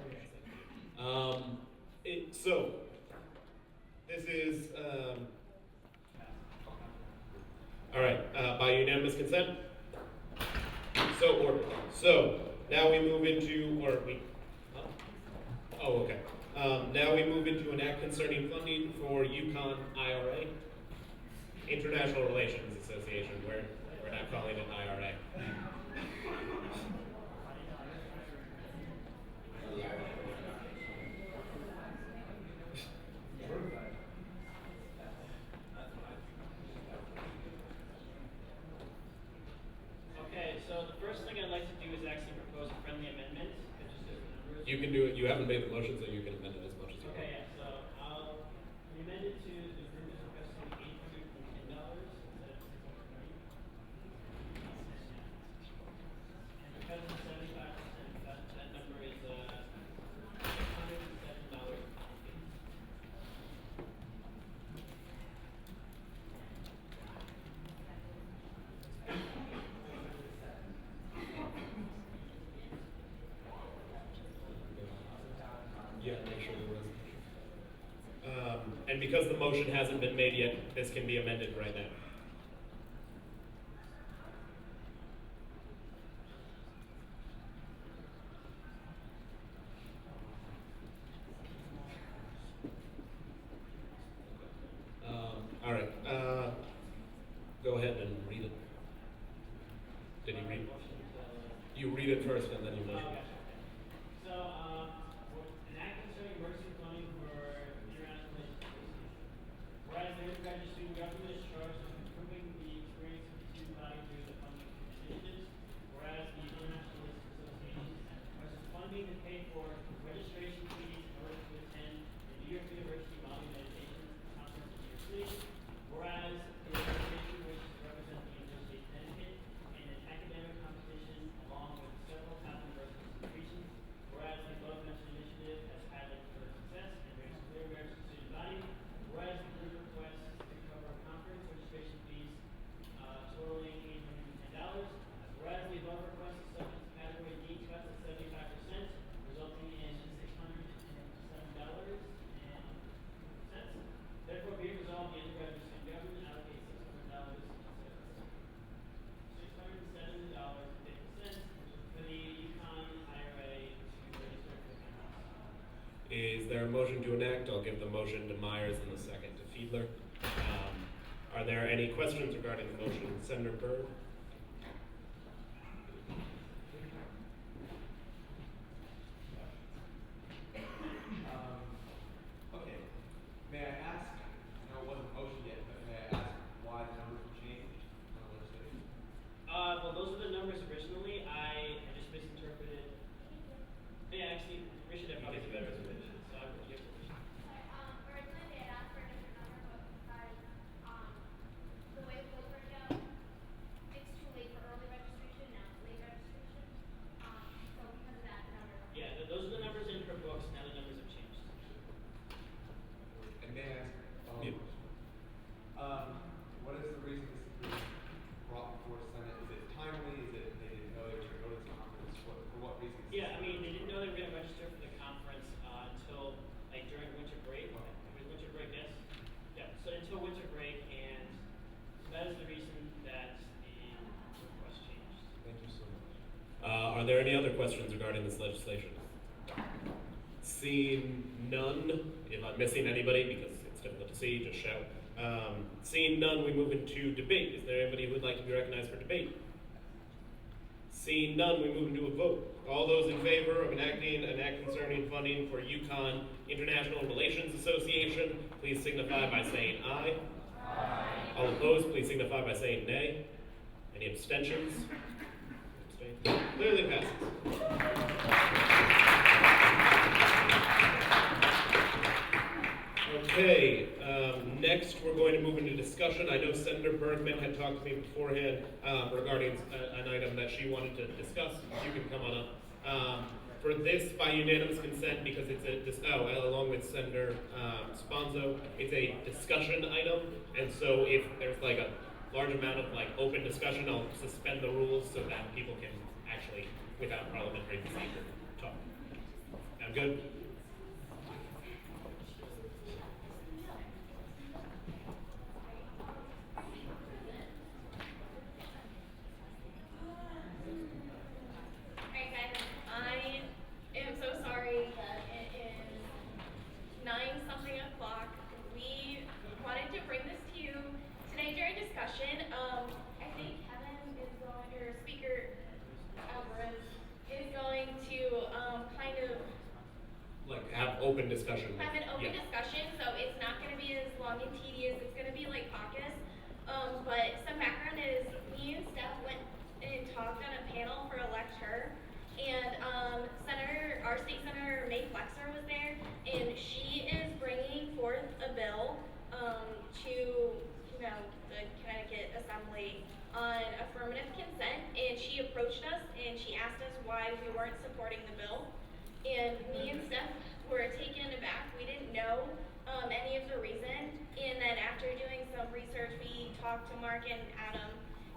[SPEAKER 21] Okay. So, This is, all right, by unanimous consent? So ordered. So, now we move into, oh, okay. Now we move into an act concerning funding for UConn IRA, International Relations Association. We're not calling it IRA.
[SPEAKER 13] Okay, so the first thing I'd like to do is actually propose a friendly amendment. That just says the numbers.
[SPEAKER 21] You can do it. You haven't made the motion, so you can amend it as much as you want.
[SPEAKER 13] Okay, yeah, so I'll amend it to the group is requesting $810 instead of $630. And because it's 75%, that number is $607.
[SPEAKER 21] Yeah, make sure there was. And because the motion hasn't been made yet, this can be amended right now. All right. Go ahead and read it. Did you read? You read it first, and then you motion.
[SPEAKER 13] Okay. So, an act concerning emergency funding for international relations. Whereas the undergraduate student government is charged with improving the experience of the student body through the funding initiatives. Whereas the International Relations Association has requested funding to pay for registration fees in order to attend the New York University Model Meditation Conference in New York City. Whereas the organization wishes to represent the University of Connecticut in an academic competition along with several top universities and regions. Whereas the above mentioned initiative has had further success and brings clear merits to the student body. Whereas the group requests to cover conference registration fees totaling $810. Whereas the above request is subject to category D cuts of 75%, resulting in $607.02. Therefore, be it resolved, the undergraduate student government allocates $607.50 for the UConn IRA to register for the campus.
[SPEAKER 21] Is there a motion to enact? I'll give the motion to Myers and the second to Fiedler. Are there any questions regarding the motion? Senator Byrd?
[SPEAKER 5] Okay. May I ask, I know it wasn't motion yet, but may I ask why the numbers were changed on the legislation?
[SPEAKER 13] Well, those were the numbers originally. I just misinterpreted. Yeah, actually, Richard had probably a better explanation, so I would give permission.
[SPEAKER 18] Originally they had asked for a different number, but because the way the worked out, it's too late for early registration, now it's late registration. So because of that, the number.
[SPEAKER 13] Yeah, those are the numbers in her books, now the numbers have changed.
[SPEAKER 5] And may I ask a
[SPEAKER 21] Yeah.
[SPEAKER 5] question? What is the reason this is being brought before Senate? Is it timely? Is it they didn't know they were going to go to this conference? For what reason?
[SPEAKER 13] Yeah, I mean, they didn't know they were going to register for the conference until, like, during winter break. It was winter break, yes? Yeah, so until winter break, and that is the reason that the request changed.
[SPEAKER 21] Thank you so much. Are there any other questions regarding this legislation? Seeing none, if I'm missing anybody, because it's difficult to see, just shout. Seeing none, we move into debate. Is there anybody who would like to be recognized for debate? Seeing none, we move into a vote. All those in favor of enacting an act concerning funding for UConn International Relations Association, please signify by saying aye. Aye. All opposed, please signify by saying nay. Any abstentions? Abstain. Clearly passes. Okay, next we're going to move into discussion. I know Senator Bergman had talked to me beforehand regarding an item that she wanted to discuss. You can come on up. For this, by unanimous consent, because it's along with Senator Sponzo, it's a discussion item, and so if there's like a large amount of like open discussion, I'll suspend the rules so that people can actually, without parliamentary procedure, talk. I'm good.
[SPEAKER 4] something o'clock. We wanted to bring this to you today during discussion. I think Kevin is going, or Speaker Alvarez is going to kind of
[SPEAKER 1] Like have open discussion.
[SPEAKER 4] have an open
[SPEAKER 1] Yeah.
[SPEAKER 4] discussion, so it's not going to be as long and tedious. It's going to be like caucus. But some background is me and Steph went and talked on a panel for a lecture, and our state senator May Flexer was there, and she is bringing forth a bill to the Connecticut Assembly on affirmative consent, and she approached us and she asked us why we weren't supporting the bill. And me and Steph were taken aback. We didn't know any of the reason. And then after doing some research, we talked to Mark and Adam,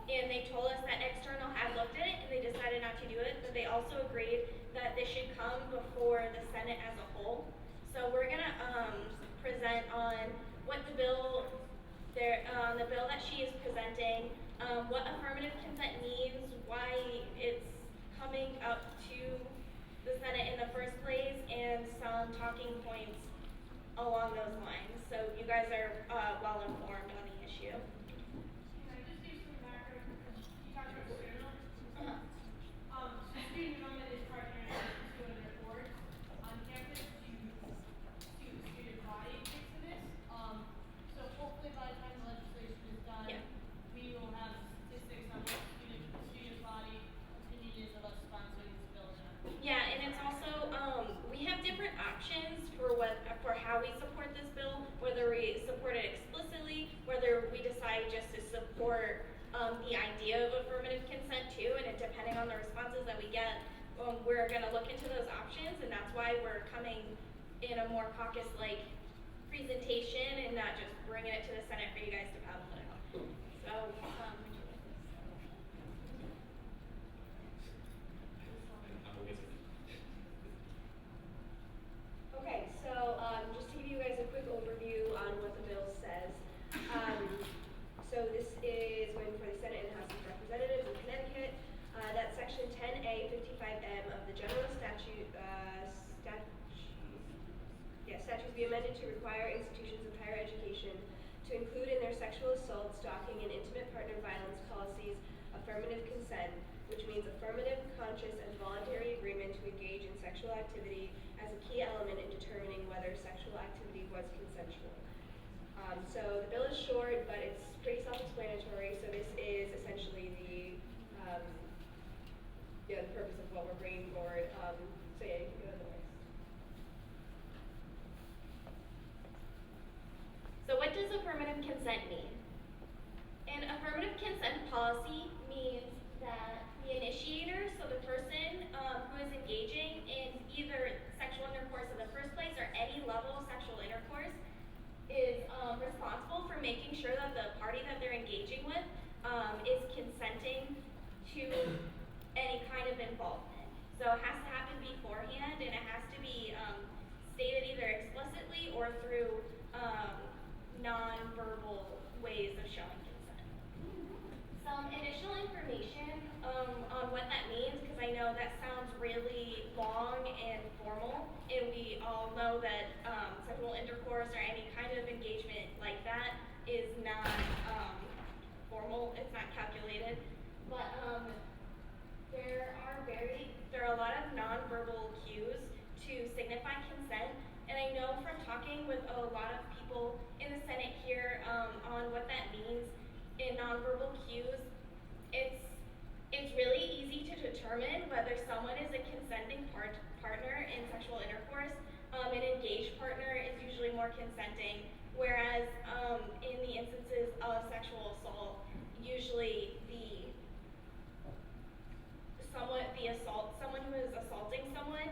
[SPEAKER 4] and they told us that external had looked at it and they decided not to do it, but they also agreed that this should come before the Senate as a whole. So we're gonna present on what the bill that she is presenting, what affirmative consent means, why it's coming up to the Senate in the first place, and some talking points along those lines. So you guys are well informed on the issue.
[SPEAKER 15] Can I just give some background? You talked about student. So student government is partnering with two other boards on campus to student body fix this. So hopefully by the time the legislation is done, we will have statistics on what student body opinion is of us sponsoring this bill.
[SPEAKER 4] Yeah, and it's also we have different options for how we support this bill, whether we support it explicitly, whether we decide just to support the idea of affirmative consent too, and depending on the responses that we get, we're going to look into those options, and that's why we're coming in a more caucus-like presentation and not just bringing it to the Senate for you guys to paddle it out. So,
[SPEAKER 16] Okay, so just to give you guys a quick overview on what the bill says. So this is going for the Senate and House of Representatives in Connecticut. That's section 10A 55M of the general statutes be amended to require institutions of higher education to include in their sexual assault, stalking, and intimate partner violence policies affirmative consent, which means affirmative, conscious, and voluntary agreement to engage in sexual activity as a key element in determining whether sexual activity was consensual. So the bill is short, but it's pretty self-explanatory. So this is essentially the purpose of what we're bringing forward. So yeah, you can go to the next.
[SPEAKER 4] So what does affirmative consent mean? An affirmative consent policy means that the initiator, so the person who is engaging in either sexual intercourse in the first place or any level of sexual intercourse, is responsible for making sure that the party that they're engaging with is consenting to any kind of involvement. So it has to happen beforehand, and it has to be stated either explicitly or through non-verbal ways of showing consent. Some initial information on what that means, because I know that sounds really long and formal, and we all know that sexual intercourse or any kind of engagement like that is not formal, it's not calculated, but there are a lot of nonverbal cues to signify consent, and I know from talking with a lot of people in the Senate here on what that means in nonverbal cues, it's really easy to determine whether someone is a consenting partner in sexual intercourse. An engaged partner is usually more consenting, whereas in the instances of sexual assault, usually someone who is assaulting someone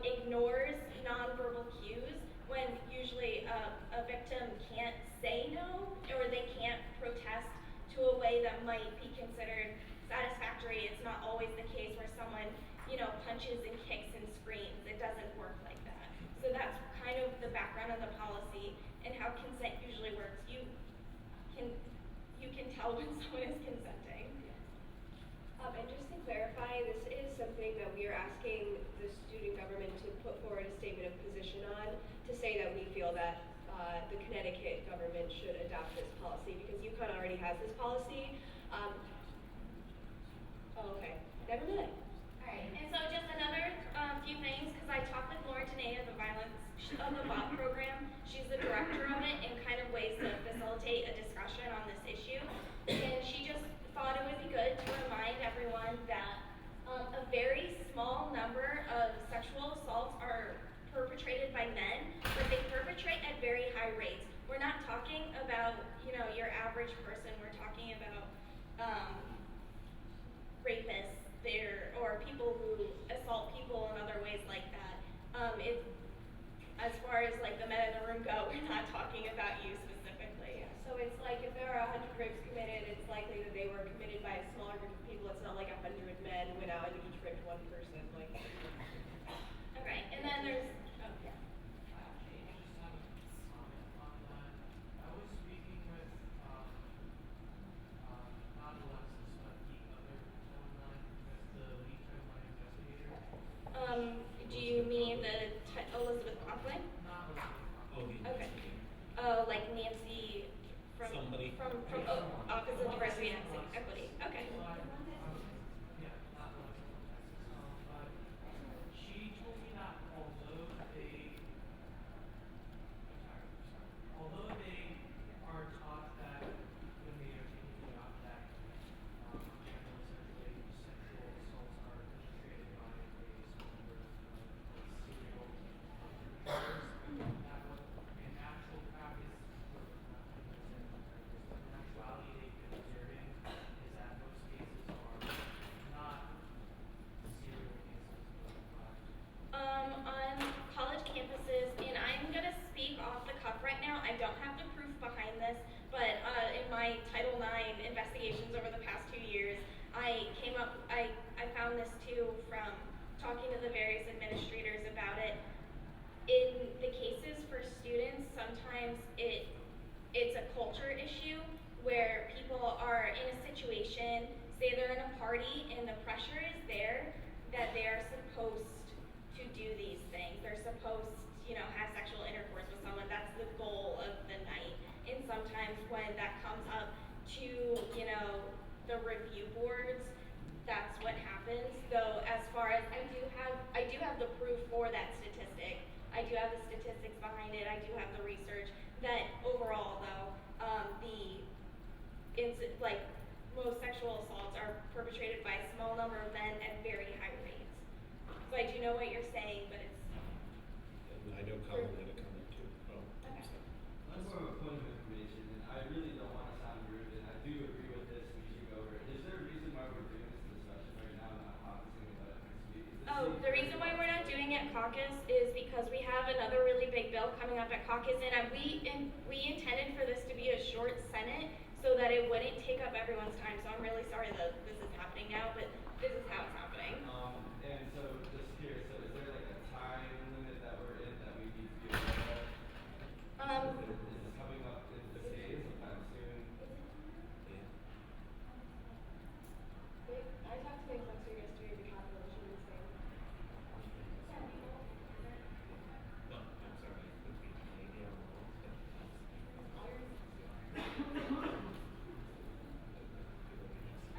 [SPEAKER 4] ignores nonverbal cues when usually a victim can't say no, or they can't protest to a way that might be considered satisfactory. It's not always the case where someone, punches and kicks and screams. It doesn't work like that. So that's kind of the background of the policy and how consent usually works. You can tell when someone is consenting.
[SPEAKER 16] And just to clarify, this is something that we are asking the student government to put forward a statement of position on, to say that we feel feel that the Connecticut government should adopt this policy because UConn already has this policy. Oh, okay. Never mind.
[SPEAKER 6] Alright, and so just another few things, because I talked with Lauren Tanea of the BOT program. She's the director of it and kind of ways to facilitate a discussion on this issue. And she just thought it would be good to remind everyone that a very small number of sexual assaults are perpetrated by men, but they perpetrate at very high rates. We're not talking about, your average person. We're talking about rapists there or people who assault people in other ways like that. As far as like the men in the room go, we're not talking about you specifically.
[SPEAKER 16] So it's like if there are 100 rapes committed, it's likely that they were committed by a smaller group of people. It's not like 100 men went out and each raped one person. Like.
[SPEAKER 6] Okay, and then there's. Oh yeah.
[SPEAKER 19] I was speaking with not Alexis, but the other Title IX, the lead Title IX investigator.
[SPEAKER 6] Do you mean the Elizabeth Coughlin?
[SPEAKER 19] Not Elizabeth.
[SPEAKER 6] Okay. Oh, like Nancy from
[SPEAKER 21] Somebody.
[SPEAKER 6] from Office of Diversity and Equity. Okay.
[SPEAKER 19] Yeah, not Alexis. But she told me that although they are taught that when they are taking the job that generally sexual assaults are perpetrated by a small number of serial perpetrators, that what in actual practice, in actuality they've been observing is that most cases are not serial cases,
[SPEAKER 6] On college campuses, and I'm gonna speak off the cuff right now. I don't have the proof behind this, but in my Title IX investigations over the past 2 years, I found this too from talking to the various administrators about it. In the cases for students, sometimes it's a culture issue where people are in a situation, say they're in a party and the pressure is there that they are supposed to do these things. They're supposed to, have sexual intercourse with someone. That's the goal of the night. And sometimes when that comes up to, the review boards, that's what happens. Though as far as I do have the proof for that statistic. I do have the statistics behind it. I do have the research that overall though, most sexual assaults are perpetrated by a small number of men at very high rates. So I do know what you're saying, but it's.
[SPEAKER 21] And I know Colin had a comment too. Oh,
[SPEAKER 6] Okay.
[SPEAKER 12] That's more of a point of information, and I really don't want to sound rude, and I do agree with this, we should go over it. Is there a reason why we're doing this discussion right now and not focusing about it next week?
[SPEAKER 6] The reason why we're not doing it caucus is because we have another really big bill coming up at caucus, and we intended for this to be a short Senate so that it wouldn't take up everyone's time. So I'm really sorry that this is happening now, but this is how it's happening.
[SPEAKER 12] And so just curious, so is there like a time limit that we're in that we need to be aware of? Is this coming up in this day sometime soon?
[SPEAKER 16] I talked to my professor yesterday at the calculation and saying.
[SPEAKER 21] No, I'm sorry. It could be maybe I'm wrong.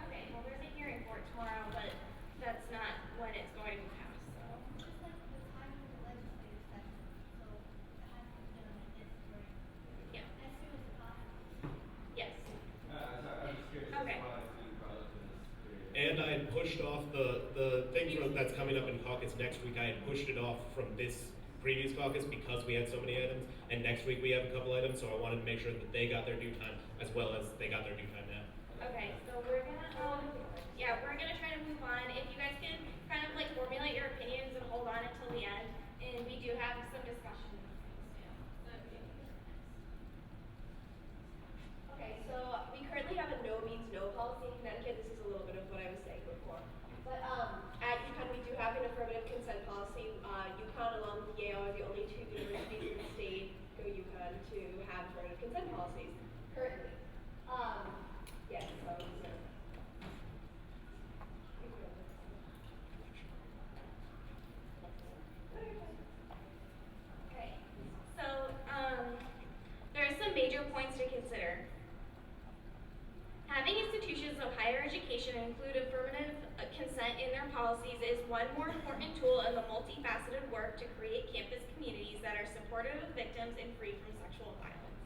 [SPEAKER 6] Okay, well there's a hearing for it tomorrow, but that's not when it's going to pass, so.
[SPEAKER 18] Just like the timing of the legislative session, so it has to be done like this spring.
[SPEAKER 6] Yeah.
[SPEAKER 18] As soon as possible.
[SPEAKER 6] Yes.
[SPEAKER 12] Sorry, I'm just curious as
[SPEAKER 6] Okay.
[SPEAKER 12] to why it's being brought up in this period.
[SPEAKER 21] And I had pushed off the thing that's coming up in caucus next week. I had pushed it off from this previous caucus because we had so many items. And next week we have a couple items, so I wanted to make sure that they got their due time as well as they got their due time now.
[SPEAKER 6] Okay, so we're gonna try to move on. If you guys can kind of like formulate your opinions and hold on until the end, and we do have some discussion.
[SPEAKER 16] Okay, so we currently have a no means no policy in Connecticut. This is a little bit of what I was saying before. But at UConn we do have an affirmative consent policy. UConn along with Yale are the only two universities in the state, go UConn, to have affirmative consent policies currently. Yes, so.
[SPEAKER 6] Okay,
[SPEAKER 4] major points to consider. Having institutions of higher education include affirmative consent in their policies is one more important tool in the multifaceted work to create campus communities that are supportive of victims and free from sexual violence.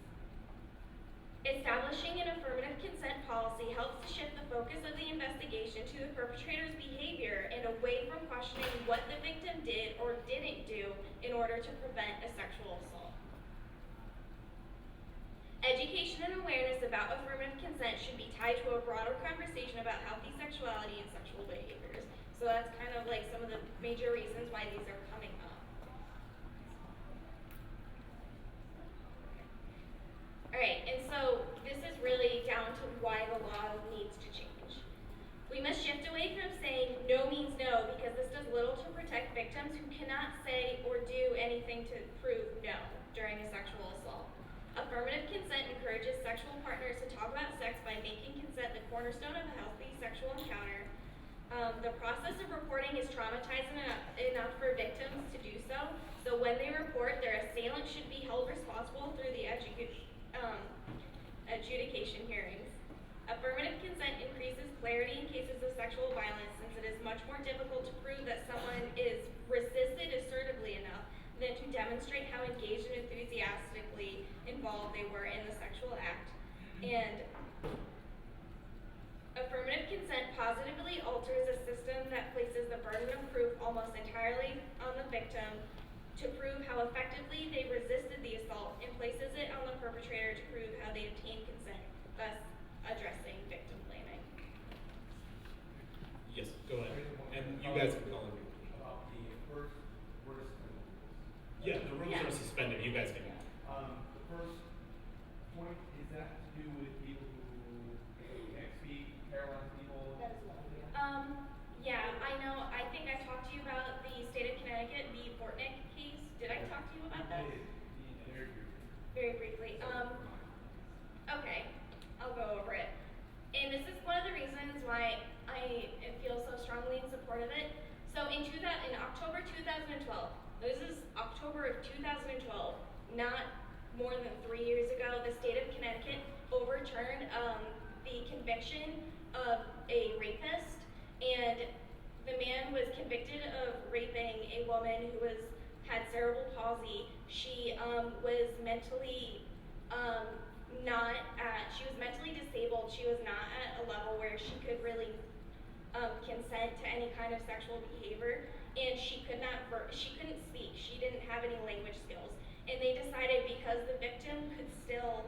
[SPEAKER 4] Establishing an affirmative consent policy helps to shift the focus of the investigation to the perpetrator's behavior and away from questioning what the victim did or didn't do in order to prevent a sexual assault. Education and awareness about affirmative consent should be tied to a broader conversation about healthy sexuality and sexual behaviors. So that's kind of like some of the major reasons why these are coming up. Alright, and so this is really down to why the law needs to change. We must shift away from saying no means no, because this does little to protect victims who cannot say or do anything to prove no during a sexual assault. Affirmative consent encourages sexual partners to talk about sex by making consent the cornerstone of a healthy sexual encounter. The process of reporting is traumatizing enough for victims to do so. So when they report, their assailant should be held responsible through the adjudication hearings. Affirmative consent increases clarity in cases of sexual violence, since it is much more difficult to prove that someone is resisted assertively enough than to demonstrate how engaged and enthusiastically involved they were in the sexual act. And affirmative consent positively alters a system that places the burden of proof almost entirely on the victim to prove how effectively they resisted the assault, and places it on the perpetrator to prove how they obtained consent, thus addressing victim blaming.
[SPEAKER 21] Yes, go ahead. And you guys can call in.
[SPEAKER 5] About the first worst criminal rules.
[SPEAKER 21] Yeah, the rules are suspended. You guys can.
[SPEAKER 5] The first point, is that to do with people who can't speak, paralyzed people?
[SPEAKER 4] Yeah, I know. I think I talked to you about the state of Connecticut, the Fortnick case. Did I talk to you about that? Very briefly. Okay, I'll go over it. And this is one of the reasons why I feel so strongly in support of it. So in October 2012, this is October of 2012, not more than 3 years ago, the state of Connecticut overturned the conviction of a rapist, and the man was convicted of raping a woman who had cerebral palsy. She was mentally she was mentally disabled. She was not at a level where she could really consent to any kind of sexual behavior, and she couldn't speak. She didn't have any language skills. And they decided, because the victim could still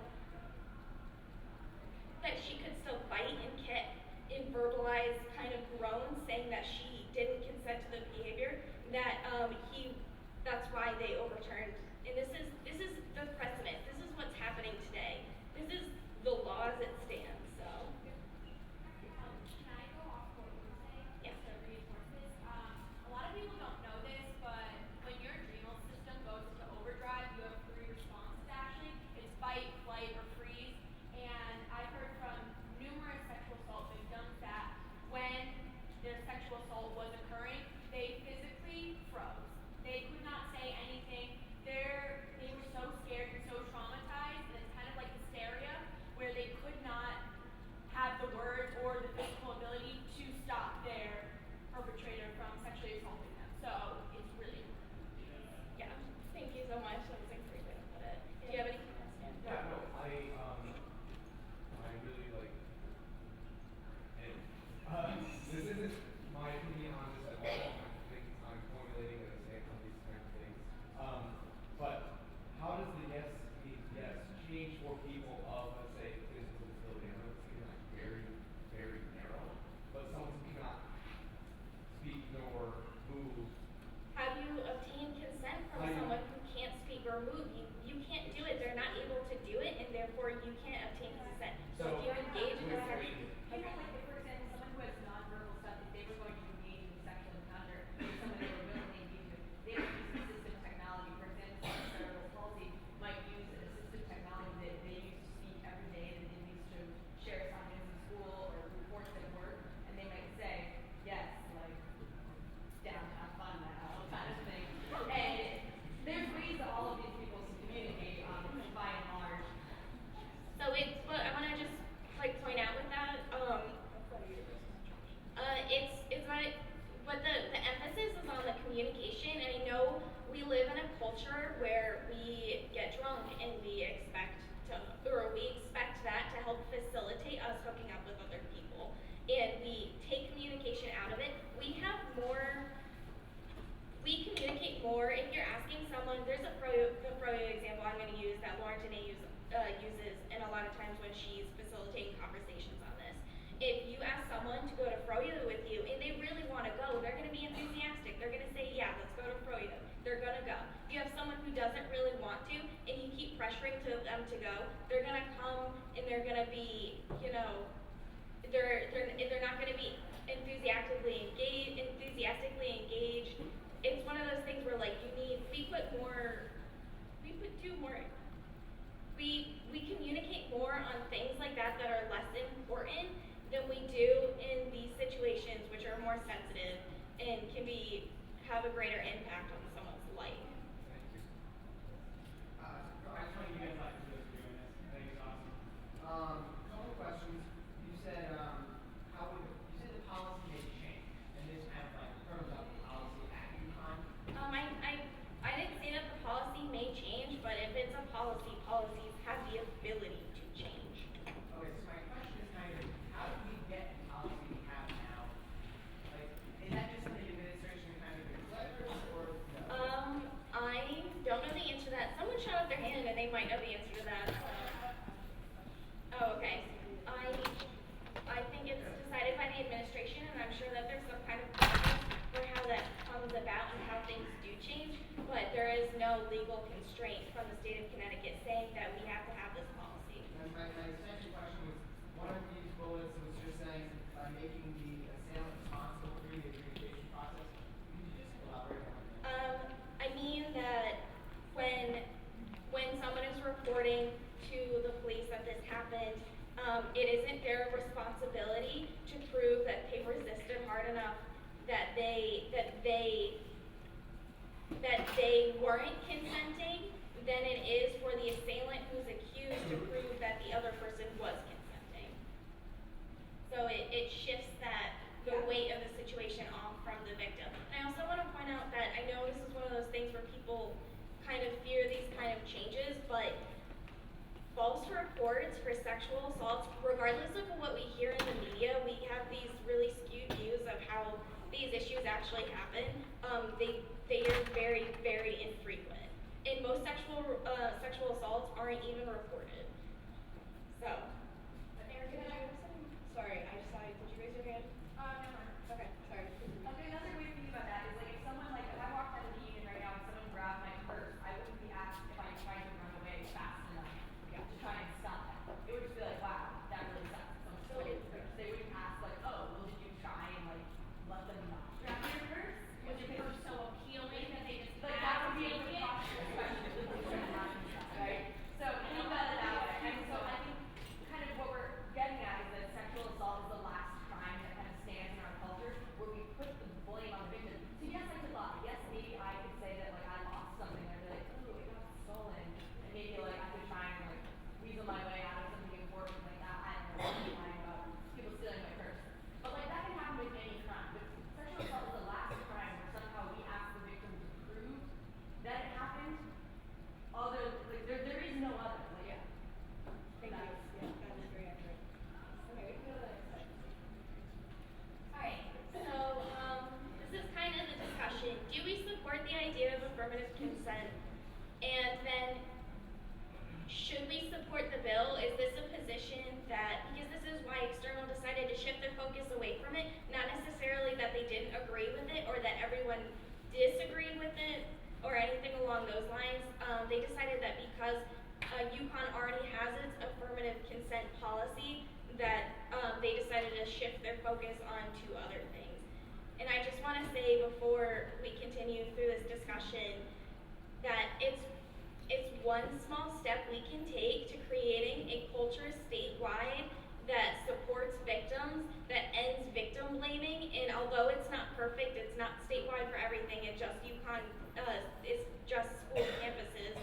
[SPEAKER 4] bite and kick and verbalize kind of groans, saying that she didn't consent to the behavior, that that's why they overturned. And this is the precedent. This is what's happening today. This is the law as it stands. So.
[SPEAKER 6] Can I go off what you were saying?
[SPEAKER 4] Yeah.
[SPEAKER 6] To reinforce this? A lot of people don't know this, but when your adrenal system goes into overdrive, you have 3 responses actually. It's fight, flight, or freeze. And I've heard from numerous sexual assault victims that when their sexual assault was occurring, they physically froze. They could not say anything. They were so scared and so traumatized, and it's kind of like hysteria, where they could not have the words or the physical ability to stop their perpetrator from sexually assaulting them. So it's really important.
[SPEAKER 4] Yeah. Thank you so much. That was a great way to put it. Do you have anything else?
[SPEAKER 5] Yeah, no, I really like, and this isn't my opinion on this at all. I think I'm formulating a stance on these kinds of things. But how does the yes means yes change for people of, let's say, physical disability? I know it's like very, very narrow, but someone who cannot speak nor move.
[SPEAKER 4] Have you obtained consent from someone who can't speak or move? You can't do it. They're not able to do it, and therefore you can't obtain consent. So if you engage in a sexual,
[SPEAKER 3] People like, for example, someone who has nonverbal stuff, if they were going to engage in a sexual encounter with someone they were willingly engaged with, they would use assistive technology. For example, someone with cerebral palsy might use assistive technology that they use to speak every day, that they use to share assignments in school or reports at work, and they might say, yes, like, down, have fun now, kind of thing. And there's ways that all of these people can communicate, by and large.
[SPEAKER 4] doesn't really want to, and you keep pressuring them to go, they're gonna come and they're gonna be, you know, they're not gonna be enthusiastically engaged. It's one of those things where like we communicate more on things like that that are less important than we do in these situations which are more sensitive and can have a greater impact on someone's life.
[SPEAKER 19] I just want to give you guys like kudos for doing this. I think it's awesome.
[SPEAKER 24] Couple of questions. You said you said the policy may change, and this kind of like firms up the policy at UConn.
[SPEAKER 4] I didn't say that the policy may change, but if it's a policy, policies have the ability to change.
[SPEAKER 24] Okay, so my question is kind of how did we get the policy we have now? Like, is that just the administration kind of gives letters, or no?
[SPEAKER 4] I don't know the answer to that. Someone shot up their hand and they might know the answer to that. Oh, okay. I think it's decided by the administration, and I'm sure that there's some kind of process for how that comes about and how things do change, but there is no legal constraint from the state of Connecticut saying that we have to have this policy.
[SPEAKER 24] And my second question was, one of these bullets was just saying making the assailant responsible for the adjudication process. Could you just elaborate on that?
[SPEAKER 4] I mean that when someone is reporting to the police that this happened, it isn't their responsibility to prove that they resisted hard enough, that they weren't consenting than it is for the assailant who's accused to prove that the other person was consenting. So it shifts the weight of the situation off from the victim. And I also want to point out that I know this is one of those things where people kind of fear these kind of changes, but false reports for sexual assaults, regardless of what we hear in the media, we have these really skewed views of how these issues actually happen. They are very, very infrequent. And most sexual assaults aren't even reported. So, Erica, did you have something? Sorry, I saw you. Did you raise your hand?
[SPEAKER 3] Never.
[SPEAKER 4] Okay, sorry.
[SPEAKER 3] Okay, another way to think about that is like if I walked out of the union right now and someone grabbed my purse, I wouldn't be asked if I tried to run away fast enough to try and stop that. It would just be like, wow, that really sucks. Someone stole your purse. They wouldn't ask like, oh, well, did you try and like let them not grab your purse?
[SPEAKER 6] Was your purse so appealing that they just
[SPEAKER 3] Like that would be a preposterous question. Right? So think about it that way. And so I think kind of what we're getting at is that sexual assault is the last crime that kind of stands in our culture where we put the blame on the victim. So yes, I could lie. Yes, maybe I could say that like I lost something. I'd be like, oh, it got stolen. And maybe like I could try and like weasel my way out of something important like that. I don't know. I'm lying about people stealing my purse. But like that can happen with any crime. But sexual assault is the last crime where somehow we ask the victim to prove that it happened. There is no other. Like,
[SPEAKER 4] Yeah. Thank you. Yeah, that was very accurate. Okay, we can go to the next slide. Alright, so this is kind of the discussion. Do we support the idea of affirmative consent? And then should we support the bill? Is this a position that, because this is why External decided to shift their focus away from it, not necessarily that they didn't agree with it or that everyone disagreed with it or anything along those lines. They decided that because UConn already has its affirmative consent policy, that they decided to shift their focus on to other things. And I just want to say before we continue through this discussion that it's one small step we can take to creating a culture statewide that supports victims, that ends victim blaming, and although it's not perfect, it's not statewide for everything, it's just UConn, it's just school campuses,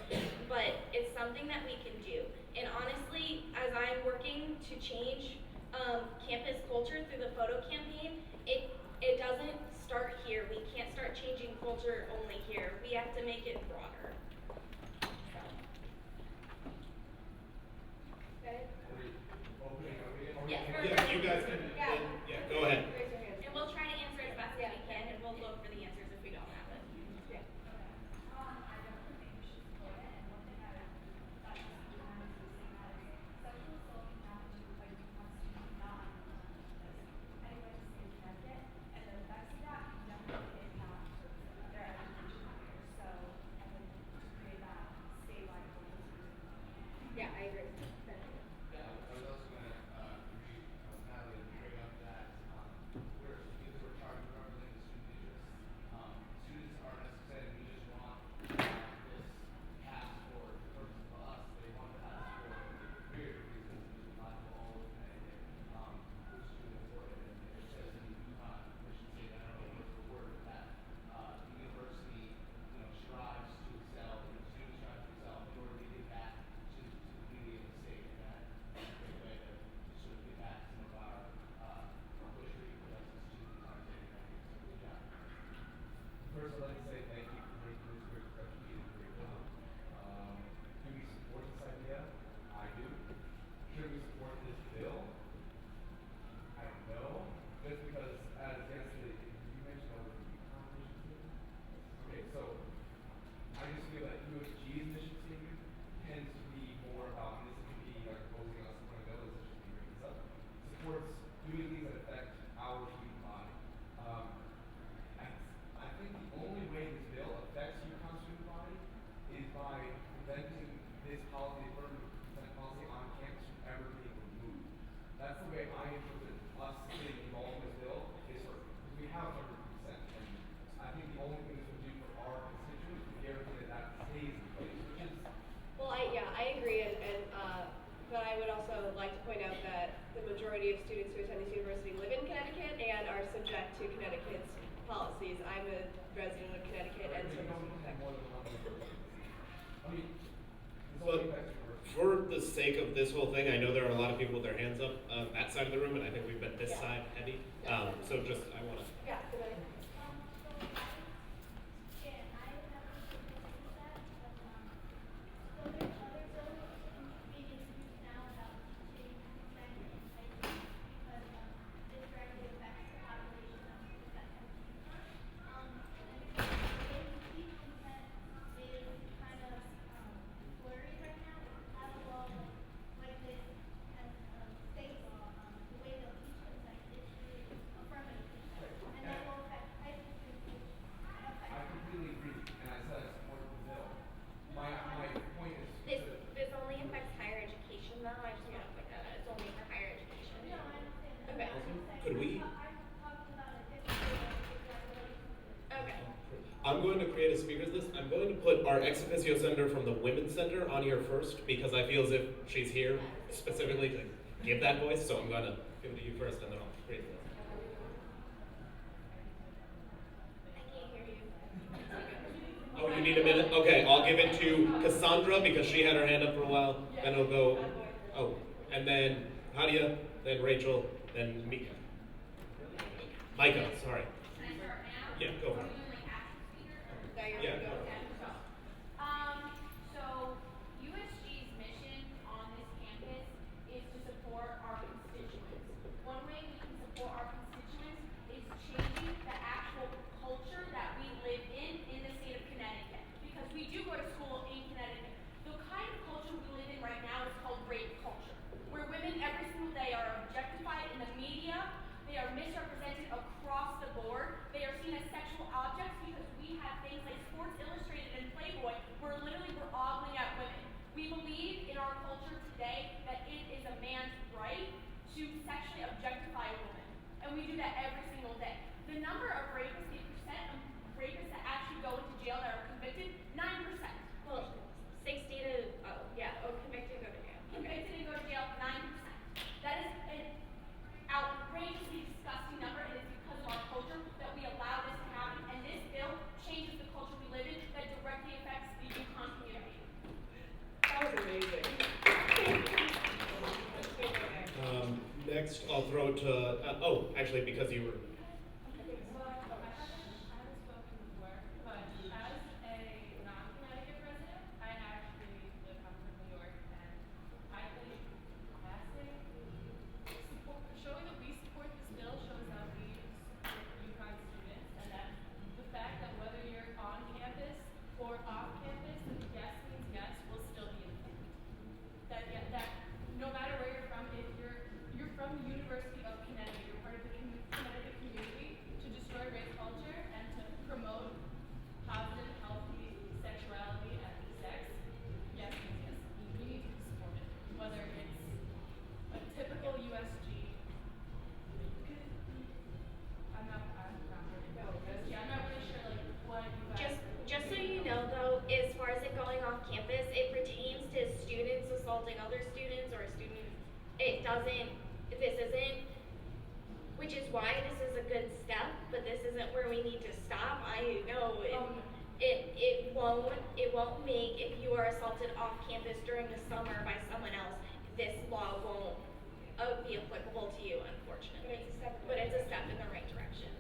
[SPEAKER 4] but it's something that we can do. And honestly, as I'm working to change campus culture through the photo campaign, it doesn't start here. We can't start changing culture only here. We have to make it broader. So. Okay? Yes,
[SPEAKER 21] Yeah, you guys can, yeah, go ahead.
[SPEAKER 4] Raise your hand. And we'll try to answer as best as we can, and we'll look for the answers if we don't have it. Yeah.
[SPEAKER 3] I don't think we should support it, and one thing I would like to see on is sexual assault can happen to a UConn student, not anybody in Connecticut, and the effects of that can definitely impact their education career. So I would
[SPEAKER 5] policy, affirmative consent policy on campus from ever being removed. That's the way I interpret us getting involved in this bill, is for, because we have affirmative consent, and I think the only thing this would do for our constituents would guarantee that that stays in place, which is.
[SPEAKER 16] Well, I agree, but I would also like to point out that the majority of students who attend this university live in Connecticut and are subject to Connecticut's policies. I'm a resident of Connecticut, and so.
[SPEAKER 21] But for the sake of this whole thing, I know there are a lot of people with their hands up that side of the room, and I think we've been this side heavy. So just, I want to.
[SPEAKER 16] Yeah,
[SPEAKER 5] I completely agree, and I said I support the bill. My point is
[SPEAKER 4] This only affects higher education though, I just want to put that out, it's only for higher education. Okay.
[SPEAKER 21] Could we?
[SPEAKER 4] Okay.
[SPEAKER 21] I'm going to create a speakers list. I'm going to put our ex officio senator from the Women's Center on here first because I feel as if she's here specifically to give that voice. So I'm going to give it to you first, and then I'll create the list.
[SPEAKER 4] I can't hear you.
[SPEAKER 21] Oh, you need a minute? Okay, I'll give it to Cassandra because she had her hand up for a while. Then it'll go. Oh, and then Nadia, then Rachel, then Mika. Micah, sorry.
[SPEAKER 3] Can I start now?
[SPEAKER 21] Yeah, go for it. Yeah.
[SPEAKER 3] So USG's mission on this campus is to support our constituents. One way we can support our constituents is changing the actual culture that we live in the state of Connecticut. Because we do go to school in Connecticut. The kind of culture we live in right now is called rape culture, where women every single day are objectified in the media, they are misrepresented across the board, they are seen as sexual objects because we have things like Sports Illustrated and Playboy where literally we're ogling at women. We believe in our culture today that it is a man's right to sexually objectify a woman. And we do that every single day. The number of rapists, the percent of rapists that actually go into jail that are convicted, 9%.
[SPEAKER 4] Well, 60 to, convicted and go to jail.
[SPEAKER 3] Convicted and go to jail, 9%. That is an outrageously disgusting number, and it's because of our culture that we allow this to happen. And this bill changes the culture we live in that directly affects the UConn community.
[SPEAKER 16] That was amazing.
[SPEAKER 21] Next, I'll throw it to. Actually, because you were.
[SPEAKER 8] Showing that we support this bill shows that we support UConn students, and that the fact that whether you're on campus or off campus, that yes means yes will still be in effect. That no matter where you're from, if you're from the University of Connecticut, you're part of the Connecticut community, to destroy race culture and to promote positive, healthy sexuality and sex, yes means yes. We need to support it, whether it's a typical USG. I'm not really sure like what you guys.
[SPEAKER 4] Just so you know though, as far as it going off campus, it pertains to students assaulting other students or students. It doesn't, this isn't, which is why this is a good step, but this isn't where we need to stop. I know it won't make, if you are assaulted off campus during the summer by someone else, this law won't be applicable to you, unfortunately. But it's a step in the right direction.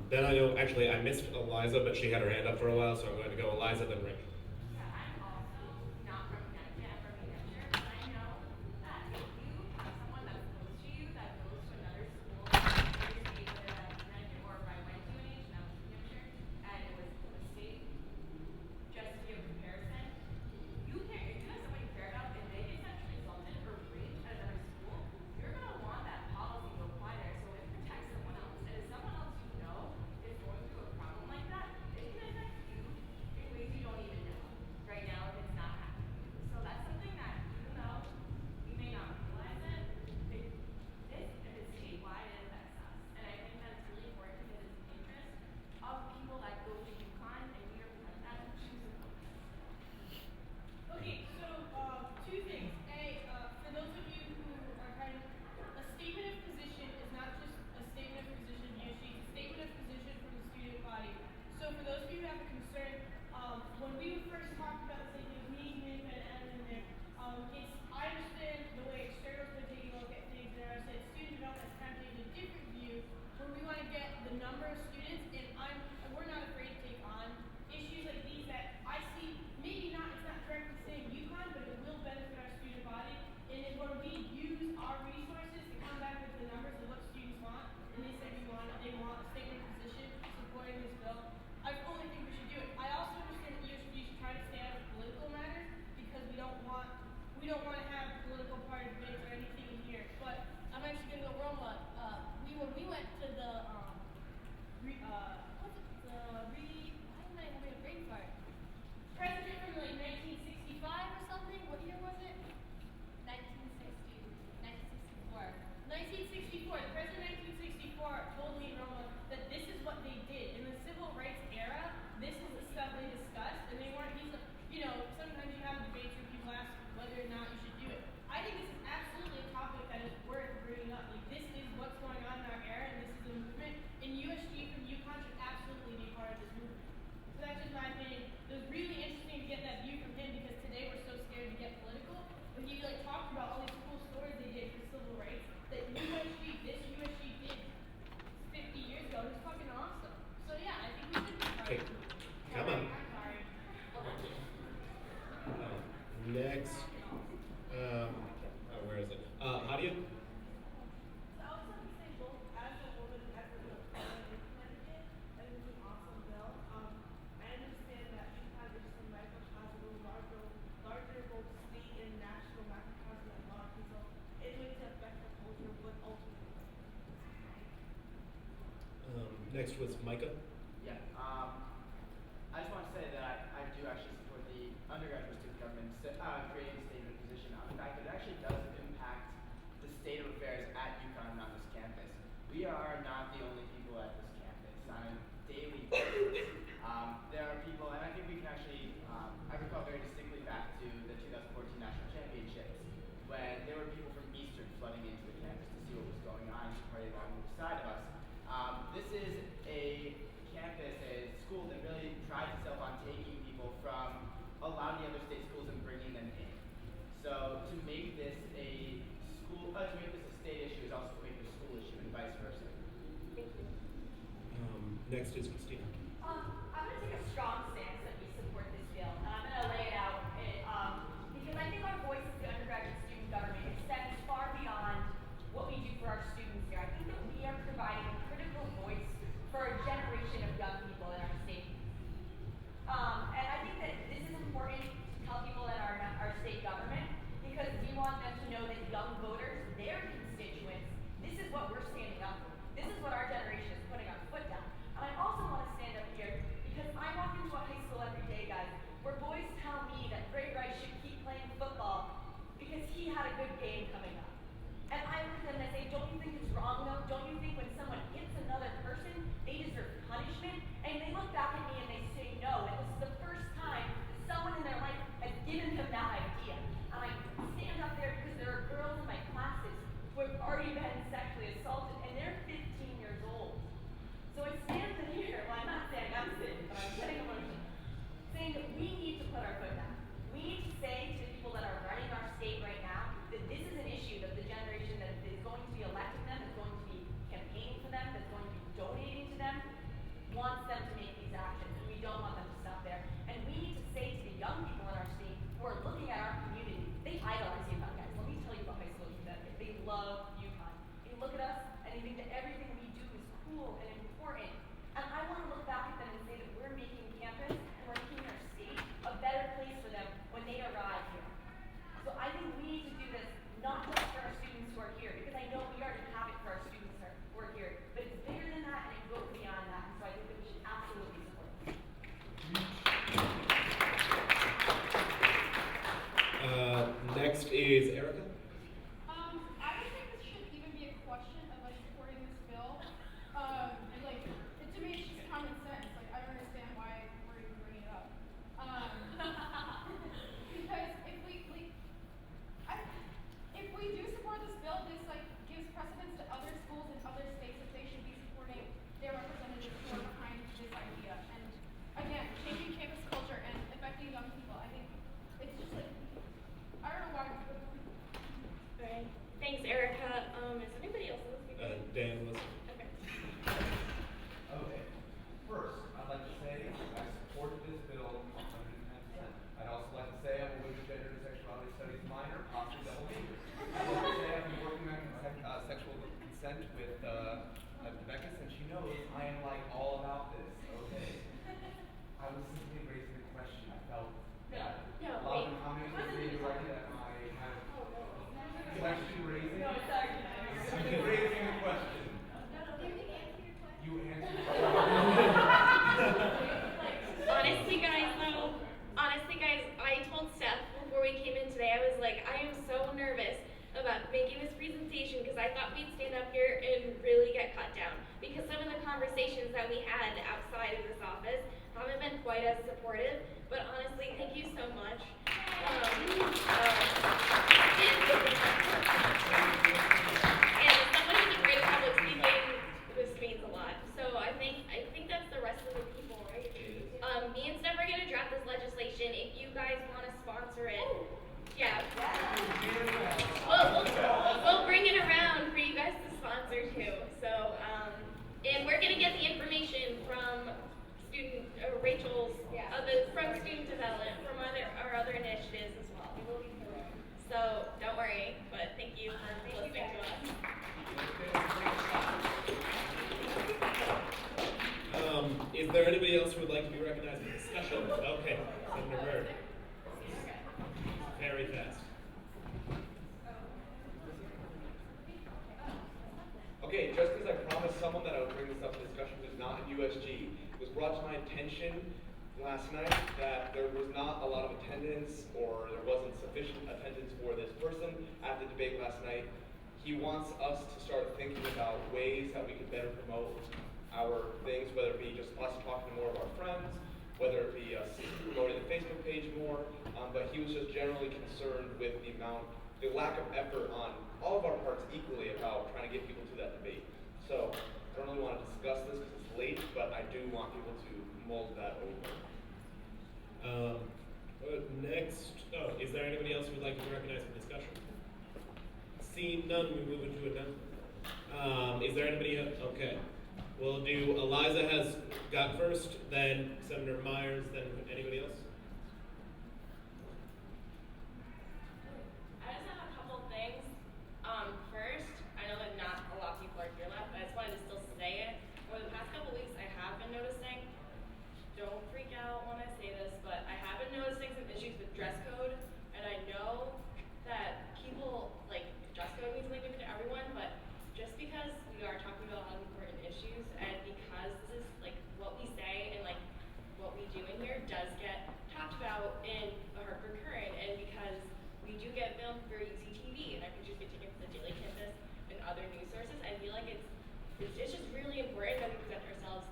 [SPEAKER 21] Then I know, actually, I missed Eliza, but she had her hand up for a while, so I'm going to go Eliza, then Rachel.
[SPEAKER 3] Yeah, I'm also not from Connecticut, I'm from New Hampshire, but I know that if you have someone that's close to you that goes to another school, maybe either at Connecticut or if I went to an age and I was in New Hampshire, and it was a state, just to give a comparison, if you have someone you care about and they get sexually assaulted or raped at another school, you're going to want that policy to apply there so it protects someone else. And if someone else you know is going through a problem like that, it can affect you in ways you don't even know.
[SPEAKER 1] Nadia?
[SPEAKER 8] So I was going to say, both as a woman, as a implemented it, and it was an awesome bill. I understand that UConn is some microcosm, larger both state and national microcosm at large, and so it's going to affect the culture, but ultimately.
[SPEAKER 1] Next was Micah.
[SPEAKER 24] Yeah. I just want to say that I do actually support the undergraduate student government creating the statement position on the fact that it actually does impact the state of affairs at UConn and on this campus. We are not the only people at this campus on a daily basis. There are people, and I think we can actually, I recall very distinctly back to the 2014 National Championships when there were people from Eastern flooding into the campus to see what was going on to party along the side of us. This is a campus, a school that really prides itself on taking people from a lot of the other state schools and bringing them in. So to make this a school, to make this a state issue is also to make it a school issue and vice versa.
[SPEAKER 4] Thank you.
[SPEAKER 1] Next is Christina.
[SPEAKER 3] I'm going to take a strong stance that we support this bill, and I'm going to lay it out because I think our voice as the undergraduate student government extends far beyond what we do for our students here. I think that we are providing a critical voice for a generation of young people in our state. And I think that this is important to tell people in our state government because we want them to know that young voters, their constituents, this is what we're standing up for. This is what our generation is putting our foot down. And I also want to stand up here because I walk into a high school every day, guys, where boys tell me that Greg Rice should keep playing football because he had a good game coming up. And I look at them and I say, don't you think it's wrong though? Don't you think when someone hits another person, they deserve punishment? And they look back at me and they say no. And this is the first time that someone in their life has given them that idea. And I stand up there because there are girls in my classes who have already been sexually assaulted and they're 15 years old. So I stand here, well I'm not saying I'm sitting, but I'm getting emotional, saying that we need to put our foot down. We need to say to the people that are running our state right now that this is an issue that the generation that is going to be electing them, that's going to be campaigning for them, that's going to be donating to them, wants them to make these actions, and we don't want them to stop there. And we need to say to the young people in our state who are looking at our community, they idolize UConn, guys. Let me tell you about high school Connecticut. They love UConn. They look at us and they think that everything we do is cool and important. And I want to look back at them and say that we're making campus and we're making our state a better place for them when they arrive here. So I think we need to do this not just for our students who are here, because I know we already have it for our students who are here, but it's bigger than that and it goes beyond that. And so I think that we should absolutely support this.
[SPEAKER 1] Next is Erica.
[SPEAKER 17] I don't think this should even be a question of like supporting this bill. And like, to me, it's just common sense. Like, I don't understand why we're even bringing it up. Because if we do support this bill, this like gives precedence to other schools and other states that they should be supporting their representatives who are behind this idea. And again, changing campus culture and affecting young people. I think it's just like, I don't know why.
[SPEAKER 4] Alright. Thanks, Erica. Is anybody else on this?
[SPEAKER 1] Dan was.
[SPEAKER 4] Okay.
[SPEAKER 5] Okay. First, I'd like to say I support this bill 110%. I'd also like to say I'm a women's gender and sexuality studies minor, possibly double major. I'd like to say I've been working on sexual consent with Rebecca since she knows I am like all about this. Okay. I was simply raising a question. I felt that a lot of the comments were being directed at my kind of question raising.
[SPEAKER 3] No, sorry.
[SPEAKER 5] Simply raising a question. You answered the
[SPEAKER 4] Honestly guys, I told Steph before we came in today, I was like, I am so nervous about making this presentation because I thought we'd stand up here and really get cut down. Because some of the conversations that we had outside of this office haven't been quite as supportive. But honestly, thank you so much. And someone who's great at public speaking, this means a lot. So I think that's the rest of the people, right? Me and Steph are gonna draft this legislation. If you guys want to sponsor it, yeah. We'll bring it around for you guys to sponsor too. So, and we're gonna get the information from Rachel's, from student development, from our other
[SPEAKER 1] members who would like to be recognized for discussion? Okay, Senator Byrd. Very fast.
[SPEAKER 11] Okay, just because I promised someone that I would bring this up for discussion who's not in USG, it was brought to my attention last night that there was not a lot of attendance, or there wasn't sufficient attendance for this person at the debate last night. He wants us to start thinking about ways that we could better promote our things, whether it be just us talking to more of our friends, whether it be us promoting the Facebook page more, but he was just generally concerned with the lack of effort on all of our parts equally about trying to get people to that debate. So I don't really want to discuss this because it's late, but I do want people to mull that over.
[SPEAKER 1] Next, is there anybody else who would like to be recognized for discussion? Seeing none, we move into announcement. Is there anybody else? Okay. We'll do Eliza has got first, then Senator Myers, then anybody else?
[SPEAKER 4] I just have a couple things. First, I know that not a lot of people are here left, but I just wanted to still say it. Over the past couple weeks, I have been noticing, don't freak out when I say this, but I have been noticing some issues with dress code, and I know that people, like, dress code means something different to everyone, but just because we are talking about a lot of important issues, and because this is, like, what we say and, like, what we do in here does get talked about in the Hartford Current, and because we do get filmed for UCTV, and our pictures get taken from the Daily Campus and other news sources, I feel like it's just really important that we present ourselves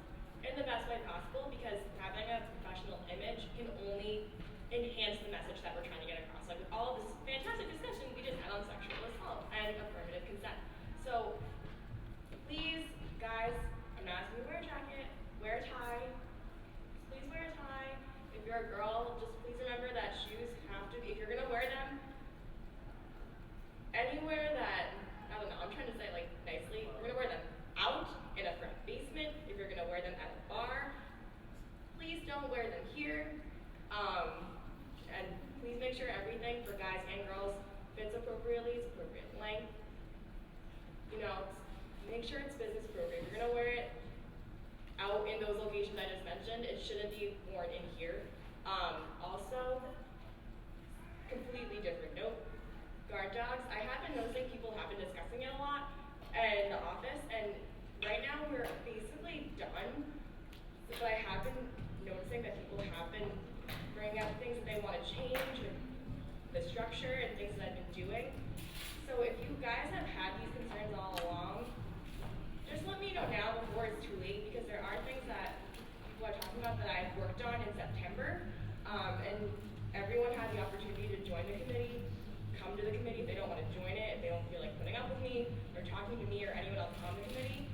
[SPEAKER 4] in the best way possible, because having a professional image can only enhance the message that we're trying to get across. Like with all this fantastic discussion we just had on sexual assault and affirmative consent. So please, guys, I'm not asking you to wear a jacket, wear a tie. Please wear a tie. If you're a girl, just please remember that shoes have to be, if you're gonna wear them anywhere that, I don't know, I'm trying to say like nicely, we're gonna wear them out in a front basement. If you're gonna wear them at a bar, please don't wear them here. And please make sure everything for guys and girls fits appropriately, it's appropriate length. You know, make sure it's business appropriate. If you're gonna wear it out in those locations I just mentioned, it shouldn't be worn in here. Also, completely different note, guard dogs. I have been noticing people have been discussing it a lot in the office, and right now we're basically done. But I have been noticing that people have been bringing up things that they want to change with the structure and things that I've been doing. So if you guys have had these concerns all along, just let me know now before it's too late, because there are things that people are talking about that I've worked on in September, and everyone had the opportunity to join the committee, come to the committee if they don't want to join it, if they don't feel like putting up with me, or talking to me or anyone else on the committee.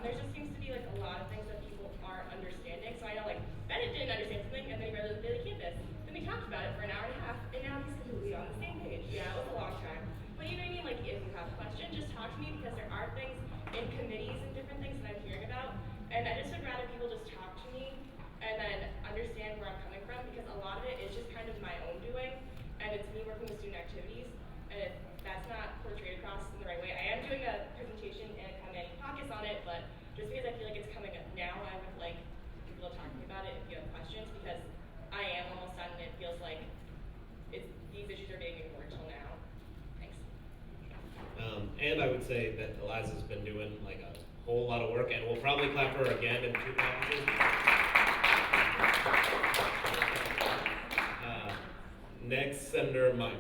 [SPEAKER 4] There just seems to be like a lot of things that people aren't understanding. So I know like Bennett didn't understand something, and then he read it on the Daily Campus. Then we talked about it for an hour and a half, and now he's completely on the same page. Yeah, it was a long time. But you know what I mean? Like if you have questions, just talk to me, because there are things in committees and different things that I'm hearing about. And I just would rather people just talk to me and then understand where I'm coming from, because a lot of it is just kind of my own doing, and it's me working with student activities, and that's not portrayed across in the right way. I am doing a presentation and kind of pockets on it, but just because I feel like it's coming up now, I would like people to talk to me about it if you have questions, because I am almost done, and it feels like these issues are being ignored till now. Thanks.
[SPEAKER 1] And I would say that Eliza's been doing like a whole lot of work, and we'll probably clap for her again in 2 conferences. Next, Senator Myers.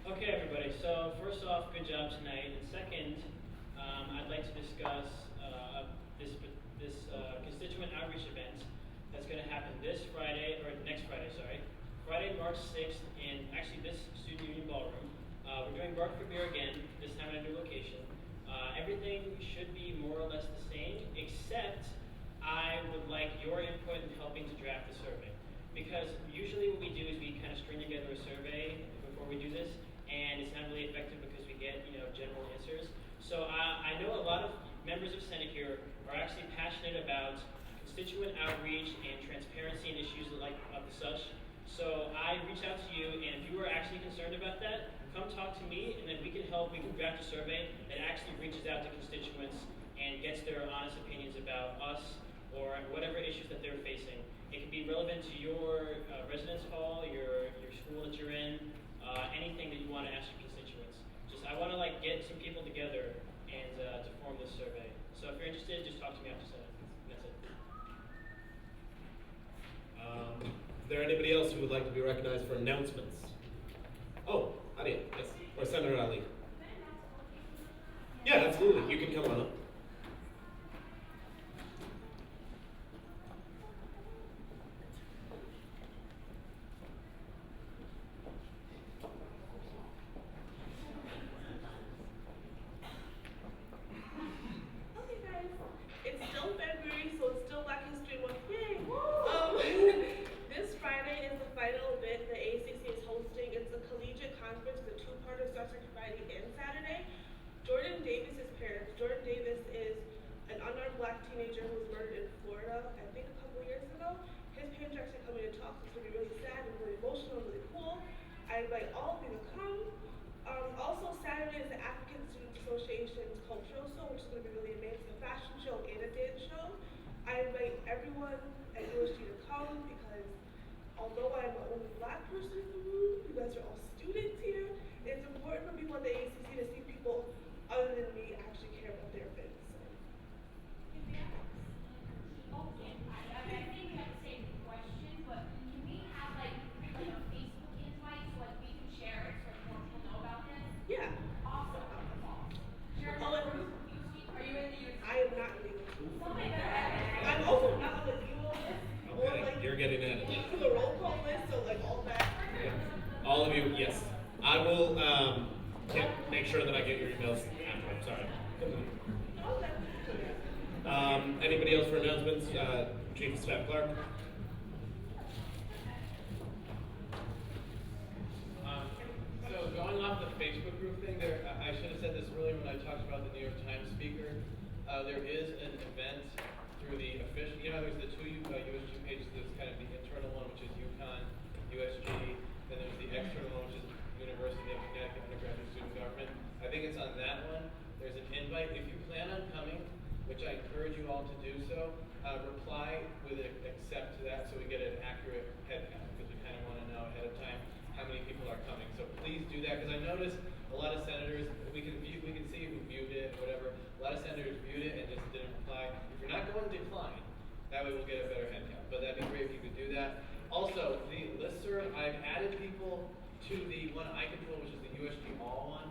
[SPEAKER 13] Okay, everybody. So first off, good job tonight. And second, I'd like to discuss this constituent outreach event that's going to happen this Friday, or next Friday, sorry. Friday, March 6th, in actually this Student Union Ballroom. We're doing Bark for Beer again, this time in a new location. Everything should be more or less the same, except I would like your input in helping to draft the survey. Because usually what we do is we kind of string together a survey before we do this, and it's not really effective because we get, general answers. So I know a lot of members of Senate here are actually passionate about constituent outreach and transparency and issues like of such. So I reached out to you, and if you were actually concerned about that, come talk to me, and then we can help. We can draft a survey that actually reaches out to constituents and gets their honest opinions about us or whatever issues that they're facing. It could be relevant to your residence hall, your school that you're in, anything that you want to ask your constituents. I want to get some people together and to form this survey. So if you're interested, just talk to me after Senate. That's it.
[SPEAKER 21] Is there anybody else who would like to be recognized for announcements? Oh, Adia, yes, or Senator Ali. Yeah, absolutely. You can come on up.
[SPEAKER 7] Okay, guys. It's still February, so it's still Black History Month. Yay! This Friday is the final event the ACC is hosting. It's a collegiate conference with a two-parter starts Friday and Saturday. Jordan Davis's parents. Jordan Davis is an unarmed Black teenager who was murdered in Florida, I think a couple years ago. His parents are actually coming to talk. It's going to be really sad and really emotional and really cool. I invite all of you to come. Also, Saturday is the African Students Association's cultural show, which is going to be really amazing. A fashion show and a dance show. I invite everyone at USG to come because although I'm the only Black person in the room, you guys are all students here. It's important for people at the ACC to see people other than me actually care about their events.
[SPEAKER 6] Okay, I think we have the same question, but can we have like a Facebook invite so like we can share it so more people know about this?
[SPEAKER 7] Yeah.
[SPEAKER 6] Awesome. Sure. Are you in the USG?
[SPEAKER 7] I am not in the USG. I'm also not on the email list. Or like
[SPEAKER 21] You're getting it.
[SPEAKER 7] to the roll call list, so like all that.
[SPEAKER 21] All of you, yes. I will make sure that I get your emails after. I'm sorry. Anybody else for announcements? Chief of Staff Clark.
[SPEAKER 9] So going off the Facebook group thing, I should have said this earlier when I talked about the New York Times speaker. There is an event through the official. There's the two USG pages. There's kind of the internal one, which is UConn, USG. Then there's the external one, which is University of Connecticut Undergraduate Student Government. I think it's on that one. There's an invite. If you plan on coming, which I encourage you all to do so, reply with an accept to that so we get an accurate head count because we kind of want to know ahead of time how many people are coming. So please do that because I noticed a lot of senators, we can see who viewed it, whatever. A lot of senators viewed it and just didn't reply. If you're not going, decline. That way we'll get a better head count. But that'd be great if you could do that. Also, the listserv, I've added people to the one I control, which is the USG All one.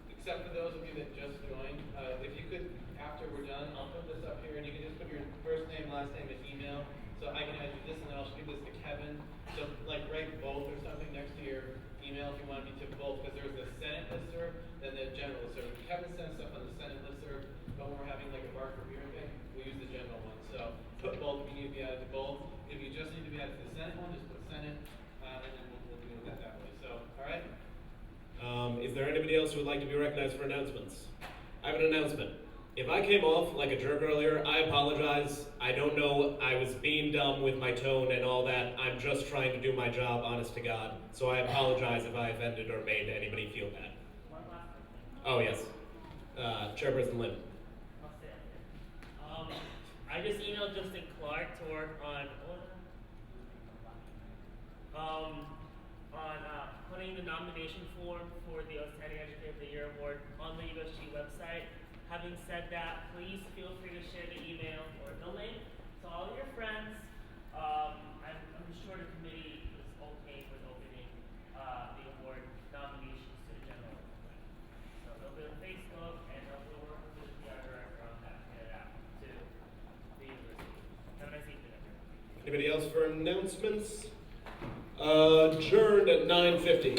[SPEAKER 9] Except for those of you that just joined. If you could, after we're done, I'll put this up here and you can just put your first name, last name, and email. So I can add you this and then I'll give this to Kevin. So write both or something next to your email if you want me to both, because there's the Senate listserv, then the general listserv. Kevin sends stuff on the Senate listserv, but when we're having a bar for beer thing, we use the general one. So put both if you need to be added to both. If you just need to be added to the Senate one, just put Senate, and then we'll do that way. So, all right?
[SPEAKER 21] Is there anybody else who would like to be recognized for announcements? I have an announcement. If I came off like a jerk earlier, I apologize. I don't know, I was being dumb with my tone and all that. I'm just trying to do my job, honest to God. So I apologize if I offended or made anybody feel bad. Oh, yes. Chairperson Lim.
[SPEAKER 14] I just emailed Justin Clark to work on putting the nomination form for the Outstanding Educator of the Year Award on the USG website. Having said that, please feel free to share the email or the link to all your friends. I'm sure the committee is okay with opening the award nominations to the general public. So they'll be on Facebook and they'll work with the PR director on that to get it out to the university. Have a nice evening, everyone.
[SPEAKER 21] Anybody else for announcements? Adjourned at 9:50.